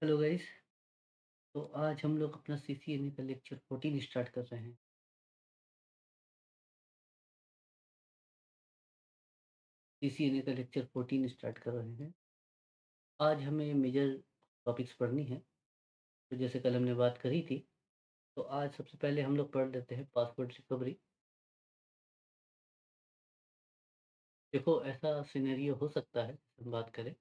Hello guys. तो आज हम लोग अपना सीसीएनए का लेक्चर 14 स्टार्ट कर रहे हैं। सीसीएनए का लेक्चर 14 स्टार्ट कर रहे हैं। आज हमें मेजर टॉपिक्स पढ़नी है। तो जैसे कल हमने बात करी थी, तो आज सबसे पहले हम लोग पढ़ लेते हैं पासवर्ड रिकवरी। देखो, ऐसा सिनेरियो हो सकता है, हम बात करें,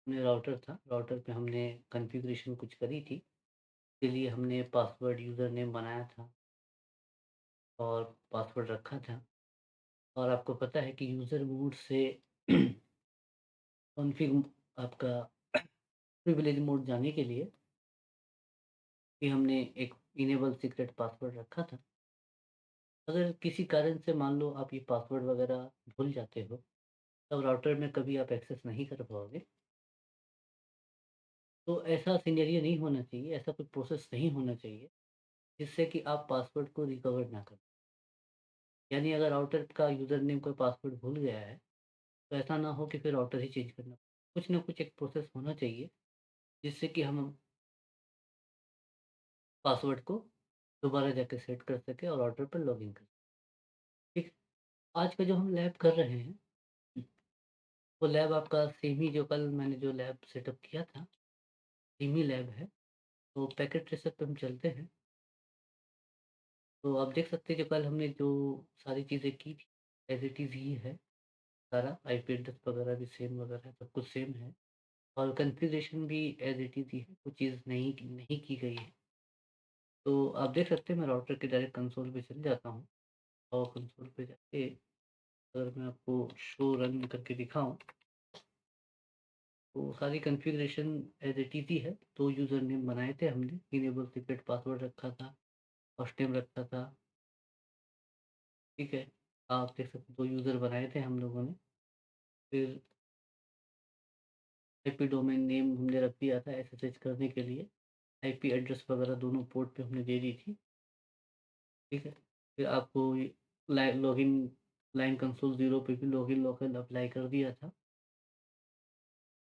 हमने राउटर था, राउटर पे हमने कॉन्फ़िगरेशन कुछ करी थी, इसके लिए हमने पासवर्ड यूज़र नेम बनाया था और पासवर्ड रखा था। और आपको पता है कि यूज़र मोड से कॉन्फ़िग आपका प्रिविलेज मोड जाने के लिए कि हमने एक इनेबल सीक्रेट पासवर्ड रखा था। अगर किसी कारण से मान लो आप ये पासवर्ड वगैरह भूल जाते हो, तब राउटर में कभी आप एक्सेस नहीं कर पाओगे। तो ऐसा सिनेरियो नहीं होना चाहिए, ऐसा कोई प्रोसेस नहीं होना चाहिए, जिससे कि आप पासवर्ड को रिकवर ना करें। यानी अगर राउटर का यूज़र नेम कोई पासवर्ड भूल गया है, तो ऐसा ना हो कि फिर राउटर ही चेंज करना पड़े। कुछ ना कुछ एक प्रोसेस होना चाहिए, जिससे कि हम पासवर्ड को दोबारा जाके सेट कर सकें और राउटर पर लॉगिन कर सकें। ठीक। आज का जो हम लैब कर रहे हैं, वो लैब आपका सेम ही जो कल मैंने जो लैब सेटअप किया था, सेम ही लैब है। तो पैकेट ट्रेसर पे हम चलते हैं। तो आप देख सकते हैं जो कल हमने जो सारी चीज़ें की थी, एज़ इट इज़ ही है सारा। आईपी एड्रेस वगैरह भी सेम वगैरह सब कुछ सेम है और कॉन्फ़िगरेशन भी एज़ इट इज़ ही है, कोई चीज़ नहीं की गई है। तो आप देख सकते हैं मैं राउटर के डायरेक्ट कंसोल पे चल जाता हूँ और कंसोल पे जाके अगर मैं आपको शो रन करके दिखाऊँ, तो सारी कॉन्फ़िगरेशन एज़ इट इज़ ही है। 2 यूज़र नेम बनाए थे हमने, इनेबल सीक्रेट पासवर्ड रखा था, फर्स्ट नेम रखा था, ठीक है? आप देख सकते 2 यूज़र बनाए थे हम लोगों ने। फिर आईपी डोमेन नेम हमने रख दिया था एसएसएच करने के लिए। आईपी एड्रेस वगैरह दोनों पोर्ट पे हमने दे दी थी, ठीक है? फिर आपको ये लॉगिन लाइन कंसोल 0 पे भी लॉगिन लोकल अप्लाई कर दिया था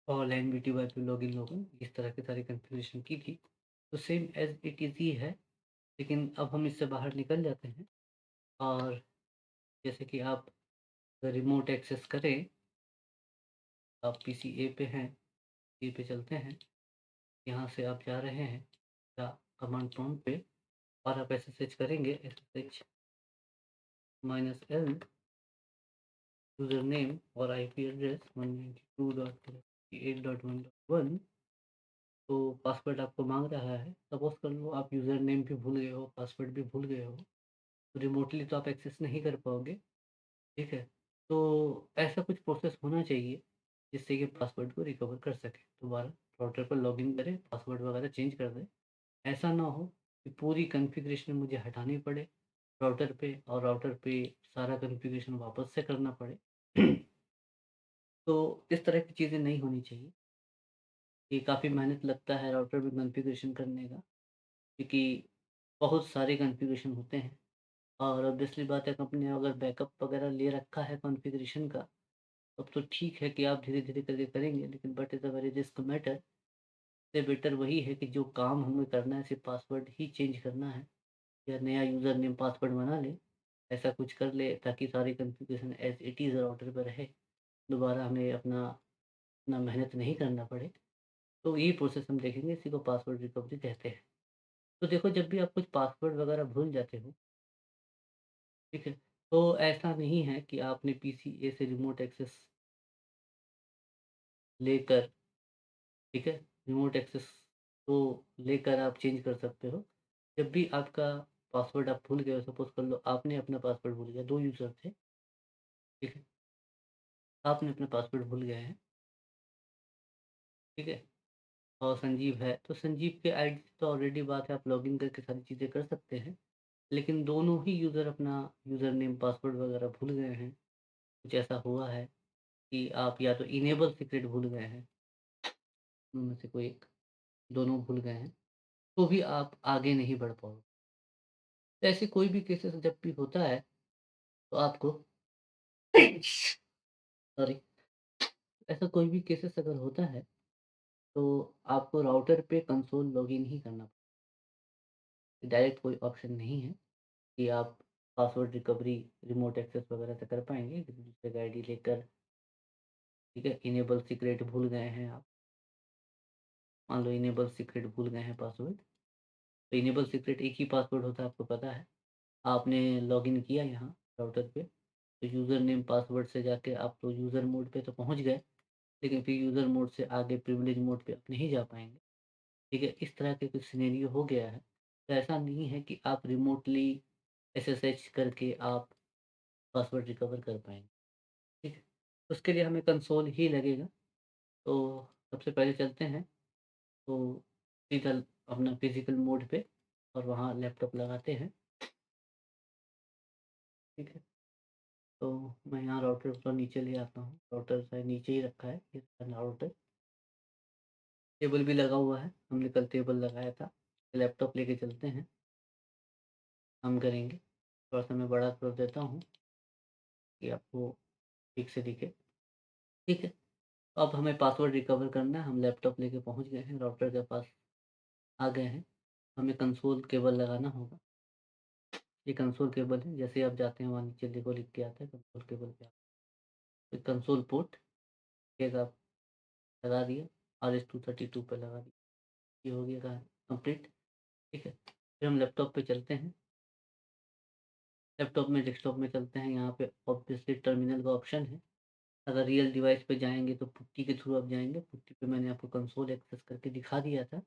और लाइन बीटीवाई पे लॉगिन लोकल, इस तरह की सारी कॉन्फ़िगरेशन की थी। तो सेम एज़ इट इज़ ही है, लेकिन अब हम इससे बाहर निकल जाते हैं और जैसे कि आप अगर रिमोट एक्सेस करें, आप पीसी ए पे हैं, ए पे चलते हैं, यहाँ से आप जा रहे हैं या कमांड प्रॉम्प्ट पे और आप एसएसएच करेंगे, एसएसएच -l यूज़र नेम और आईपी एड्रेस 192.168.1.1। तो पासवर्ड आपको माँग रहा है। सपोज़ कर लो आप यूज़र नेम भी भूल गए हो, पासवर्ड भी भूल गए हो, तो रिमोटली तो आप एक्सेस नहीं कर पाओगे, ठीक है? तो ऐसा कुछ प्रोसेस होना चाहिए, जिससे कि पासवर्ड को रिकवर कर सकें। दोबारा राउटर पर लॉगिन करें, पासवर्ड वगैरह चेंज कर दें। ऐसा ना हो कि पूरी कॉन्फ़िगरेशन मुझे हटानी पड़े राउटर पे और राउटर पे सारा कॉन्फ़िगरेशन वापस से करना पड़े। तो इस तरह की चीज़ें नहीं होनी चाहिए। ये काफ़ी मेहनत लगता है राउटर में कॉन्फ़िगरेशन करने का, क्योंकि बहुत सारे कॉन्फ़िगरेशन होते हैं और ऑब्वियसली बात है, कंपनी ने अगर बैकअप वगैरह ले रखा है कॉन्फ़िगरेशन का, तब तो ठीक है कि आप धीरे-धीरे करके करेंगे, लेकिन but is a very risk matter. इससे बेटर वही है कि जो काम हमें करना है सिर्फ़ पासवर्ड ही चेंज करना है या नया यूज़र नेम पासवर्ड बना लें, ऐसा कुछ कर ले ताकि सारी configuration as it is router पे रहे। दोबारा हमें अपना इतना मेहनत नहीं करना पड़े। तो यही प्रोसेस हम देखेंगे, इसी को पासवर्ड रिकवरी कहते हैं। तो देखो, जब भी आप कुछ पासवर्ड वगैरह भूल जाते हो, ठीक है? तो ऐसा नहीं है कि आपने पीसीए से रिमोट एक्सेस लेकर, ठीक है? रिमोट एक्सेस को लेकर आप चेंज कर सकते हो। जब भी आपका पासवर्ड आप भूल गए हो, सपोज़ कर लो आपने अपना पासवर्ड भूल गया, 2 यूज़र थे, ठीक है? आपने अपना पासवर्ड भूल गए हैं, ठीक है? और संजीव है, तो संजीव के आईडी से तो ऑलरेडी बात है, आप लॉगिन करके सारी चीज़ें कर सकते हैं। लेकिन दोनों ही यूज़र अपना यूज़र नेम पासवर्ड वगैरह भूल गए हैं। कुछ ऐसा हुआ है कि आप या तो इनेबल सीक्रेट भूल गए हैं, उनमें से कोई एक, दोनों भूल गए हैं, तो भी आप आगे नहीं बढ़ पाओगे। तो ऐसे कोई भी केसेस जब भी होता है, तो आपको सॉरी, ऐसा कोई भी केसेस अगर होता है, तो आपको राउटर पे कंसोल लॉगिन ही करना डायरेक्ट कोई ऑप्शन नहीं है कि आप पासवर्ड रिकवरी रिमोट एक्सेस वगैरह से कर पाएँगे किसी दूसरे का आईडी लेकर, ठीक है? इनेबल सीक्रेट भूल गए हैं आप, मान लो इनेबल सीक्रेट भूल गए हैं पासवर्ड, तो इनेबल सीक्रेट एक ही पासवर्ड होता है आपको पता है। आपने लॉगिन किया यहाँ राउटर पे, तो यूज़र नेम पासवर्ड से जाके आप तो यूज़र मोड पे तो पहुँच गए, लेकिन फिर यूज़र मोड से आगे प्रिविलेज मोड पे आप नहीं जा पाएँगे, ठीक है? इस तरह के कुछ सिनेरियो हो गया है। तो ऐसा नहीं है कि आप रिमोटली एसएसएच करके आप पासवर्ड रिकवर कर पाएँगे, ठीक है? उसके लिए हमें कंसोल ही लगेगा। तो सबसे पहले चलते हैं, तो सीधा अपना फिज़िकल मोड पे और वहाँ लैपटॉप लगाते हैं, ठीक है? तो मैं यहाँ राउटर थोड़ा नीचे ले आता हूँ, राउटर शायद नीचे ही रखा है, ये रहा राउटर। टेबल भी लगा हुआ है, हमने कल टेबल लगाया था। लैपटॉप लेके चलते हैं, हम करेंगे। थोड़ा-सा मैं बड़ा कर देता हूँ कि आपको ठीक से दिखे, ठीक है? अब हमें पासवर्ड रिकवर करना है, हम लैपटॉप लेके पहुँच गए हैं, राउटर के पास आ गए हैं। हमें कंसोल केबल लगाना होगा। ये कंसोल केबल है, जैसे ही आप जाते हैं वहाँ नीचे देखो लिख के आता है कंसोल केबल पे तो कंसोल पोर्ट एक आप लगा दिया, RS-232 पे लगा दिया। ये हो गया कंप्लीट, ठीक है? फिर हम लैपटॉप पे चलते हैं। लैपटॉप में डेस्कटॉप में चलते हैं, यहाँ पे ऑब्वियसली टर्मिनल का ऑप्शन है। अगर रियल डिवाइस पे जाएँगे तो पुट्टी के थ्रू आप जाएँगे, पुट्टी पे मैंने आपको कंसोल एक्सेस करके दिखा दिया था।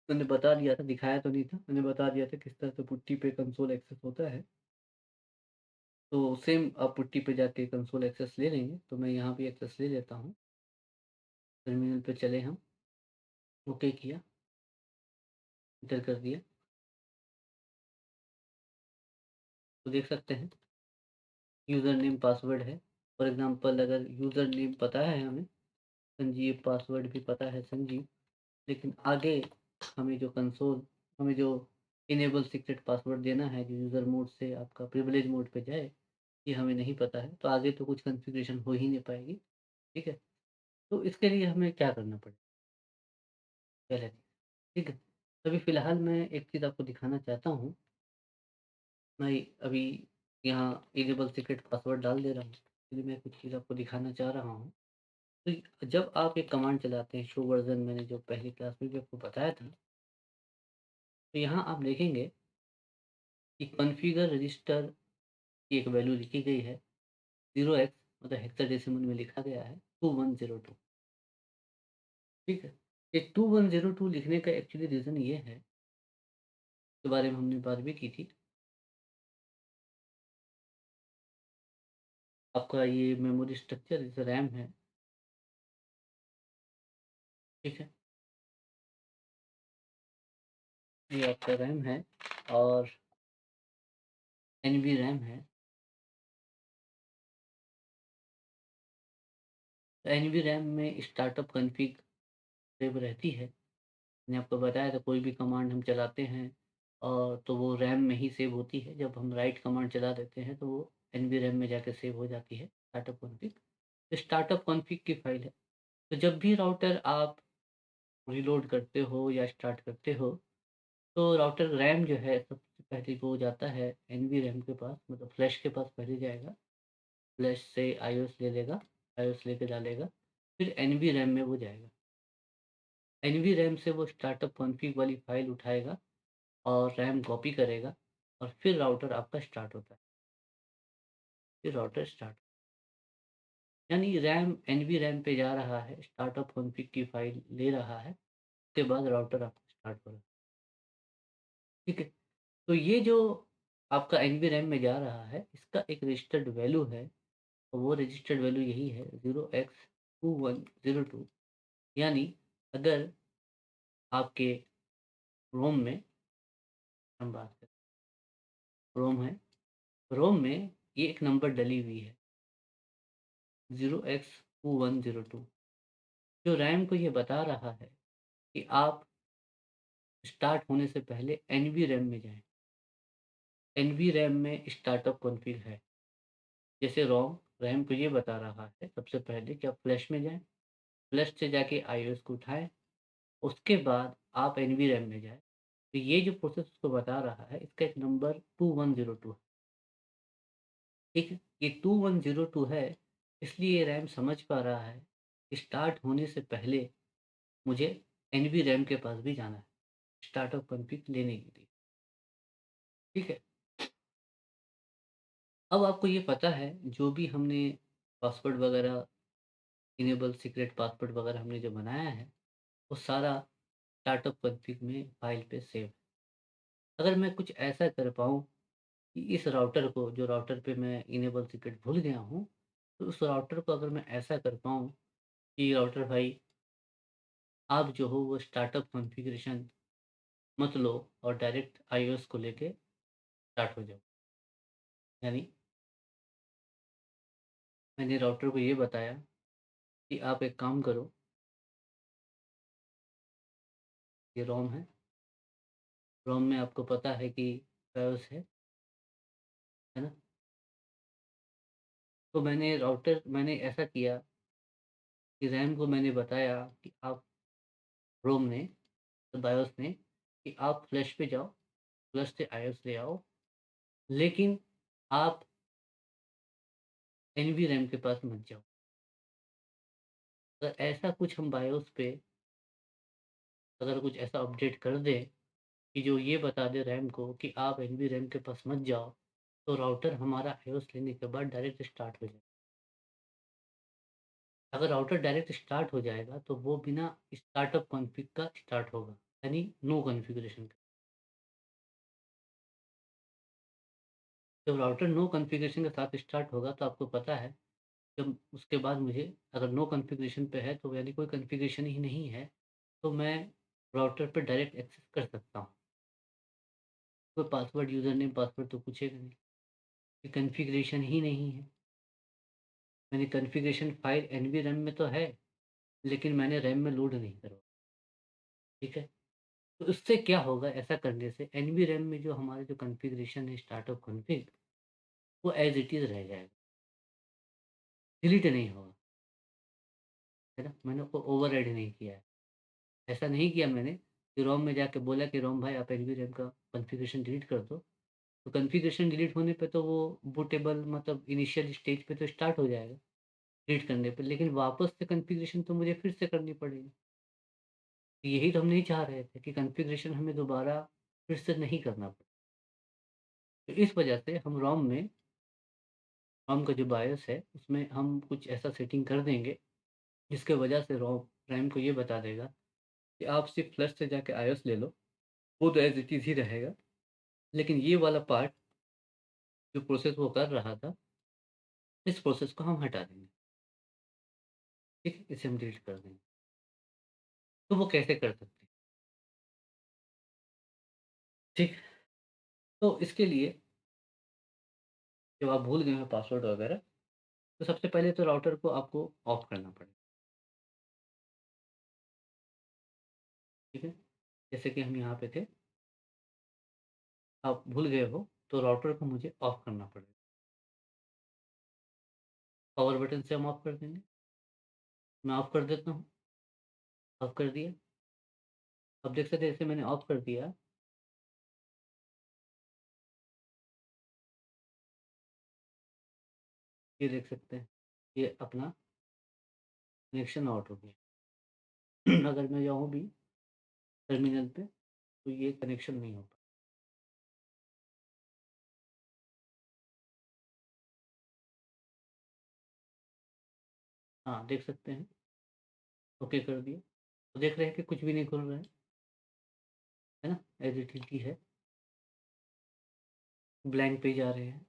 मैंने बता दिया था, दिखाया तो नहीं था, मैंने बता दिया था किस तरह से पुट्टी पे कंसोल एक्सेस होता है। तो सेम आप पुट्टी पे जाके कंसोल एक्सेस ले लेंगे, तो मैं यहाँ भी एक्सेस ले लेता हूँ। टर्मिनल पे चले हम, ओके किया, एंटर कर दिया, तो देख सकते हैं यूज़र नेम पासवर्ड है। फॉर एग्ज़ाम्पल अगर यूज़र नेम पता है हमें, संजीव पासवर्ड भी पता है संजीव, लेकिन आगे हमें जो कंसोल हमें जो इनेबल सीक्रेट पासवर्ड देना है, जो यूज़र मोड से आपका प्रिविलेज मोड पे जाए, ये हमें नहीं पता है, तो आगे तो कुछ कॉन्फ़िगरेशन हो ही नहीं पाएगी, ठीक है? तो इसके लिए हमें क्या करना पड़ेगा पहले, ठीक है? अभी फ़िलहाल मैं एक चीज़ आपको दिखाना चाहता हूँ, मैं अभी यहाँ इनेबल सीक्रेट पासवर्ड डाल दे रहा हूँ, इसलिए मैं कुछ चीज़ आपको दिखाना चाह रहा हूँ। तो जब आप एक कमांड चलाते हैं शो वर्ज़न मैंने जो पहली क्लास में भी आपको बताया था, तो यहाँ आप देखेंगे कि कॉन्फ़िगर रजिस्टर की एक वैल्यू लिखी गई है 0x मतलब हेक्साडेसिमल में लिखा गया है 2102 ठीक है। ये 2102 लिखने का एक्चुअली रीज़न ये है, इसके बारे में हमने बात भी की थी। आपका ये मेमोरी स्ट्रक्चर जैसे रैम है, ठीक है? ये आपका रैम है और एनवी रैम है। तो एनवी रैम में स्टार्टअप कॉन्फ़िग सेव रहती है। मैंने आपको बताया था कोई भी कमांड हम चलाते हैं और तो वो रैम में ही सेव होती है। जब हम राइट कमांड चला देते हैं तो वो एनवी रैम में जाके सेव हो जाती है स्टार्टअप कॉन्फ़िग। तो स्टार्टअप कॉन्फ़िग की फ़ाइल है। तो जब भी राउटर आप रीलोड करते हो या स्टार्ट करते हो, तो राउटर रैम जो है सबसे पहले वो जाता है एनवी रैम के पास मतलब फ्लैश के पास पहले जाएगा। फ्लैश से आईओएस ले लेगा, आईओएस लेके डालेगा, फिर एनवी रैम में वो जाएगा। एनवी रैम से वो स्टार्टअप कॉन्फ़िग वाली फ़ाइल उठाएगा और रैम कॉपी करेगा और फिर राउटर आपका स्टार्ट होता है। फिर राउटर स्टार्ट यानी रैम एनवी रैम पे जा रहा है, स्टार्टअप कॉन्फ़िग की फ़ाइल ले रहा है, उसके बाद राउटर आपका स्टार्ट हो रहा है। ठीक है? तो ये जो आपका एनवी रैम में जा रहा है, इसका एक रजिस्टर्ड वैल्यू है, और वो रजिस्टर्ड वैल्यू यही है 0x2102 यानी अगर आपके रोम में हम बात करें रोम है, रोम में ये एक नंबर डली हुई है 0x2102 जो रैम को ये बता रहा है कि आप स्टार्ट होने से पहले एनवी रैम में जाएँ। एनवी रैम में स्टार्टअप कॉन्फ़िग है। जैसे रैम को ये बता रहा है सबसे पहले कि आप फ्लैश में जाएँ, फ्लश से जाके आईओएस को उठाएँ, उसके बाद आप एनवीरैम में जाएँ। तो ये जो प्रोसेस उसको बता रहा है, इसका एक नंबर 2102 है, ठीक है? ये 2102 है, इसलिए ये रैम समझ पा रहा है, कि स्टार्ट होने से पहले मुझे एनवीरैम के पास भी जाना है, स्टार्टअप कॉन्फ़िग लेने के लिए, ठीक है? अब आपको ये पता है, जो भी हमने पासवर्ड वगैरह इनेबल सीक्रेट पासवर्ड वगैरह हमने जो बनाया है, वो सारा स्टार्टअप कॉन्फ़िग में फ़ाइल पे सेव है। अगर मैं कुछ ऐसा कर पाऊँ कि इस राउटर को, जो राउटर पे मैं इनेबल सीक्रेट भूल गया हूँ, तो उस राउटर को अगर मैं ऐसा कर पाऊँ कि राउटर भाई, आप जो हो वो स्टार्टअप कॉन्फ़िगरेशन मत लो और डायरेक्ट आईओएस को लेके स्टार्ट हो जाओ। यानी मैंने राउटर को ये बताया कि आप एक काम करो, ये रोम है, रोम में आपको पता है कि बायोस है ना? तो मैंने ऐसा किया कि रैम को मैंने बताया कि आप रोम ने, तो बायोस ने, कि आप फ्लैश पे जाओ, फ्लश से आईओएस ले आओ, लेकिन आप एनवी-रैम के पास मत जाओ। अगर ऐसा कुछ हम बायोस पे अगर कुछ ऐसा अपडेट कर दें कि जो ये बता दे रैम को कि आप एनवी-रैम के पास मत जाओ, तो राउटर हमारा आईओएस लेने के बाद डायरेक्ट स्टार्ट हो जाए। अगर राउटर डायरेक्ट स्टार्ट हो जाएगा, तो वो बिना स्टार्टअप कॉन्फ़िग का स्टार्ट होगा, यानी नो कॉन्फ़िगरेशन का। जब राउटर नो कॉन्फ़िगरेशन के साथ स्टार्ट होगा, तो आपको पता है, जब उसके बाद मुझे अगर नो कॉन्फ़िगरेशन पे है, तो यानी कोई कॉन्फ़िगरेशन ही नहीं है, तो मैं राउटर पे डायरेक्ट एक्सेस कर सकता हूँ। कोई पासवर्ड, यूज़र नेम, पासवर्ड तो पूछेगा नहीं, ये कॉन्फ़िगरेशन ही नहीं है। मैंने कॉन्फ़िगरेशन फ़ाइल एनवी-रैम में तो है, लेकिन मैंने रैम में लोड नहीं करवाया, ठीक है? तो उससे क्या होगा, ऐसा करने से एनवी-रैम में जो हमारा जो कॉन्फ़िगरेशन है स्टार्टअप कॉन्फ़िग, वो एज़ इट इज़ रह जाएगा, डिलीट नहीं होगा, है ना? मैंने उसको ओवरराइड नहीं किया है। ऐसा नहीं किया मैंने कि रोम में जाके बोला कि रोम भाई, आप एनवी-रैम का कॉन्फ़िगरेशन डिलीट कर दो। तो कॉन्फ़िगरेशन डिलीट होने पे तो वो बूटेबल, मतलब इनिशियल स्टेज पे तो स्टार्ट हो जाएगा, डिलीट करने पे, लेकिन वापस से कॉन्फ़िगरेशन तो मुझे फिर से करनी पड़ेगी। तो यही तो हम नहीं चाह रहे थे कि कॉन्फ़िगरेशन हमें दोबारा फिर से नहीं करना पड़े। तो इस वजह से हम रोम का जो बायस है, उसमें हम कुछ ऐसा सेटिंग कर देंगे, जिसके वजह से रैम को ये बता देगा कि आप सिर्फ़ फ्लश से जाके आईओएस ले लो, वो तो एज़ इट इज़ ही रहेगा। लेकिन ये वाला पार्ट, जो प्रोसेस वो कर रहा था, इस प्रोसेस को हम हटा देंगे, ठीक है? इसे हम डिलीट कर देंगे। तो वो कैसे कर सकते हैं, ठीक? तो इसके लिए, जब आप भूल गए हैं पासवर्ड वगैरह, तो सबसे पहले तो राउटर को आपको ऑफ करना पड़ेगा, ठीक है? जैसे कि हम यहाँ पे थे, आप भूल गए हो, तो राउटर को मुझे ऑफ करना पड़ेगा। पावर बटन से हम ऑफ कर देंगे। मैं ऑफ कर देता हूँ, ऑफ कर दिया। अब देख सकते हैं, जैसे मैंने ऑफ कर दिया, ये देख सकते हैं, ये अपना कनेक्शन आउट हो गया। अगर मैं जाऊँ भी टर्मिनल पे, तो ये कनेक्शन नहीं हो पाया। हाँ, देख सकते हैं, ओके कर दिया। तो देख रहे हैं कि कुछ भी नहीं खुल रहा है ना? एज़ इट इज़ ही है, ब्लैंक पेज आ रहे हैं।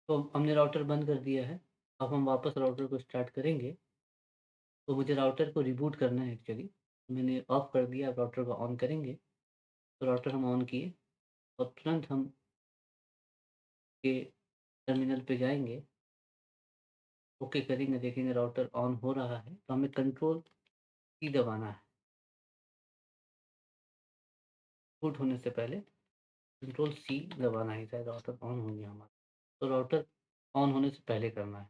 तो हमने राउटर बंद कर दिया है। अब हम वापस राउटर को स्टार्ट करेंगे, तो मुझे राउटर को रिबूट करना है एक्चुअली। मैंने ऑफ कर दिया, अब राउटर को ऑन करेंगे। तो राउटर हम ऑन किए और तुरंत हम के टर्मिनल पे जाएँगे, ओके करेंगे, देखेंगे राउटर ऑन हो रहा है, तो हमें कंट्रोल की दबाना है। बूट होने से पहले कंट्रोल सी दबाना है, शायद राउटर ऑन हो गया हमारा। तो राउटर ऑन होने से पहले करना है।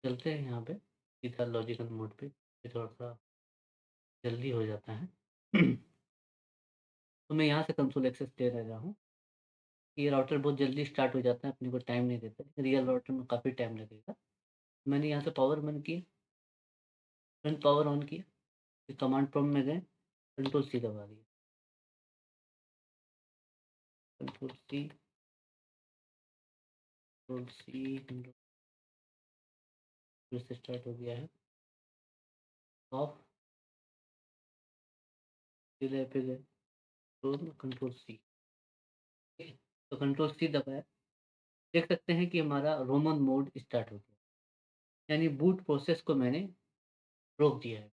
चलते हैं यहाँ पे, सीधा लॉजिकल मोड पे, ये थोड़ा-सा जल्दी हो जाता है। तो मैं यहाँ से कंसोल एक्सेस दे दे रहा हूँ। ये राउटर बहुत जल्दी स्टार्ट हो जाता है, अपने को टाइम नहीं देता, लेकिन रियल राउटर में काफ़ी टाइम लगेगा। मैंने यहाँ से पावर बंद किया, तुरंत पावर ऑन किया, फिर कमांड प्रॉम्प्ट में गए, कंट्रोल सी दबा दिया। Control C, control C, control फिर से स्टार्ट हो गया है। ऑफ, डिले पे गए, तो कंट्रोल सी, ठीक है? तो कंट्रोल सी दबाया, देख सकते हैं कि हमारा रोमन मोड स्टार्ट हो गया, यानी बूट प्रोसेस को मैंने रोक दिया है,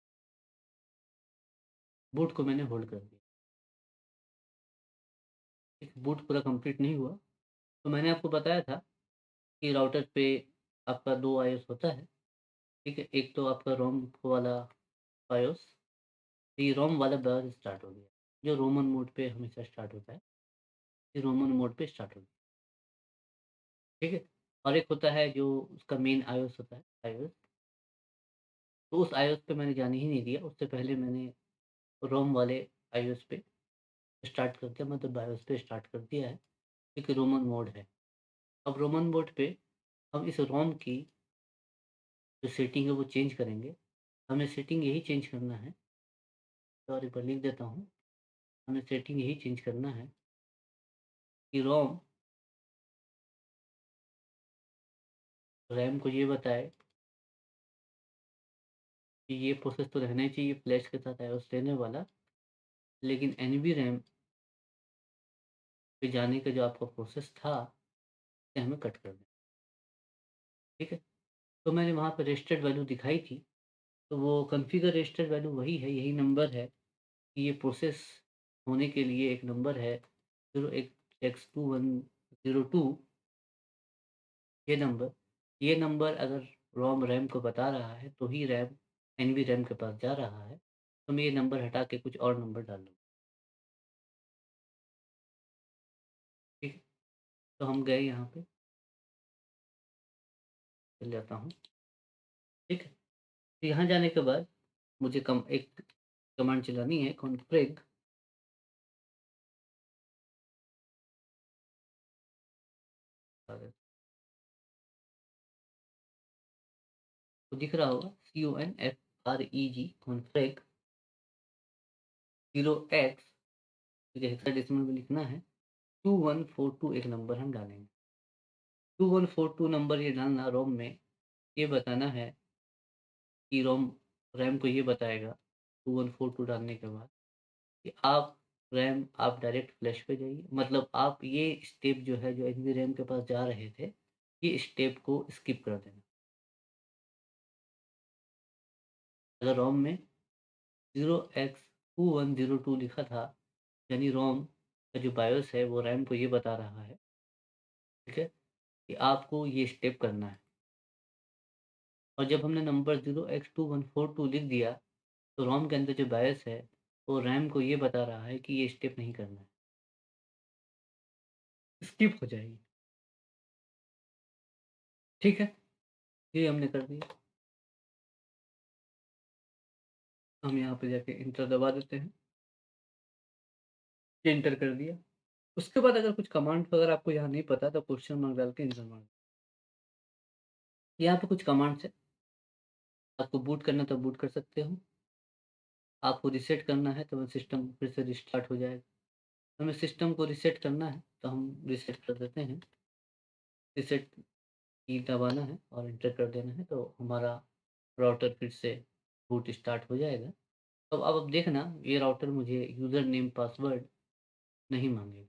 बूट को मैंने होल्ड कर दिया। ठीक, बूट पूरा कंप्लीट नहीं हुआ, तो मैंने आपको बताया था कि राउटर पे आपका 2 आईओएस होता है, ठीक है? एक तो आपका रोम वाला बायोस, ये रोम वाला बायोस स्टार्ट हो गया, जो रोमन मोड पे हमेशा स्टार्ट होता है, ये रोमन मोड पे स्टार्ट हो गया, ठीक है? और एक होता है जो उसका मेन आईओएस होता है, आईओएस, तो उस आईओएस पे मैंने जाने ही नहीं दिया, उससे पहले मैंने रोम वाले आईओएस पे स्टार्ट कर दिया, मतलब बायोस पे स्टार्ट कर दिया है, क्योंकि रोमन मोड है। अब रोमन मोड पे हम इस रोम की जो सेटिंग है वो चेंज करेंगे। हमें सेटिंग यही चेंज करना है, सॉरी एक बार लिख देता हूँ, हमें सेटिंग यही चेंज करना है कि रोम रैम को ये बताए कि ये प्रोसेस तो रहना ही चाहिए फ्लैश के साथ आईओएस लेने वाला, लेकिन एनवी रैम पे जाने का जो आपका प्रोसेस था, इसे हमें कट कर दें, ठीक है? तो मैंने वहाँ पे रजिस्टर्ड वैल्यू दिखाई थी, तो वो कॉन्फ़िगर रजिस्टर्ड वैल्यू वही है, यही नंबर है कि ये प्रोसेस होने के लिए एक नंबर है 0x2102, ये नंबर अगर रोम रैम को बता रहा है, तो ही रैम एनवी रैम के पास जा रहा है, तो मैं ये नंबर हटा के कुछ और नंबर डाल दूँगा, ठीक है? तो हम गए यहाँ पे, चल जाता हूँ, ठीक है? तो यहाँ जाने के बाद मुझे एक कमांड चलानी है, कॉन्फ्रेग, तो दिख रहा होगा CONFREG कॉन्फ्रेग 0x, ठीक है? हेक्साडेसिमल में लिखना है, 2142 एक नंबर हम डालेंगे। 2142 नंबर ये डालना रोम में, ये बताना है कि रोम रैम को ये बताएगा 2142 डालने के बाद कि आप डायरेक्ट फ्लैश पे जाइए, मतलब आप ये स्टेप जो है जो एनवी रैम के पास जा रहे थे, ये स्टेप को स्किप कर देना। अगर रोम में 0x2102 लिखा था, यानी रोम का जो बायोस है वो रैम को ये बता रहा है, ठीक है? कि आपको ये स्टेप करना है, और जब हमने नंबर 0x2142 लिख दिया, तो रोम के अंदर जो बायोस है, वो रैम को ये बता रहा है कि ये स्टेप नहीं करना है, स्किप हो जाएगी, ठीक है? ये हमने कर दिया। हम यहाँ पे जाके एंटर दबा देते हैं, ये एंटर कर दिया। उसके बाद अगर कुछ कमांड अगर आपको यहाँ नहीं पता, तो क्वेश्चन मार्क डाल के एंटर मार, यहाँ पे कुछ कमांड्स है, आपको बूट करना है तो बूट कर सकते हो, आपको रीसेट करना है तो सिस्टम फिर से रिस्टार्ट हो जाएगा। हमें सिस्टम को रीसेट करना है, तो हम रीसेट कर देते हैं, रीसेट की दबाना है और एंटर कर देना है, तो हमारा राउटर फिर से बूट स्टार्ट हो जाएगा। तो अब देखना, ये राउटर मुझे यूज़र नेम पासवर्ड नहीं माँगेगा,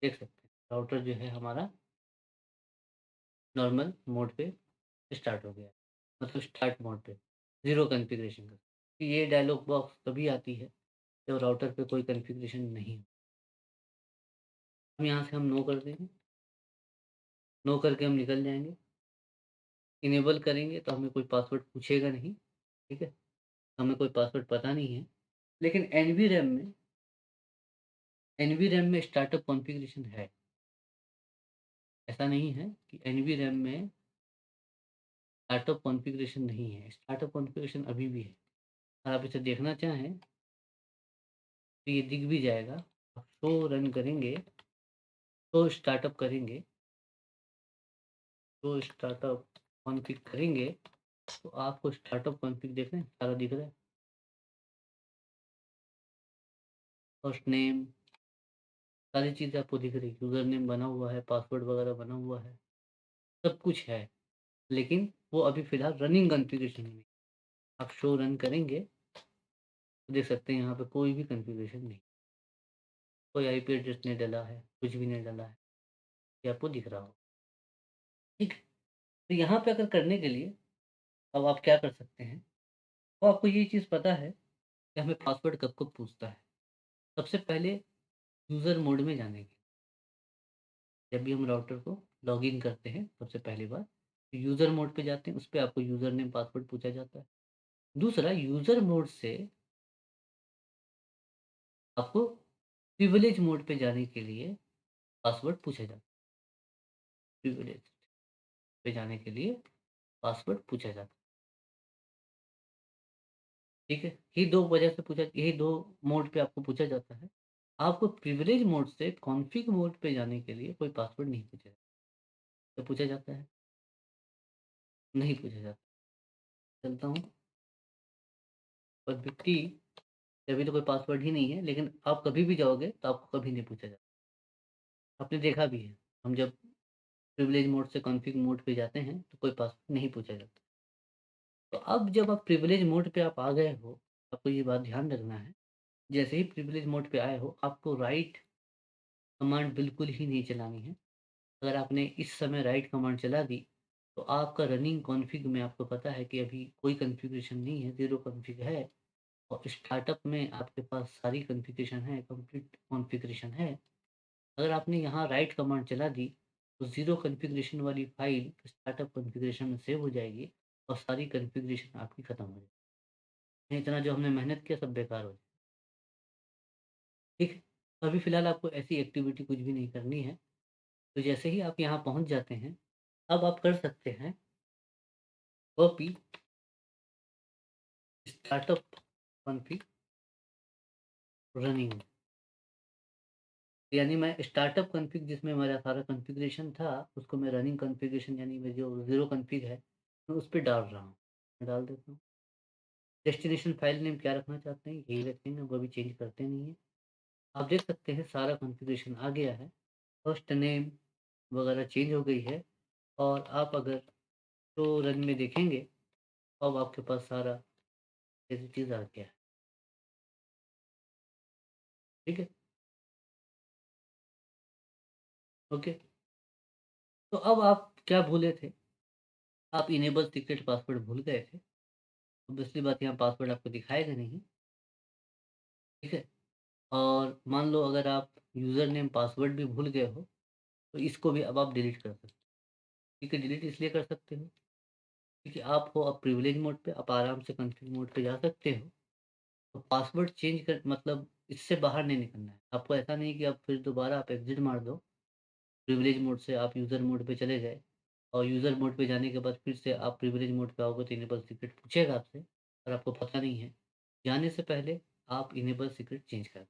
देख सकते हैं राउटर जो है हमारा नॉर्मल मोड पे स्टार्ट हो गया, मतलब स्टार्ट मोड पे, ज़ीरो कॉन्फ़िगरेशन का। ये डायलॉग बॉक्स तभी आती है जब राउटर पे कोई कॉन्फ़िगरेशन नहीं हो। हम यहाँ से हम नो कर देंगे, नो करके हम निकल जाएँगे, इनेबल करेंगे तो हमें कोई पासवर्ड पूछेगा नहीं, ठीक है? हमें कोई पासवर्ड पता नहीं है, लेकिन एनवी रैम में स्टार्टअप कॉन्फ़िगरेशन है। ऐसा नहीं है कि एनवी रैम में स्टार्टअप कॉन्फ़िगरेशन नहीं है, स्टार्टअप कॉन्फ़िगरेशन अभी भी है। अगर आप इसे देखना चाहें तो ये दिख भी जाएगा। आप शो रन करेंगे, शो स्टार्टअप करेंगे, शो स्टार्टअप कॉन्फ़िग करेंगे तो आपको स्टार्टअप कॉन्फ़िग देख रहे हैं, सारा दिख रहा है। फर्स्ट नेम सारी चीज़ें आपको दिख रही है, यूज़र नेम बना हुआ है, पासवर्ड वगैरह बना हुआ है, सब कुछ है। लेकिन वो अभी फ़िलहाल रनिंग कॉन्फ़िगरेशन में है। आप शो रन करेंगे तो देख सकते हैं यहाँ पे कोई भी कॉन्फ़िगरेशन नहीं, कोई आईपी एड्रेस नहीं डला है, कुछ भी नहीं डला है, ये आपको दिख रहा होगा। ठीक है? तो यहाँ पे अगर करने के लिए अब आप क्या कर सकते हैं, तो आपको ये चीज़ पता है कि हमें पासवर्ड कब-कब पूछता है। सबसे पहले यूज़र मोड में जाने की, जब भी हम राउटर को लॉगिन करते हैं सबसे पहली बात, तो यूज़र मोड पे जाते हैं, उसपे आपको यूज़र नेम पासवर्ड पूछा जाता है। दूसरा यूज़र मोड से आपको प्रिविलेज मोड पे जाने के लिए पासवर्ड पूछा जाता है। प्रिविलेज पे जाने के लिए पासवर्ड पूछा जाता है। ठीक है? यही 2 वजह से पूछा यही 2 मोड पे आपको पूछा जाता है। आपको प्रिविलेज मोड से कॉन्फिग मोड पे जाने के लिए कोई पासवर्ड नहीं पूछा जाता। तो पूछा जाता है? नहीं पूछा जाता। चलता हूँ और 50 अभी तो कोई पासवर्ड ही नहीं है, लेकिन आप कभी भी जाओगे तो आपको कभी नहीं पूछा जाता। आपने देखा भी है, हम जब प्रिविलेज मोड से कॉन्फिग मोड पे जाते हैं तो कोई पासवर्ड नहीं पूछा जाता। तो अब जब आप प्रिविलेज मोड पे आप आ गए हो, आपको ये बात ध्यान रखना है, जैसे ही प्रिविलेज मोड पे आए हो, आपको राइट कमांड बिल्कुल ही नहीं चलानी है। अगर आपने इस समय राइट कमांड चला दी, तो आपका रनिंग कॉन्फ़िग में आपको पता है कि अभी कोई कॉन्फ़िगरेशन नहीं है, ज़ीरो कॉन्फ़िग है और स्टार्टअप में आपके पास सारी कॉन्फ़िगरेशन है, कंप्लीट कॉन्फ़िगरेशन है। अगर आपने यहाँ राइट कमांड चला दी, तो ज़ीरो कॉन्फ़िगरेशन वाली फ़ाइल स्टार्टअप कॉन्फ़िगरेशन में सेव हो जाएगी और सारी कॉन्फ़िगरेशन आपकी खत्म हो जाएगी। इतना जो हमने मेहनत किया सब बेकार हो जाए, ठीक है? तो अभी फ़िलहाल आपको ऐसी एक्टिविटी कुछ भी नहीं करनी है। तो जैसे ही आप यहाँ पहुँच जाते हैं, अब आप कर सकते हैं कॉपी स्टार्टअप कॉन्फ़िग रनिंग, यानी मैं स्टार्टअप कॉन्फ़िग जिसमें मेरा सारा कॉन्फ़िगरेशन था, उसको मैं रनिंग कॉन्फ़िगरेशन यानी मैं जो ज़ीरो कॉन्फ़िग है, मैं उस पे डाल रहा हूँ। मैं डाल देता हूँ। डेस्टिनेशन फ़ाइल नेम क्या रखना चाहते हैं, यही रखेंगे, वो अभी चेंज करते नहीं हैं। आप देख सकते हैं सारा कॉन्फ़िगरेशन आ गया है। फर्स्ट नेम वगैरह चेंज हो गई है और आप अगर शो रन में देखेंगे, अब आपके पास सारा एज़ इट इज़ आ गया है। ठीक है? ओके। तो अब आप क्या भूले थे? आप इनेबल सीक्रेट पासवर्ड भूल गए थे। ऑब्वियसली बात यहाँ पासवर्ड आपको दिखाएगा नहीं, ठीक है? और मान लो अगर आप यूज़र नेम पासवर्ड भी भूल गए हो, तो इसको भी अब आप डिलीट कर सकते हो। ठीक है, डिलीट इसलिए कर सकते हो क्योंकि आप हो अब प्रिविलेज मोड पे, आप आराम से कॉन्फिग मोड पे जा सकते हो। तो पासवर्ड चेंज कर मतलब इससे बाहर नहीं निकलना है। आपको ऐसा नहीं कि अब फिर दोबारा आप एग्ज़िट मार दो, प्रिविलेज मोड से आप यूज़र मोड पे चले गए और यूज़र मोड पे जाने के बाद फिर से आप प्रिविलेज मोड पे आओगे तो इनेबल सीक्रेट पूछेगा आपसे और आपको पता नहीं है। जाने से पहले आप इनेबल सीक्रेट चेंज कर,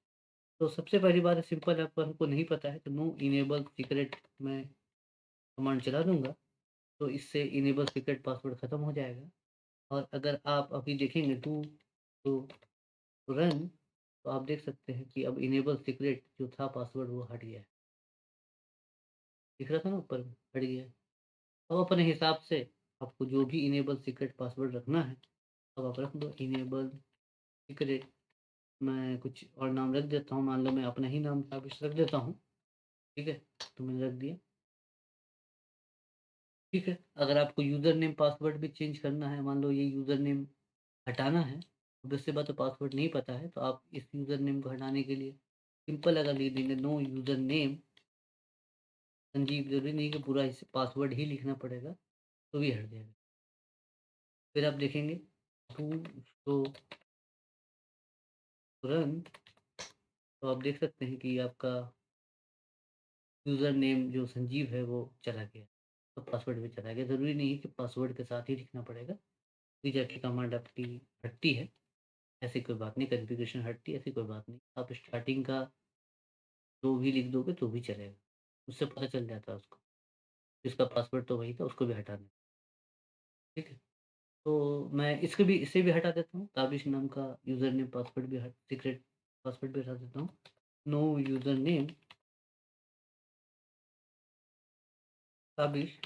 तो सबसे पहली बात है सिंपल है, आपको हमको नहीं पता है तो नो इनेबल सीक्रेट मैं कमांड चला दूँगा, तो इससे इनेबल सीक्रेट पासवर्ड ख़त्म हो जाएगा। और अगर आप अभी देखेंगे डू तो रन, तो आप देख सकते हैं कि अब इनेबल सीक्रेट जो था पासवर्ड वो हट गया है। दिख रहा था ना ऊपर में, हट गया है। अब अपने हिसाब से आपको जो भी इनेबल सीक्रेट पासवर्ड रखना है, अब आप रख दो इनेबल सीक्रेट। मैं कुछ और नाम रख देता हूँ, मान लो मैं अपना ही नाम काबिश रख देता हूँ, ठीक है? तो मैंने रख दिया। ठीक है, अगर आपको यूज़र नेम पासवर्ड भी चेंज करना है, मान लो ये यूज़र नेम हटाना है, ऑब्वियस सी बात है पासवर्ड नहीं पता है, तो आप इस यूज़र नेम को हटाने के लिए सिंपल अगर लिख देंगे नो यूज़र नेम संजीव, ज़रूरी नहीं कि पूरा इस पासवर्ड ही लिखना पड़ेगा, तो भी हट जाएगा। फिर आप देखेंगे टू शो तुरंत, तो आप देख सकते हैं कि आपका यूज़र नेम जो संजीव है वो चला गया। तो पासवर्ड भी चला गया। ज़रूरी नहीं है कि पासवर्ड के साथ ही लिखना पड़ेगा। रीसेट की कमांड आपकी हटती है, ऐसी कोई बात नहीं, कॉन्फ़िगरेशन हटती है, ऐसी कोई बात नहीं। आप स्टार्टिंग का जो भी लिख दोगे तो भी चलेगा, उससे पता चल जाता है उसको। जिसका पासवर्ड तो वही था, उसको भी हटा दें, ठीक है? तो मैं इसको भी इसे भी हटा देता हूँ, ताबिश नाम का यूज़र नेम पासवर्ड भी हट सीक्रेट पासवर्ड भी हटा देता हूँ। नो यूज़र नेम ताबिश,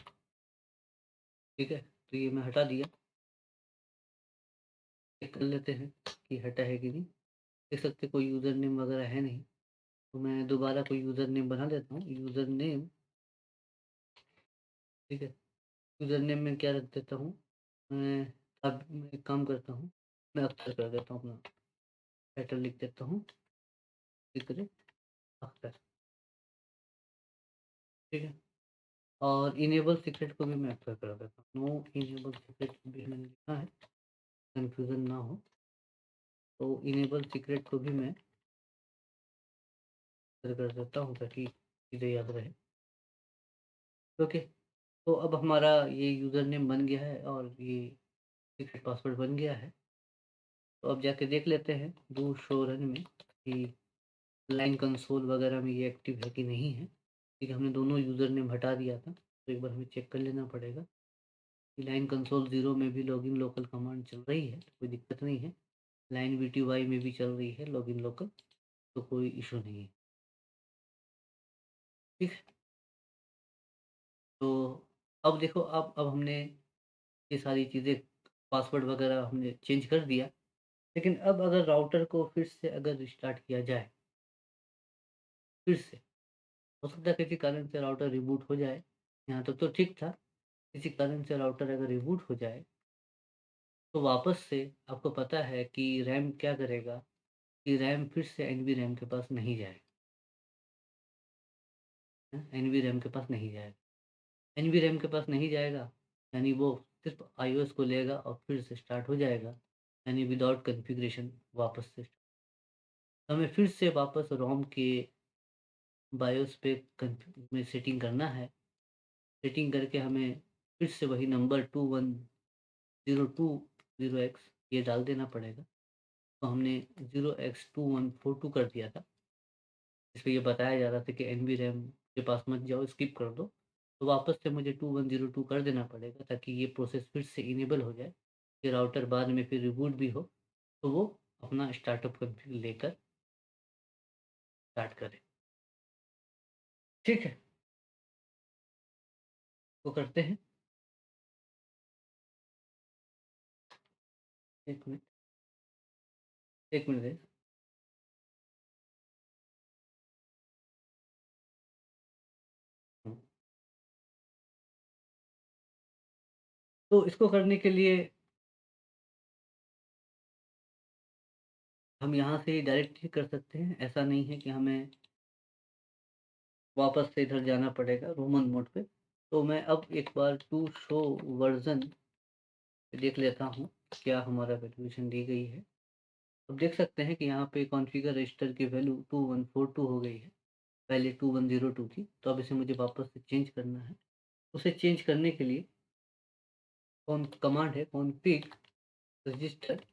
ठीक है? तो ये मैं हटा दिया। चेक कर लेते हैं कि हटा है कि नहीं। देख सकते हैं कोई यूज़र नेम वगैरह है नहीं, तो मैं दोबारा कोई यूज़र नेम बना लेता हूँ। यूज़र नेम, ठीक है? यूज़र नेम में क्या रख देता हूँ, मैं अब मैं एक काम करता हूँ, मैं अख्तर कर देता हूँ अपना, टाइटल लिख देता हूँ, सीक्रेट अख्तर, ठीक है? और इनेबल सीक्रेट को भी मैं अख्तर कर देता हूँ। नो इनेबल सीक्रेट भी मैंने लिखा है, कन्फ्यूज़न ना हो, तो इनेबल सीक्रेट को भी मैं अख्तर कर देता हूँ ताकि चीज़ें याद रहे। ओके, तो अब हमारा ये यूज़र नेम बन गया है और ये सीक्रेट पासवर्ड बन गया है। तो अब जाके देख लेते हैं डू शो रन में कि लाइन कंसोल वगैरह में ये एक्टिव है कि नहीं है। ठीक है, हमने दोनों यूज़र नेम हटा दिया था, तो एक बार हमें चेक कर लेना पड़ेगा कि लाइन कंसोल 0 में भी लॉगिन लोकल कमांड चल रही है, तो कोई दिक्कत नहीं है। लाइन वीटीवाई में भी चल रही है लॉगिन लोकल, तो कोई इशू नहीं है। ठीक है, तो अब देखो, अब हमने ये सारी चीज़ें, पासवर्ड वगैरह हमने चेंज कर दिया, लेकिन अब अगर राउटर को फिर से अगर रिस्टार्ट किया जाए, फिर से हो सकता है किसी कारण से राउटर रिबूट हो जाए। यहाँ तक तो ठीक था, किसी कारण से राउटर अगर रिबूट हो जाए, तो वापस से आपको पता है कि रैम क्या करेगा, कि रैम फिर से एनवी रैम के पास नहीं जाएगा, एनवी रैम के पास नहीं जाएगा। एनवी रैम के पास नहीं जाएगा, यानी वो सिर्फ आईओएस को लेगा और फिर से स्टार्ट हो जाएगा, यानी विदाउट कॉन्फ़िगरेशन वापस से। हमें फिर से वापस रोम के बायोस पे में सेटिंग करना है। सेटिंग करके हमें फिर से वही नंबर 2102 ये डाल देना पड़ेगा। तो हमने 0x2142 कर दिया था। इस पे ये बताया जा रहा था कि एनवी रैम के पास मत जाओ, स्किप कर दो। तो वापस से मुझे 2102 कर देना पड़ेगा ताकि ये प्रोसेस फिर से इनेबल हो जाए, कि राउटर बाद में फिर रिबूट भी हो, तो वो अपना स्टार्टअप कॉन्फ़िग लेकर स्टार्ट करे। ठीक है, तो करते हैं। 1 मिनट, 1 मिनट दें। हुँ, तो इसको करने के लिए हम यहाँ से डायरेक्ट ही कर सकते हैं। ऐसा नहीं है कि हमें वापस से इधर जाना पड़ेगा रोमन मोड पे। तो मैं अब एक बार टू शो वर्ज़न देख लेता हूँ, क्या हमारा वैल्यूएशन दी गई है। अब देख सकते हैं कि यहाँ पे कॉन्फ़िगर रजिस्टर की वैल्यू 2142 हो गई है, पहले 2102 थी, तो अब इसे मुझे वापस से चेंज करना है। उसे चेंज करने के लिए कमांड है कॉन्फ़िग रजिस्टर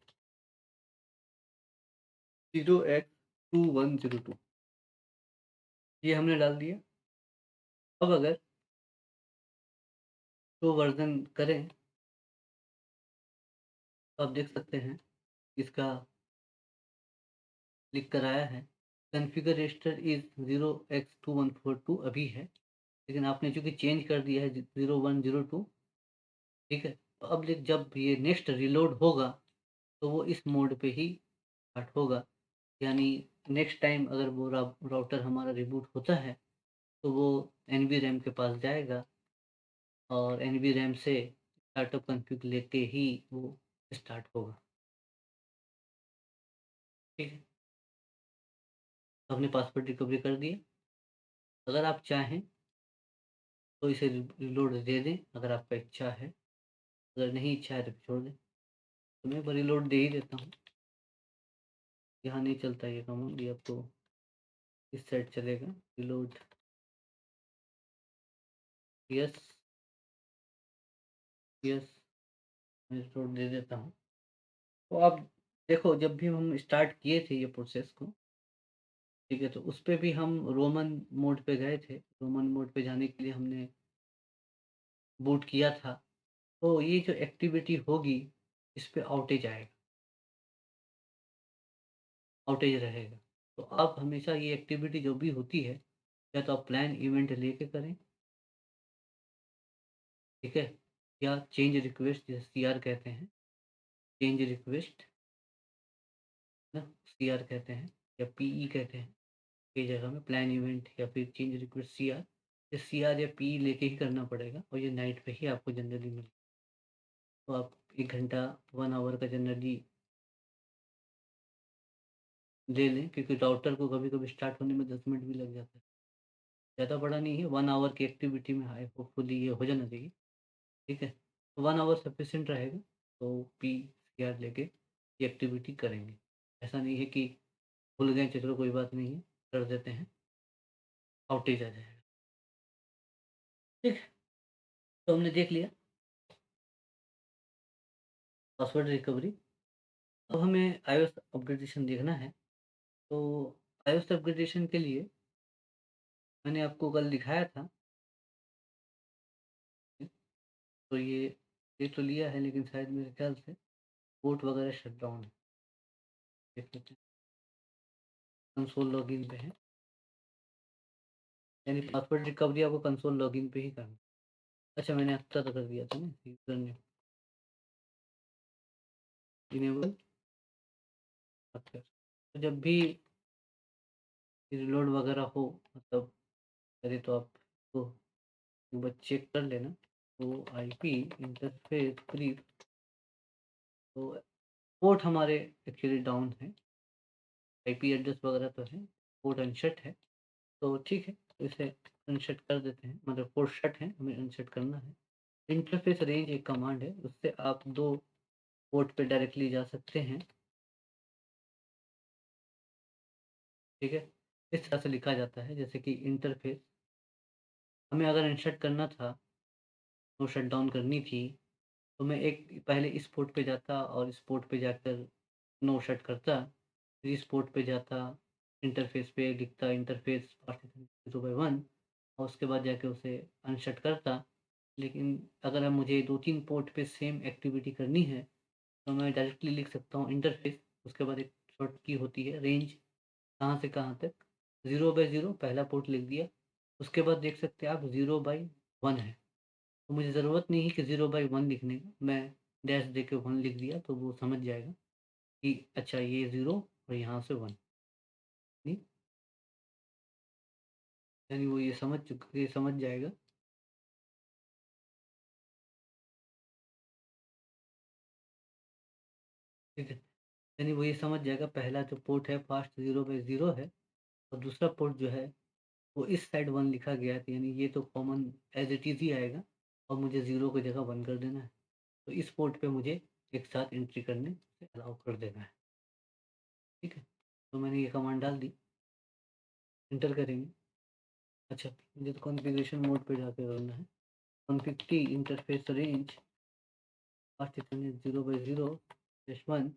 0x2102, ये हमने डाल दिया। अब अगर शो वर्ज़न करें, तो आप देख सकते हैं इसका लिख कर आया है, कॉन्फ़िगर रजिस्टर इज़ 0x2142 अभी है, लेकिन आपने चूँकि चेंज कर दिया है 0102, ठीक है? तो अब जब ये नेक्स्ट रीलोड होगा, तो वो इस मोड पे ही स्टार्ट होगा। यानी नेक्स्ट टाइम अगर वो राउटर हमारा रिबूट होता है, तो वो एनवी रैम के पास जाएगा और एनवी रैम से स्टार्टअप कॉन्फ़िग लेके ही वो स्टार्ट होगा। ठीक है? तो हमने पासवर्ड रिकवरी कर दिया। अगर आप चाहें तो इसे रीलोड दे दें, अगर आपका इच्छा है। अगर नहीं इच्छा है तो छोड़ दें। तो मैं रीलोड दे ही देता हूँ। यहाँ नहीं चलता ये कमांड, ये आपको इस साइड चलेगा। रीलोड यस, यस, मैं रिपोर्ट दे देता हूँ। तो आप देखो, जब भी हम स्टार्ट किए थे ये प्रोसेस को, ठीक है, तो उस पे भी हम रोमन मोड पे गए थे। रोमन मोड पे जाने के लिए हमने बूट किया था। तो ये जो एक्टिविटी होगी, इस पे आउटेज रहेगा। तो आप हमेशा ये एक्टिविटी जो भी होती है, या तो आप प्लान इवेंट लेके करें, ठीक है? या चेंज रिक्वेस्ट, जैसे सीआर कहते हैं, चेंज रिक्वेस्ट, ना सीआर कहते हैं या पीई कहते हैं, कई जगह में प्लान इवेंट या फिर चेंज रिक्वेस्ट सीआर। ये सीआर या पीई लेके ही करना पड़ेगा और ये नाइट पे ही आपको जनरली मिले। तो आप 1 घंटा 1 आवर का जनरली ले लें, क्योंकि राउटर को कभी-कभी स्टार्ट होने में 10 मिनट भी लग जाता है। ज़्यादा बड़ा नहीं है, 1 आवर की एक्टिविटी में हाई होपफुली ये हो जाना चाहिए, ठीक है? तो 1 आवर सफिशिएंट रहेगा, तो पीसीआर लेके ये एक्टिविटी करेंगे। ऐसा नहीं है कि भूल गए, चलो कोई बात नहीं है, कर देते हैं, आउटेज आ जाएगा। ठीक है, तो हमने देख लिया पासवर्ड रिकवरी। अब हमें iOS अपग्रेडेशन देखना है। तो iOS अपग्रेडेशन के लिए मैंने आपको कल दिखाया था, तो ये देख तो लिया है, लेकिन शायद मेरे ख्याल से पोर्ट वगैरह शट डाउन है। देख लेते हैं, कंसोल लॉगिन पे है, यानी पासवर्ड रिकवरी आपको कंसोल लॉगिन पे ही करना है। अच्छा, मैंने अच्छा तो कर दिया था ना यूज़र ने इनेबल। अच्छा, तो जब भी रिलोड वगैरह हो, मतलब करे, तो आप तो एक बार चेक कर लेना। तो आईपी इंटरफ़ेस ब्रीफ, तो पोर्ट हमारे एक्चुअली डाउन है, आईपी एड्रेस वगैरह तो है, पोर्ट अनशट है, तो ठीक है, तो इसे अनशट कर देते हैं, मतलब पोर्ट शट है, हमें अनशट करना है। इंटरफ़ेस रेंज एक कमांड है, उससे आप 2 पोर्ट पे डायरेक्टली जा सकते हैं, ठीक है? इस तरह से लिखा जाता है, जैसे कि इंटरफ़ेस हमें अगर अनशट करना था, तो शटडाउन करनी थी, तो मैं एक पहले इस पोर्ट पे जाता और इस पोर्ट पे जाकर नो शट करता, फिर इस पोर्ट पे जाता, इंटरफ़ेस पे लिखता इंटरफ़ेस 0/1 और उसके बाद जाके उसे अनशट करता। लेकिन अगर अब मुझे 2-3 पोर्ट पे सेम एक्टिविटी करनी है, तो मैं डायरेक्टली लिख सकता हूँ इंटरफ़ेस, उसके बाद एक शॉर्ट की होती है रेंज, कहाँ से कहाँ तक, 0/0 पहला पोर्ट लिख दिया, उसके बाद देख सकते हैं आप 0/1 है। तो मुझे ज़रूरत नहीं है कि 0/1 लिखने का, मैं डैश देके 1 लिख दिया, तो वो समझ जाएगा कि अच्छा ये 0 और यहाँ से 1, नहीं, यानी वो ये समझ जाएगा, ठीक है? यानी वो ये समझ जाएगा, पहला जो पोर्ट है फ़ास्ट 0/0 है और दूसरा पोर्ट जो है वो इस साइड 1 लिखा गया है, तो यानी ये तो कॉमन एज़ इट इज़ ही आएगा और मुझे 0 की जगह 1 कर देना है। तो इस पोर्ट पे मुझे एक साथ एंट्री करने से अलाउ कर देना है, ठीक है? तो मैंने ये कमांड डाल दी, एंटर करेंगे। अच्छा, मुझे तो कॉन्फ़िगरेशन मोड पे जाके करना है। Config T interface range fast Ethernet 0/0/1,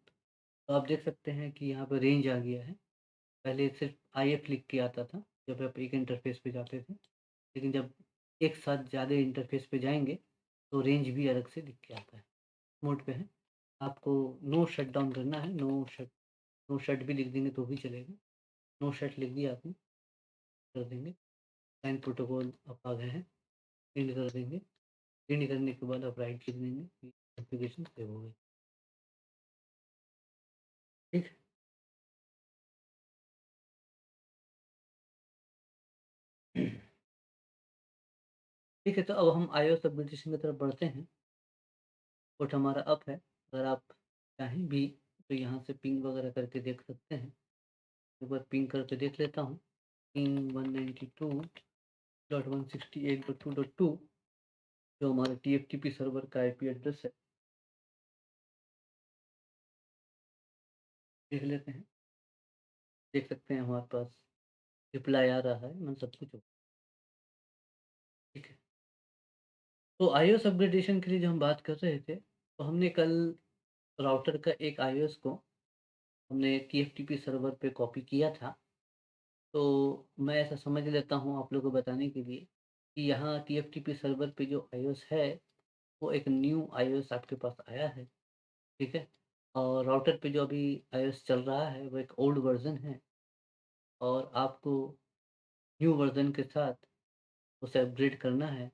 तो आप देख सकते हैं कि यहाँ पे रेंज आ गया है। पहले सिर्फ़ आईएफ लिख के आता था, जब आप एक इंटरफ़ेस पे जाते थे। लेकिन जब एक साथ ज़्यादा इंटरफ़ेस पे जाएँगे, तो रेंज भी अलग से लिख के आता है। मोड पे है, आपको नो शटडाउन करना है, नो शट भी लिख देंगे तो भी चलेगा। नो शट लिख दिया आपने, कर देंगे। साइन प्रोटोकॉल आप आ गए हैं, एंड कर देंगे। एंड करने के बाद आप राइट लिख देंगे, एप्लीकेशन सेव हो गई। ठीक है? ठीक है, तो अब हम iOS एप्लीकेशन की तरफ बढ़ते हैं। पोर्ट हमारा अप है, अगर आप चाहें भी तो यहाँ से पिंग वगैरह करके देख सकते हैं। एक बार पिंग करके देख लेता हूँ। पिंग 192.168.2.2 जो हमारा टीएफटीपी सर्वर का आईपी एड्रेस है, देख लेते हैं। देख सकते हैं हमारे पास रिप्लाई आ रहा है, मतलब सब कुछ ठीक है। तो iOS अपग्रेडेशन के लिए जो हम बात कर रहे थे, तो हमने कल राउटर का एक iOS को हमने टीएफटीपी सर्वर पे कॉपी किया था। तो मैं ऐसा समझ लेता हूँ आप लोगों को बताने के लिए कि यहाँ टीएफटीपी सर्वर पे जो iOS है, वो एक न्यू iOS आपके पास आया है, ठीक है? और राउटर पे जो अभी iOS चल रहा है, वो एक ओल्ड वर्ज़न है और आपको न्यू वर्ज़न के साथ उसे अपग्रेड करना है,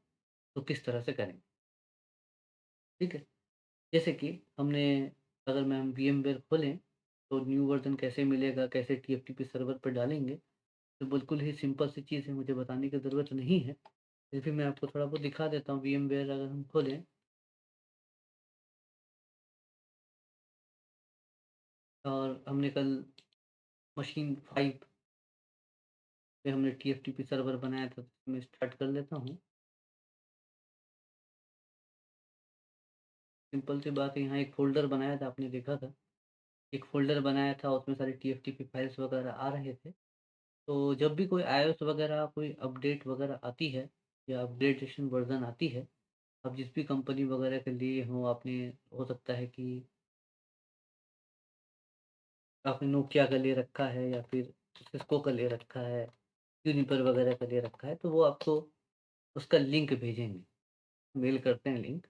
तो किस तरह से करेंगे, ठीक है? जैसे कि हमने अगर मैं हम वीएमवेयर खोलें, तो न्यू वर्ज़न कैसे मिलेगा, कैसे टीएफटीपी सर्वर पे डालेंगे, तो बिल्कुल ही सिंपल सी चीज़ है, मुझे बताने की ज़रूरत नहीं है। फिर भी मैं आपको थोड़ा बहुत दिखा देता हूँ वीएमवेयर अगर हम खोलें और हमने कल मशीन 5 पे हमने टीएफटीपी सर्वर बनाया था, तो मैं स्टार्ट कर लेता हूँ। सिंपल सी बात है, यहाँ एक फ़ोल्डर बनाया था, आपने देखा था। एक फ़ोल्डर बनाया था, उसमें सारी टीएफटीपी फाइल्स वगैरह आ रहे थे। तो जब भी कोई iOS वगैरह कोई अपडेट वगैरह आती है या अपग्रेडेशन वर्ज़न आती है, आप जिस भी कंपनी वगैरह के लिए हो, आपने हो सकता है कि आपने नोकिया का ले रखा है या फिर सिस्को का ले रखा है, यूनिपर वगैरह का ले रखा है, तो वो आपको उसका लिंक भेजेंगे। मेल करते हैं लिंक,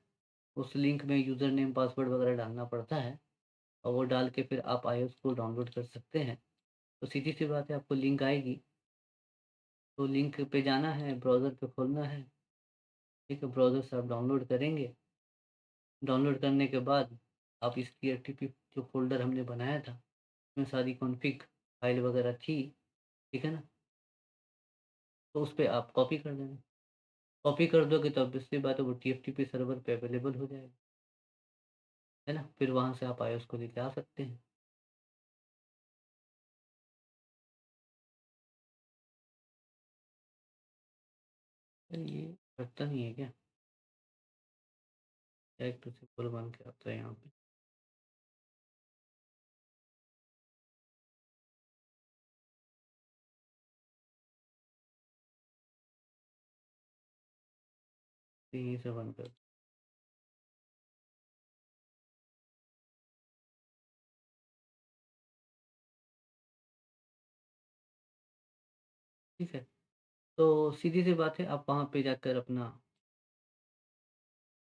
उस लिंक में यूज़र नेम, पासवर्ड वगैरह डालना पड़ता है और वो डाल के फिर आप iOS को डाउनलोड कर सकते हैं। तो सीधी-सी बात है, आपको लिंक आएगी, तो लिंक पे जाना है, ब्राउज़र पे खोलना है, ठीक है? ब्राउज़र से आप डाउनलोड करेंगे। डाउनलोड करने के बाद आप इस टीएफटीपी जो फ़ोल्डर हमने बनाया था, उसमें सारी कॉन्फ़िग फ़ाइल वगैरह थी, ठीक है ना? तो उस पे आप कॉपी कर देना। कॉपी कर दोगे तो ऑब्वियस सी बात है वो टीएफटीपी सर्वर पे अवेलेबल हो जाएगा, है ना? फिर वहाँ से आप iOS को लेके आ सकते हैं। यार ये करता नहीं है क्या? एक तो सिंपल बन के आता है यहाँ पे। तो यहीं से बंद कर, ठीक है? तो सीधी सी बात है, आप वहाँ पे जाकर अपना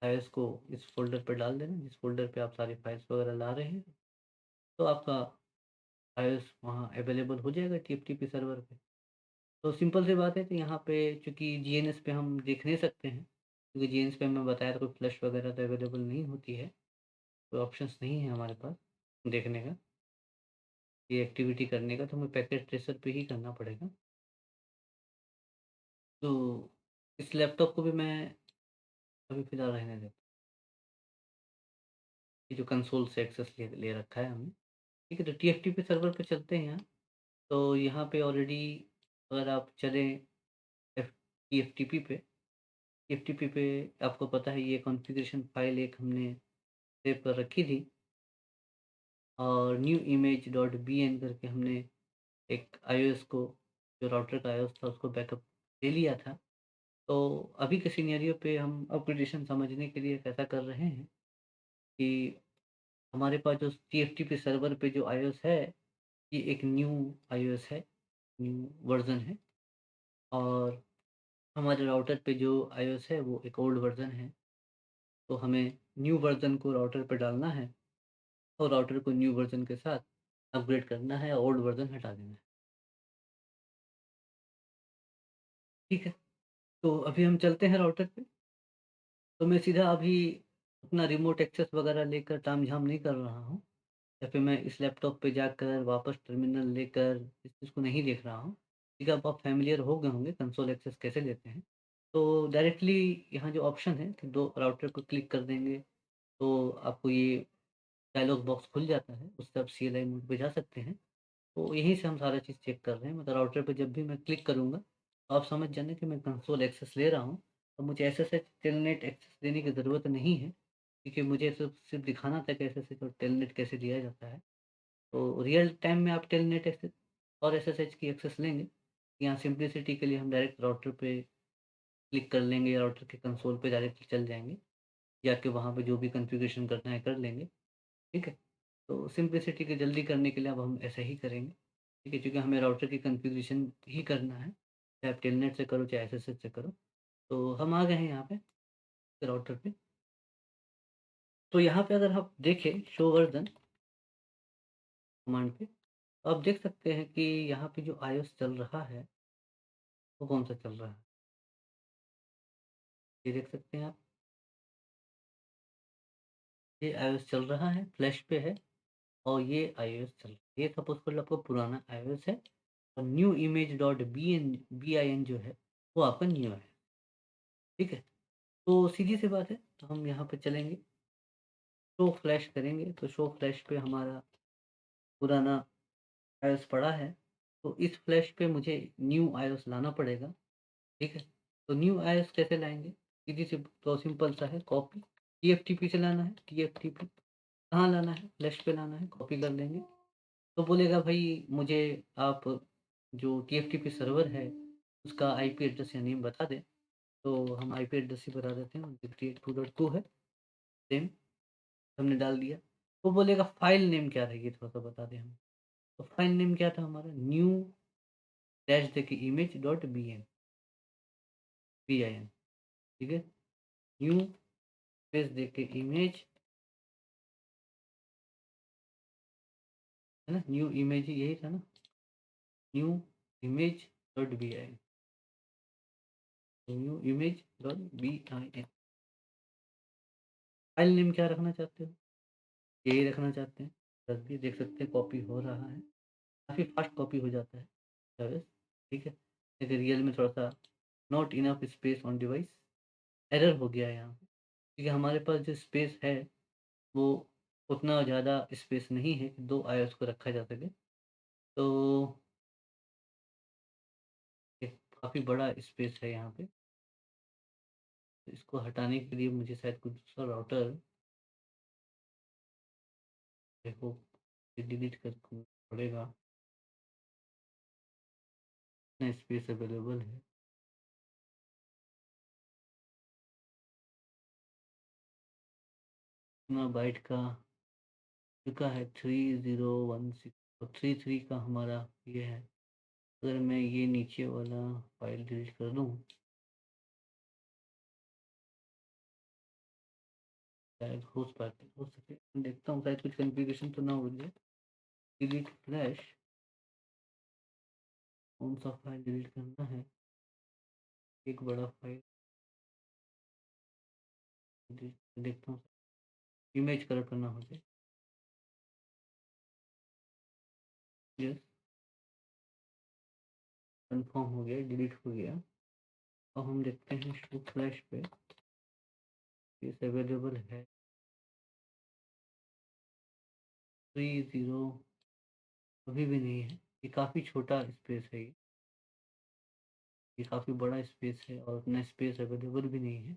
iOS को इस फ़ोल्डर पे डाल देना, जिस फ़ोल्डर पे आप सारी फाइल्स वगैरह ला रहे हैं, तो आपका iOS वहाँ अवेलेबल हो जाएगा टीएफटीपी सर्वर पे। तो सिंपल सी बात है, तो यहाँ पे चूँकि जीएनएस पे हम देख नहीं सकते हैं, क्योंकि जीएनएस पे हमें बताया था कोई फ्लश वगैरह तो अवेलेबल नहीं होती है, कोई ऑप्शंस नहीं है हमारे पास देखने का, ये एक्टिविटी करने का, तो हमें पैकेट ट्रेसर पे ही करना पड़ेगा। तो इस लैपटॉप को भी मैं अभी फ़िलहाल रहने देता हूँ, ये जो कंसोल से एक्सेस ले ले रखा है हमने, ठीक है? तो टीएफटीपी सर्वर पे चलते हैं यहाँ, तो यहाँ पे ऑलरेडी अगर आप चलें एफ टीएफटीपी पे, टीएफटीपी पे आपको पता है ये कॉन्फ़िगरेशन फ़ाइल एक हमने सेव कर रखी थी और न्यू इमेज डॉट बीएन करके हमने एक iOS को, जो राउटर का iOS था उसको बैकअप ले लिया था। तो अभी के सिनेरियो पे हम अपग्रेडेशन समझने के लिए ऐसा कर रहे हैं कि हमारे पास जो टीएफटीपी सर्वर पे जो iOS है, ये एक न्यू iOS है, न्यू वर्ज़न है और हमारे राउटर पे जो iOS है वो एक ओल्ड वर्ज़न है। तो हमें न्यू वर्ज़न को राउटर पे डालना है और राउटर को न्यू वर्ज़न के साथ अपग्रेड करना है, ओल्ड वर्ज़न हटा देना है। ठीक है? तो अभी हम चलते हैं राउटर पे। तो मैं सीधा अभी अपना रिमोट एक्सेस वगैरह लेकर तामझाम नहीं कर रहा हूँ या फिर मैं इस लैपटॉप पे जाकर वापस टर्मिनल लेकर इस चीज़ को नहीं देख रहा हूँ। ठीक है, अब आप फ़ैमिलियर हो गए होंगे कंसोल एक्सेस कैसे लेते हैं। तो डायरेक्टली यहाँ जो ऑप्शन है कि 2 राउटर को क्लिक कर देंगे, तो आपको ये डायलॉग बॉक्स खुल जाता है, उससे आप सीएलआई मोड पे जा सकते हैं। तो यहीं से हम सारा चीज़ चेक कर रहे हैं, मतलब राउटर पे जब भी मैं क्लिक करूँगा, तो आप समझ जाना कि मैं कंसोल एक्सेस ले रहा हूँ और मुझे एसएसएच टेलनेट एक्सेस देने की ज़रूरत नहीं है, क्योंकि मुझे सिर्फ़ दिखाना था कि एसएसएच और टेलनेट कैसे दिया जाता है। तो रियल टाइम में आप टेलनेट एक्सेस और एसएसएच की एक्सेस लेंगे, यहाँ सिम्प्लिसिटी के लिए हम डायरेक्ट राउटर पे क्लिक कर लेंगे, राउटर के कंसोल पे डायरेक्टली चल जाएँगे, जाके वहाँ पे जो भी कॉन्फ़िगरेशन करना है कर लेंगे, ठीक है? तो सिम्प्लिसिटी के जल्दी करने के लिए अब हम ऐसा ही करेंगे, ठीक है? क्योंकि हमें राउटर की कॉन्फ़िगरेशन ही करना है, चाहे आप टेलनेट से करो, चाहे एसएसएच से करो। तो हम आ गए हैं यहाँ पे राउटर पे। तो यहाँ पे अगर आप देखें शो वर्ज़न कमांड पे, तो आप देख सकते हैं कि यहाँ पे जो आईओएस चल रहा है, वो कौन-सा चल रहा है? ये देख सकते हैं आप, ये आईओएस चल रहा है, फ्लैश पे है और ये आईओएस चल रहा है। ये सपोज़ कर लो आपका पुराना आईओएस है और न्यू इमेज डॉट बीन जो है, वो आपका न्यू है, ठीक है? तो सीधी-सी बात है, तो हम यहाँ पे चलेंगे, शो फ्लैश करेंगे, तो शो फ्लैश पे हमारा पुराना आईओएस पड़ा है, तो इस फ्लैश पे मुझे न्यू आईओएस लाना पड़ेगा, ठीक है? तो न्यू आईओएस कैसे लाएँगे? सीधी-सी तो सिंपल सा है, कॉपी टीएफटीपी से लाना है, टीएफटीपी कहाँ लाना है? फ्लैश पे लाना है, कॉपी कर लेंगे। तो बोलेगा भई मुझे आप जो टीएफटीपी सर्वर है, उसका आईपी एड्रेस या नेम बता दें। तो हम आईपी एड्रेस ही बता देते हैं, 192.2 है, सेम हमने डाल दिया। वो बोलेगा फ़ाइल नेम क्या रहेगी थोड़ा-सा बता दें हमें। तो फ़ाइल नेम क्या था हमारा न्यू डैश देखिए इमेज डॉट बीन ठीक है? न्यू स्पेस देके इमेज है ना? न्यू इमेज यही था ना? New image dot bin new image dot bin file name क्या रखना चाहते हो? यही रखना चाहते हैं, रख दिए देख सकते हैं कॉपी हो रहा है, काफ़ी फ़ास्ट कॉपी हो जाता है सर्विस, ठीक है? लेकिन रियल में थोड़ा-सा not enough space on device error हो गया है यहाँ पे, क्योंकि हमारे पास जो स्पेस है, वो उतना ज़्यादा स्पेस नहीं है कि 2 आईओएस को रखा जा सके। तो एक काफ़ी बड़ा स्पेस है यहाँ पे, तो इसको हटाने के लिए मुझे शायद कुछ दूसरा राउटर देखो डिलीट कर पड़ेगा, इतना स्पेस अवेलेबल है। इतना बाइट का चुका है 3016 और 33 का हमारा ये है। अगर मैं ये नीचे वाला फ़ाइल डिलीट कर दूँ, शायद हो सके। देखता हूँ शायद कुछ कॉन्फ़िगरेशन तो ना हो जाए। डिलीट फ्लैश कौन-सा फ़ाइल डिलीट करना है? एक बड़ा फ़ाइल देखता हूँ, इमेज करेक्ट करना हो जाए। यस, कन्फर्म हो गया, डिलीट हो गया। अब हम देखते हैं शो फ्लैश पे, स्पेस अवेलेबल है 30 अभी भी नहीं है। ये काफ़ी छोटा स्पेस है ये। ये काफ़ी बड़ा स्पेस है और उतना स्पेस अवेलेबल भी नहीं है।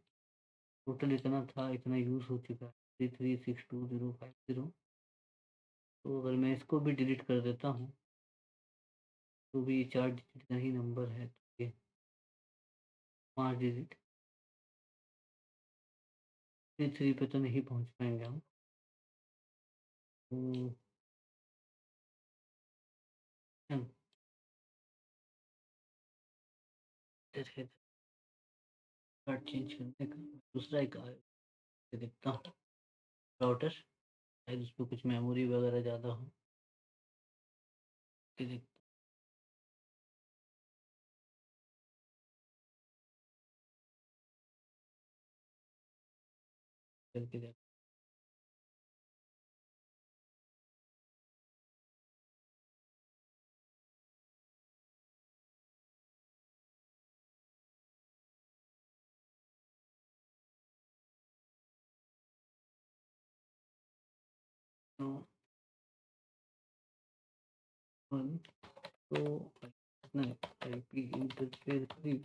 टोटल इतना था, इतना यूज़ हो चुका है 33625050। तो अगर मैं इसको भी डिलीट कर देता हूँ, तो भी 4 डिजिट का ही नंबर है, तो ये 5 डिजिट 33 पे तो नहीं पहुँच पाएँगे हम। तो हम फिर कार्ड चेंज करने का दूसरा एक देखता हूँ राउटर, शायद उसपे कुछ मेमोरी वगैरह ज़्यादा हो। ये देखता करके देखता हूँ। तो कितना आईपी इंटरफ़ेस 3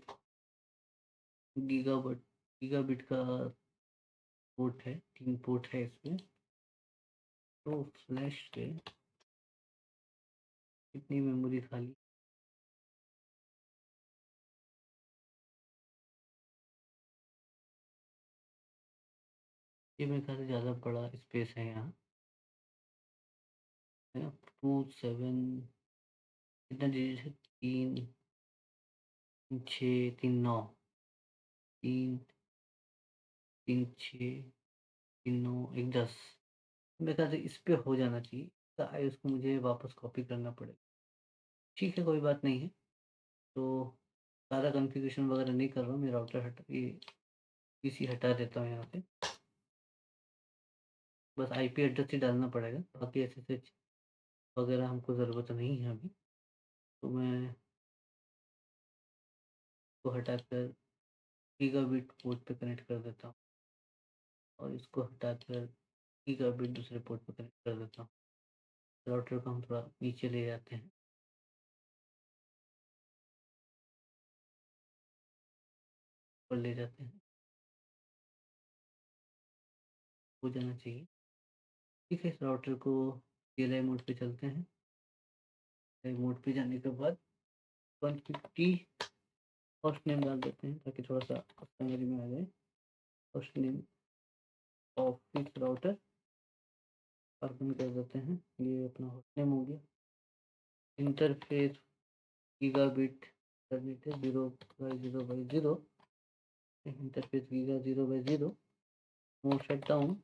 गीगाबिट का पोर्ट है, 3 पोर्ट है इसमें। तो फ्लैश पे कितनी मेमोरी खाली ये मेरे ख़्याल से ज़्यादा बड़ा स्पेस है यहाँ, है ना? 2 7 कितना डिजिट है? 3 6 3 9 3 3 6 3 9 1 10 मेरे ख़्याल से इस पे हो जाना चाहिए। तो उसको मुझे वापस कॉपी करना पड़ेगा। ठीक है, कोई बात नहीं है। तो सारा कॉन्फ़िगरेशन वग़ैरह नहीं कर रहा हूँ, मैं राउटर ये पीसी हटा देता हूँ यहाँ से। बस आईपी एड्रेस ही डालना पड़ेगा, बाकी एसएसएच वग़ैरह हमको ज़रूरत नहीं है अभी। तो मैं इसको हटाकर गीगाबिट पोर्ट पे कनेक्ट कर देता हूँ और इसको हटाकर गीगाबिट दूसरे पोर्ट पे कनेक्ट कर देता हूँ। राउटर को हम थोड़ा नीचे ले जाते हैं, ऊपर ले जाते हैं, हो जाना चाहिए। ठीक है, इस राउटर को CLI मोड पे चलते हैं। मोड पे जाने के बाद 150 फर्स्ट नेम डाल देते हैं ताकि थोड़ा-सा समझ में आ जाए। First name office router open कर देते हैं। ये अपना होस्ट नेम हो गया। इंटरफ़ेस गीगाबिट इंटरनेट है 0/0/0 interface giga 0/0 mode shutdown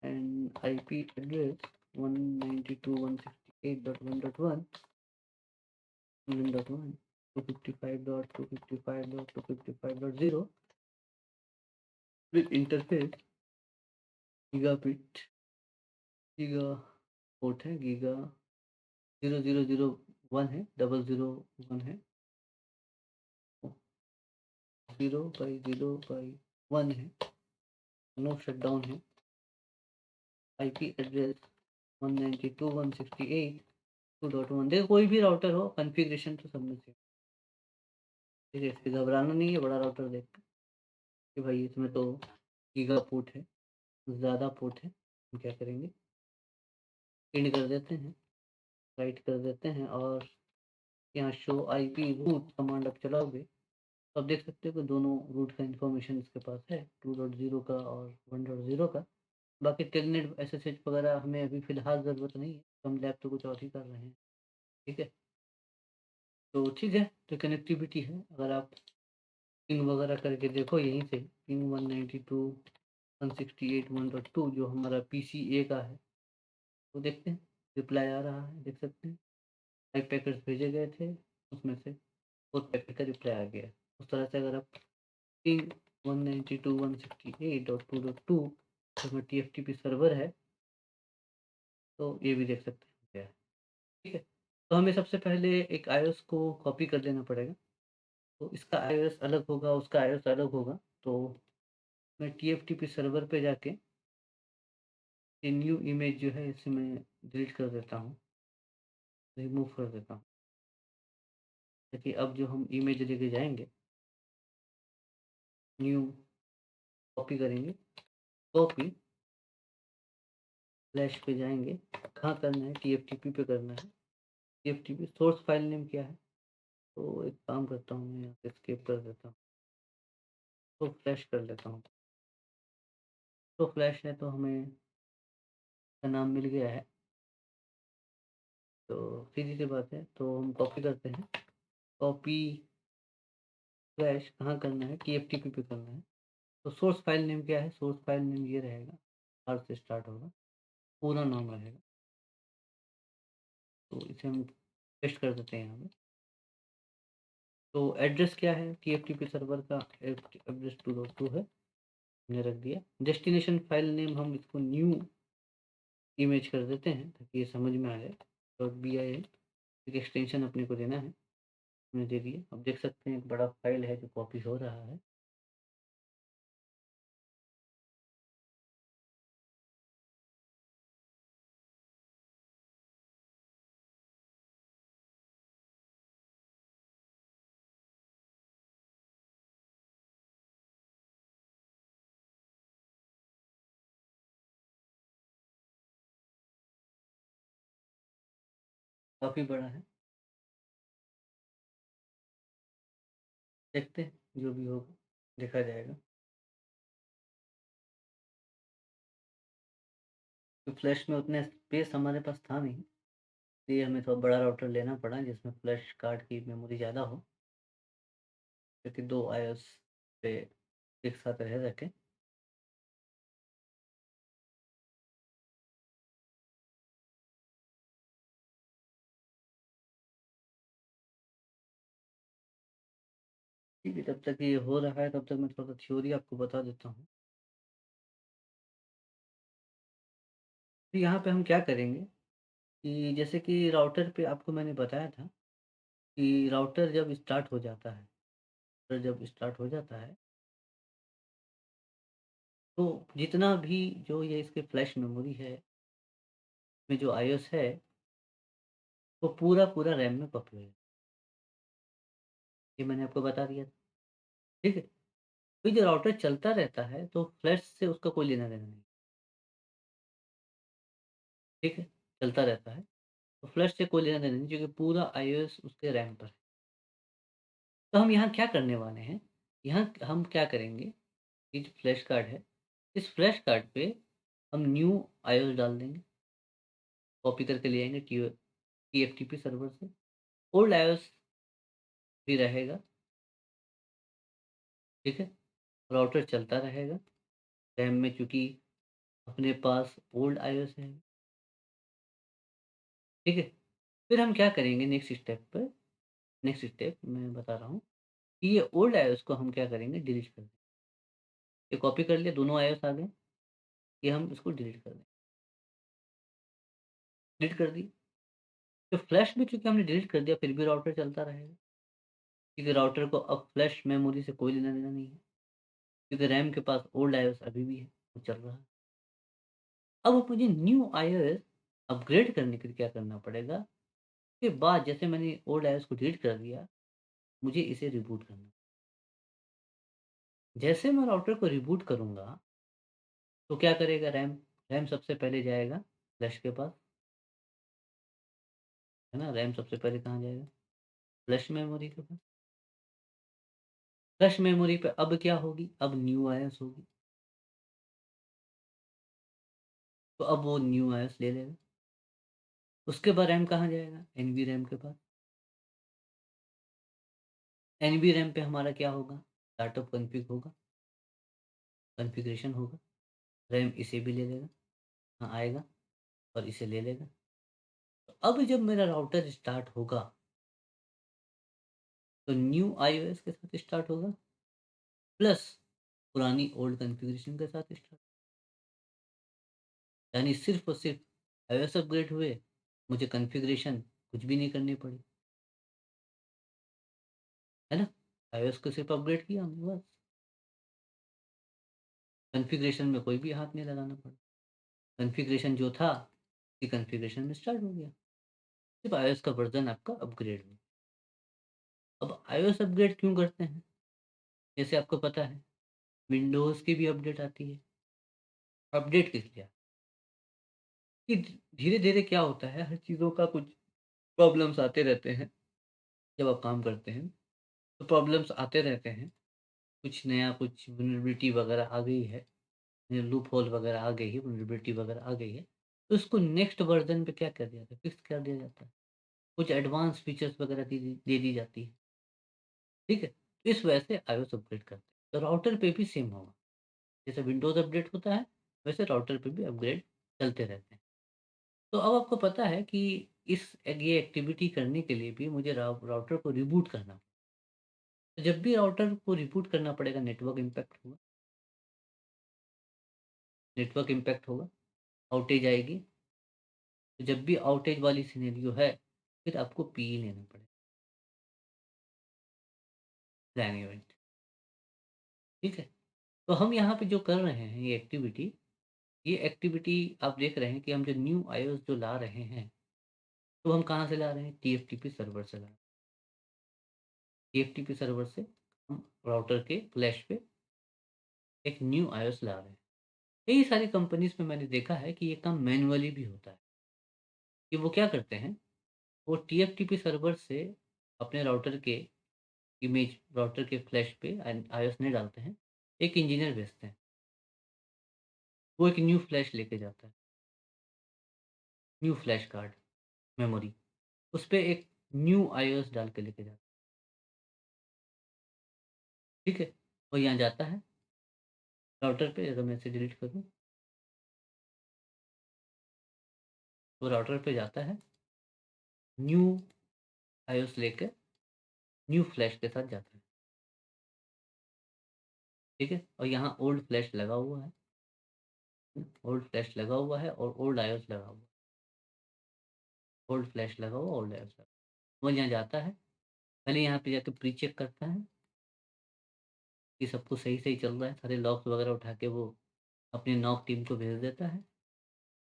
and IP address 192.168.1.1 1.1 255.255.255.0 with interface gigabit giga port है गीगा 0001 है 001 है 0/0/1 है नो शटडाउन है आईपी एड्रेस 192.168.2.1 देखो कोई भी राउटर हो कॉन्फ़िगरेशन तो सब में सेम। ठीक है, इससे घबराना नहीं है बड़ा राउटर देख के कि भाई इसमें तो गीगा पोर्ट है, ज़्यादा पोर्ट है, हम क्या करेंगे पिन कर देते हैं, राइट कर देते हैं और यहाँ शो आईपी रूट कमांड आप चलाओगे तो आप देख सकते हो कि दोनों रूट का इन्फॉर्मेशन इसके पास है 2.0 का और 1.0 का। बाकी टेलनेट एसएसएच वगैरह हमें अभी फ़िलहाल ज़रूरत नहीं है, हम लैब तो कुछ और ही कर रहे हैं, ठीक है? तो ठीक है, तो कनेक्टिविटी है, अगर आप पिंग वगैरह करके देखो यहीं से पिंग 192.168.1.2 जो हमारा पीसी ए का है, तो देखते हैं रिप्लाई आ रहा है, देख सकते हैं। 5 पैकेट्स भेजे गए थे, उसमें से 4 पैकेट का रिप्लाई आ गया है। उस तरह से अगर आप पिंग 192.168.2.2 जिसमें टीएफटीपी सर्वर है, तो ये भी देख सकते हैं क्या है, ठीक है? तो हमें सबसे पहले एक आईओएस को कॉपी कर लेना पड़ेगा। तो इसका आईओएस अलग होगा, उसका आईओएस अलग होगा। तो मैं टीएफटीपी सर्वर पे जाके ये न्यू इमेज जो है इसे मैं डिलीट कर देता हूँ, रिमूव कर देता हूँ। ताकि अब जो हम इमेज लेके जाएँगे, न्यू कॉपी करेंगे, कॉपी फ्लैश पे जाएँगे, कहाँ करना है टीएफटीपी पे करना है। टीएफटीपी सोर्स फाइल नेम क्या है? तो एक काम करता हूँ मैं यहाँ से एस्केप कर देता हूँ, तो फ्लैश कर लेता हूँ। तो फ्लैश है तो हमें इसका नाम मिल गया है, तो सीधी सी बात है, तो हम कॉपी करते हैं। कॉपी फ्लैश कहाँ करना है? टीएफटीपी पे करना है। तो सोर्स फाइल नेम क्या है? सोर्स फाइल नेम ये रहेगा, आर से स्टार्ट होगा, पूरा नाम रहेगा। तो इसे हम पेस्ट कर देते हैं यहाँ पे। तो एड्रेस क्या है? टीएफटीपी सर्वर का एड्रेस 2.2 है, हमने रख दिया। डेस्टिनेशन फाइल नेम हम इसको न्यू इमेज कर देते हैं ताकि ये समझ में आ जाए। .bin एक एक्सटेंशन अपने को देना है, हमने दे दिया। अब देख सकते हैं एक बड़ा फाइल है जो कॉपी हो रहा है। काफ़ी बड़ा है, देखते हैं जो भी होगा, देखा जाएगा। तो फ्लैश में उतना स्पेस हमारे पास था नहीं, इसलिए हमें थोड़ा बड़ा राउटर लेना पड़ा जिसमें फ्लैश कार्ड की मेमोरी ज़्यादा हो, क्योंकि 2 आईओएस पे एक साथ रह सकें। ठीक है, जब तक ये हो रहा है तब तक मैं थोड़ा-सा थ्योरी आपको बता देता हूँ। तो यहाँ पे हम क्या करेंगे कि जैसे कि राउटर पे आपको मैंने बताया था कि राउटर जब स्टार्ट हो जाता है, राउटर जब स्टार्ट हो जाता है, तो जितना भी जो ये इसके फ्लैश मेमोरी है, में जो आईओएस है, वो पूरा-पूरा रैम में कॉपी हो जाए, ये मैंने आपको बता दिया था, ठीक है? फिर जो राउटर चलता रहता है, तो फ्लैश से उसका कोई लेना-देना नहीं, ठीक है? चलता रहता है, तो फ्लैश से कोई लेना-देना नहीं क्योंकि पूरा आईओएस उसके रैम पर है। तो हम यहाँ क्या करने वाले हैं, यहाँ हम क्या करेंगे, ये जो फ्लैश कार्ड है, इस फ्लैश कार्ड पे हम न्यू आईओएस डाल देंगे, कॉपी करके ले आएँगे टीएफटीपी सर्वर से। ओल्ड आईओएस भी रहेगा, ठीक है? राउटर चलता रहेगा, रैम में चूँकि अपने पास ओल्ड आईओएस है, ठीक है? फिर हम क्या करेंगे नेक्स्ट स्टेप मैं बता रहा हूँ कि ये ओल्ड आईओएस को हम क्या करेंगे डिलीट कर देंगे। ये कॉपी कर लिया, दोनों आईओएस आ गए, ये हम इसको डिलीट कर देंगे। डिलीट कर दी, तो फ्लैश में चूँकि हमने डिलीट कर दिया फिर भी राउटर चलता रहेगा, क्योंकि राउटर को अब फ्लैश मेमोरी से कोई लेना-देना नहीं है, क्योंकि रैम के पास ओल्ड आईओएस अभी भी है, वो चल रहा है। अब मुझे न्यू आईओएस अपग्रेड करने के लिए क्या करना पड़ेगा, उसके बाद जैसे मैंने ओल्ड आईओएस को डिलीट कर दिया, मुझे इसे रिबूट करना। जैसे मैं राउटर को रिबूट करूँगा, तो क्या करेगा रैम? रैम सबसे पहले जाएगा फ्लैश के पास, है ना? रैम सबसे पहले कहाँ जाएगा? फ्लैश मेमोरी के पास। फ्लैश मेमोरी पे अब क्या होगी? अब न्यू आईओएस होगी, तो अब वो न्यू आईओएस ले लेगा। उसके बाद रैम कहाँ जाएगा? एनवी रैम के पास। एनवी रैम पे हमारा क्या होगा? स्टार्टअप कॉन्फ़िग होगा, कॉन्फ़िगरेशन होगा। रैम इसे भी ले लेगा, हाँ, आएगा और इसे ले लेगा। तो अब जब मेरा राउटर स्टार्ट होगा, तो न्यू आईओएस के साथ स्टार्ट होगा प्लस पुरानी ओल्ड कॉन्फ़िगरेशन के साथ स्टार्ट, यानी सिर्फ़ और सिर्फ़ आईओएस अपग्रेड हुए, मुझे कॉन्फ़िगरेशन कुछ भी नहीं करनी पड़ी, है ना? आईओएस को सिर्फ़ अपग्रेड किया हमने बस, कॉन्फ़िगरेशन में कोई भी हाथ नहीं लगाना पड़ा। कॉन्फ़िगरेशन जो था, कि कॉन्फ़िगरेशन में स्टार्ट हो गया। सिर्फ़ आईओएस का वर्ज़न आपका अपग्रेड हुआ। अब आईओएस अपग्रेड क्यों करते हैं? जैसे आपको पता है, विंडोज़ की भी अपडेट आती है। अपडेट किस लिए? कि धीरे-धीरे क्या होता है, हर चीज़ों का कुछ प्रॉब्लम्स आते रहते हैं, जब आप काम करते हैं, तो प्रॉब्लम्स आते रहते हैं। कुछ नया कुछ वल्नरेबिलिटी वगैरह आ गई है, लूप होल वगैरह आ गई है, वल्नरेबिलिटी वगैरह आ गई है, तो उसको नेक्स्ट वर्ज़न पे क्या कर दिया जाता है, फिक्स कर दिया जाता है। कुछ एडवांस फीचर्स वगैरह दे दी जाती है, ठीक है? तो इस वजह से आईओएस अपग्रेड करते हैं। तो राउटर पे भी सेम होगा, जैसे विंडोज़ अपडेट होता है, वैसे राउटर पे भी अपग्रेड चलते रहते हैं। तो अब आपको पता है कि ये एक्टिविटी करने के लिए भी मुझे राउटर को रिबूट करना, तो जब भी राउटर को रिबूट करना पड़ेगा नेटवर्क इम्पैक्ट होगा, आउटेज आएगी, तो जब भी आउटेज वाली सिनेरियो है, फिर आपको पीई लेना पड़ेगा, प्लान इवेंट, ठीक है? तो हम यहाँ पे जो कर रहे हैं ये एक्टिविटी आप देख रहे हैं कि हम जो न्यू आईओएस जो ला रहे हैं, तो हम कहाँ से ला रहे हैं? टीएफटीपी सर्वर से ला रहे हैं। टीएफटीपी सर्वर से हम राउटर के फ्लैश पे एक न्यू आईओएस ला रहे हैं। कई सारी कंपनीज़ में मैंने देखा है कि ये काम मैनुअली भी होता है, कि वो क्या करते हैं, वो टीएफटीपी सर्वर से अपने राउटर के फ्लैश पे आईओएस नहीं डालते हैं, एक इंजीनियर भेजते हैं, वो एक न्यू फ्लैश लेके जाता है। न्यू फ्लैश कार्ड मेमोरी, उसपे एक न्यू आईओएस डाल के लेके जाता है, ठीक है? और यहाँ जाता है राउटर पे, अगर मैं इसे डिलीट कर दूँ, तो राउटर पे जाता है, न्यू आईओएस लेके न्यू फ्लैश के साथ जाता है, ठीक है? और यहाँ ओल्ड फ्लैश लगा हुआ है, ओल्ड फ्लैश लगा हुआ है और ओल्ड आईओएस लगा हुआ है, ओल्ड फ्लैश लगा हुआ, ओल्ड आईओएस लगा, वो यहाँ जाता है, पहले यहाँ पे जाके प्री चेक करता है कि सब कुछ सही-सही चल रहा है, सारे लॉग्स वगैरह उठा के वो अपनी नॉक टीम को भेज देता है,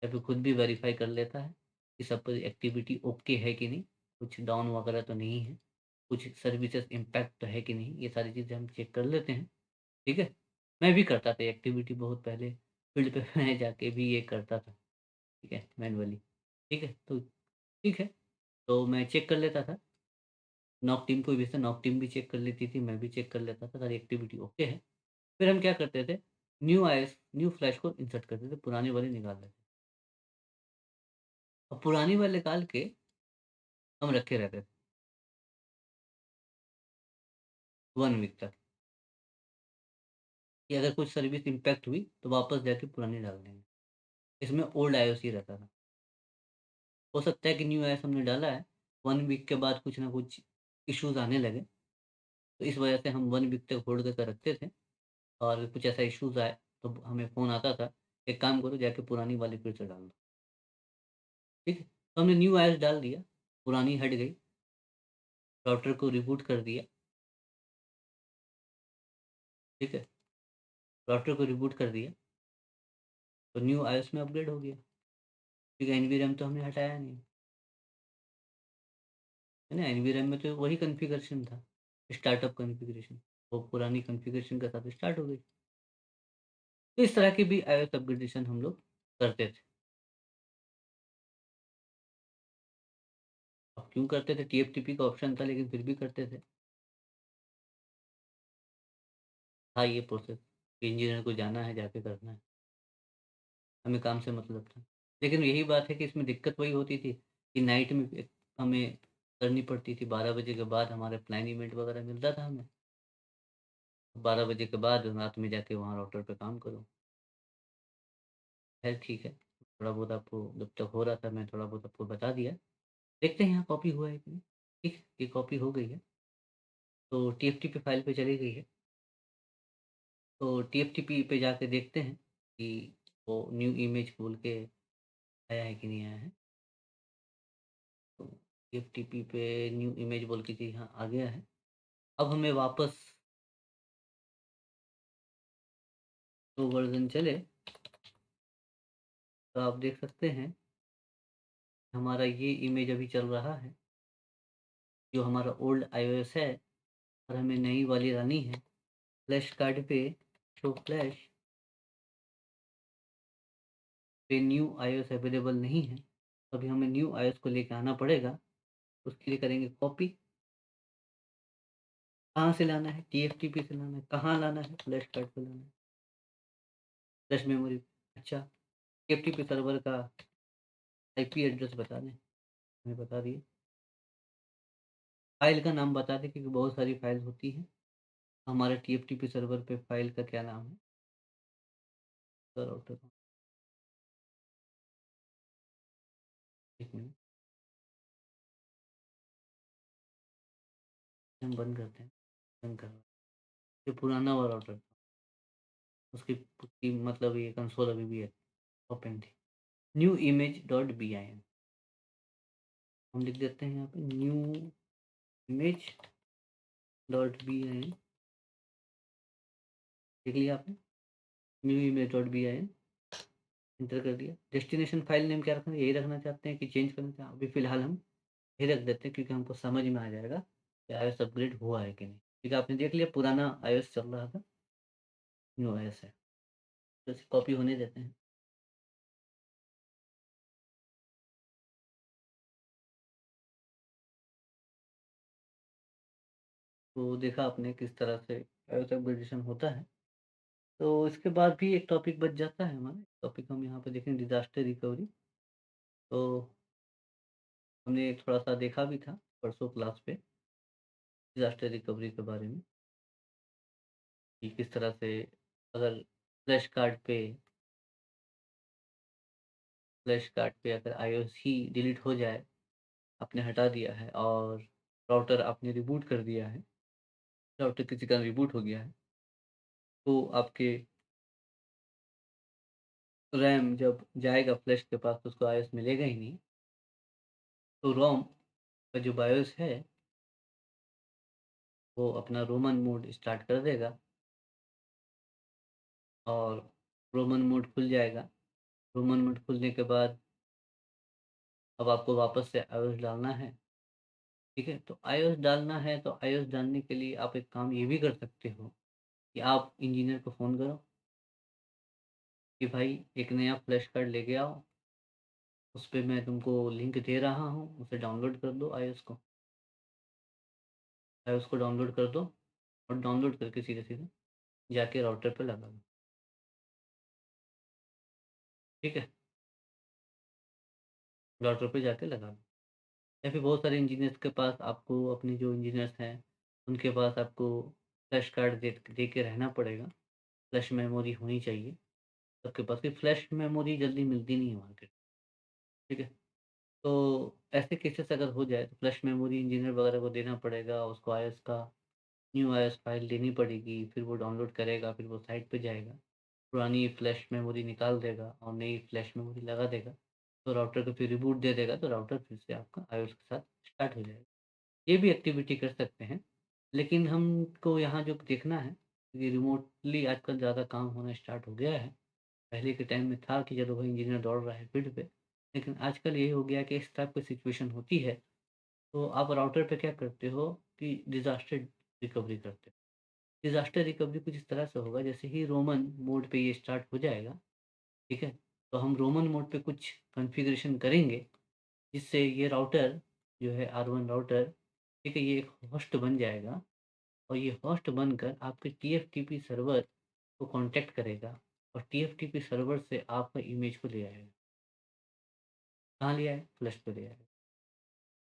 या फिर खुद भी वेरीफाई कर लेता है कि सब कुछ एक्टिविटी ओके है कि नहीं, कुछ डाउन वगैरह तो नहीं है, कुछ सर्विसेज इम्पैक्ट तो है कि नहीं, ये सारी चीज़ें हम चेक कर लेते हैं, ठीक है? मैं भी करता था एक्टिविटी बहुत पहले, फील्ड पे मैं जाके भी ये करता था, ठीक है? मैनुअली, ठीक है? तो ठीक है, तो मैं चेक कर लेता था, नॉक टीम को भी भेजता, नॉक टीम भी चेक कर लेती थी, मैं भी चेक कर लेता था, सारी एक्टिविटी ओके है। फिर हम क्या करते थे, न्यू फ्लैश को इंसर्ट करते थे, पुरानी वाली निकाल देते थे। और पुरानी वाली निकाल के हम रखे रहते थे 1 वीक तक, कि अगर कुछ सर्विस इम्पैक्ट हुई तो वापस जाके पुरानी डाल देंगे। इसमें ओल्ड आईओएस ही रहता था। हो सकता है कि न्यू आईओएस हमने डाला है, 1 वीक के बाद कुछ ना कुछ इश्यूज़ आने लगे, तो इस वजह से हम 1 वीक तक होल्ड करके रखते थे, और कुछ ऐसा इश्यूज़ आए तो हमें फ़ोन आता था, एक काम करो जाके पुरानी वाली फिर से डाल दो, ठीक है? तो हमने न्यू आईओएस डाल दिया, पुरानी हट गई, राउटर को रिबूट कर दिया, ठीक है? राउटर को रिबूट कर दिया, तो न्यू आईओएस में अपग्रेड हो गया, क्योंकि एनवीरैम तो हमने हटाया नहीं, है ना? एनवीरैम में तो वही कॉन्फ़िगरेशन था, स्टार्टअप कॉन्फ़िगरेशन, वो पुरानी कॉन्फ़िगरेशन के साथ स्टार्ट हो गई। तो इस तरह की भी iOS अपग्रेडेशन हम लोग करते थे। अब क्यों करते थे? टीएफटीपी का ऑप्शन था, लेकिन फिर भी करते थे। था ये प्रोसेस, इंजीनियर को जाना है, जाके करना है, हमें काम से मतलब था। लेकिन यही बात है कि इसमें दिक्कत वही होती थी कि नाइट में हमें करनी पड़ती थी, 12 बजे के बाद हमारा प्लानिमेंट वगैरह मिलता था हमें। 12 बजे के बाद रात में जाके वहाँ राउटर पे काम करो। ख़ैर ठीक है, थोड़ा बहुत आपको जब तक हो रहा था, मैं थोड़ा बहुत आपको बता दिया। देखते हैं यहाँ कॉपी हुआ है कि नहीं। ठीक है, ये कॉपी हो गई है, तो टीएफटीपी फाइल पे चली गई है। तो टीएफटीपी पे जाके देखते हैं कि वो न्यू इमेज बोल के आया है कि नहीं आया है। तो टीएफटीपी पे न्यू इमेज बोल के जी हाँ, आ गया है। अब हमें वापस जो वर्ज़न चले, तो आप देख सकते हैं हमारा ये इमेज अभी चल रहा है, जो हमारा ओल्ड आईओएस है, और हमें नई वाली लानी है। फ्लैश कार्ड पे शो फ्लैश पे न्यू आईओएस अवेलेबल नहीं है, तो अभी हमें न्यू आईओएस को लेके आना पड़ेगा। उसके लिए करेंगे कॉपी। कहाँ से लाना है? टीएफटीपी से लाना है। कहाँ लाना है? फ्लैश कार्ड पे लाना है, फ्लैश मेमोरी। अच्छा, टीएफटीपी सर्वर का आईपी एड्रेस बता दें, हमें बता दिए। फ़ाइल का नाम बता दें, क्योंकि बहुत सारी फ़ाइल होती हैं। हमारे टीएफटीपी सर्वर पे फ़ाइल का क्या नाम है? राउटर, 1 मिनट, हम बंद करते हैं, बंद कर रहा हूँ। ये पुराना वाला राउटर था, उसकी मतलब ये कंसोल अभी भी है, ओपन थी। न्यू इमेज डॉट बीआईएन हम लिख देते हैं यहाँ पे, न्यू इमेज डॉट बीआईएन, लिख लिया आपने? न्यू इमेज डॉट बीआईएन एंटर कर दिया। डेस्टिनेशन फाइल नेम क्या रखना है? यही रखना चाहते हैं कि चेंज करना चाहते हैं? अभी फ़िलहाल हम यही रख देते हैं, क्योंकि हमको समझ में आ जाएगा कि iOS अपग्रेड हुआ है कि नहीं। ठीक है, आपने देख लिया पुराना iOS चल रहा था, न्यू iOS है। तो इसे कॉपी होने देते हैं। तो देखा आपने किस तरह से iOS अपग्रेडेशन होता है। तो इसके बाद भी एक टॉपिक बच जाता है हमारा, टॉपिक हम यहाँ पे देखें, डिज़ास्टर रिकवरी। तो हमने थोड़ा-सा देखा भी था परसों क्लास पे डिज़ास्टर रिकवरी के बारे में कि किस तरह से अगर फ्लैश कार्ड पे अगर आईओएस ही डिलीट हो जाए, आपने हटा दिया है और राउटर आपने रिबूट कर दिया है, राउटर किसी कारण रिबूट हो गया है, तो आपके रैम जब जाएगा फ्लैश के पास तो उसको आईओएस मिलेगा ही नहीं, तो रोम का जो बायोस है, वो अपना रोमन मोड स्टार्ट कर देगा और रोमन मोड खुल जाएगा। रोमन मोड खुलने के बाद अब आपको वापस से आईओएस डालना है, ठीक है? तो आईओएस डालना है, तो आईओएस डालने के लिए आप एक काम ये भी कर सकते हो कि आप इंजीनियर को फ़ोन करो कि भाई एक नया फ्लैश कार्ड लेके आओ, उस पे मैं तुमको लिंक दे रहा हूँ, उसे डाउनलोड कर दो आईओएस को डाउनलोड कर दो और डाउनलोड करके सीधे-सीधे जाके राउटर पे लगा दो, ठीक है? राउटर पे जाके लगा दो। या फिर बहुत सारे इंजीनियर्स के पास आपको अपने जो इंजीनियर्स हैं, उनके पास आपको फ्लैश कार्ड दे के रहना पड़ेगा। फ्लैश मेमोरी होनी चाहिए सबके पास, कि फ्लैश मेमोरी जल्दी मिलती नहीं है मार्केट, ठीक है? तो ऐसे केसेस अगर हो जाए तो फ्लैश मेमोरी इंजीनियर वगैरह को देना पड़ेगा, उसको आईओएस का न्यू आईओएस फाइल देनी पड़ेगी, फिर वो डाउनलोड करेगा, फिर वो साइट पे जाएगा, पुरानी फ्लैश मेमोरी निकाल देगा और नई फ्लैश मेमोरी लगा देगा। तो राउटर को फिर रिबूट दे देगा, तो राउटर फिर से आपका आईओएस के साथ स्टार्ट हो जाएगा। ये भी एक्टिविटी कर सकते हैं, लेकिन हमको यहाँ जो देखना है कि रिमोटली आजकल ज़्यादा काम होना स्टार्ट हो गया है। पहले के टाइम में था कि चलो भाई इंजीनियर दौड़ रहा है फील्ड पे, लेकिन आजकल ये हो गया कि इस टाइप की सिचुएशन होती है, तो आप राउटर पे क्या करते हो कि डिज़ास्टर रिकवरी करते हो। डिज़ास्टर रिकवरी कुछ इस तरह से होगा जैसे ही रोमन मोड पे ये स्टार्ट हो जाएगा, ठीक है? तो हम रोमन मोड पे कुछ कॉन्फ़िगरेशन करेंगे, जिससे ये राउटर जो है R1 राउटर, ठीक है? ये एक होस्ट बन जाएगा और ये होस्ट बनकर आपके टीएफटीपी सर्वर को कॉन्टैक्ट करेगा और टीएफटीपी सर्वर से आपका इमेज को ले आएगा। कहाँ ले आएगा? फ्लैश पे ले आएगा।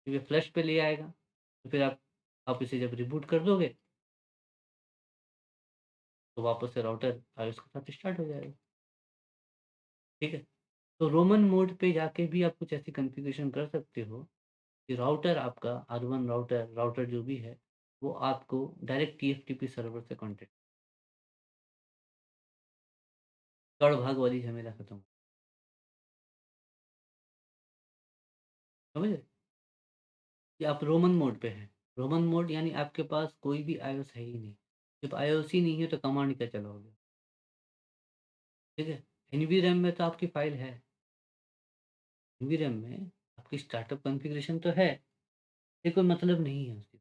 जब ये फ्लैश पे ले आएगा, तो फिर आप इसे जब रिबूट कर दोगे, तो वापस से राउटर iOS के साथ स्टार्ट हो जाएगा, ठीक है? तो रोमन मोड पे जाके भी आप कुछ ऐसी कॉन्फ़िगरेशन कर सकते हो कि राउटर आपका R1 राउटर जो भी है, वो आपको डायरेक्ट टीएफटीपी सर्वर से कॉन्टैक्ट, दौड़-भाग वाली झमेला खत्म, समझे? कि आप रोमन मोड पे हैं। रोमन मोड यानी आपके पास कोई भी iOS है ही नहीं। जब iOS ही नहीं है तो कमांड क्या चलाओगे, ठीक है? एनवीरैम में तो आपकी फ़ाइल है, एनवीरैम में आपकी स्टार्टअप कॉन्फ़िगरेशन तो है, ये कोई मतलब नहीं है उससे,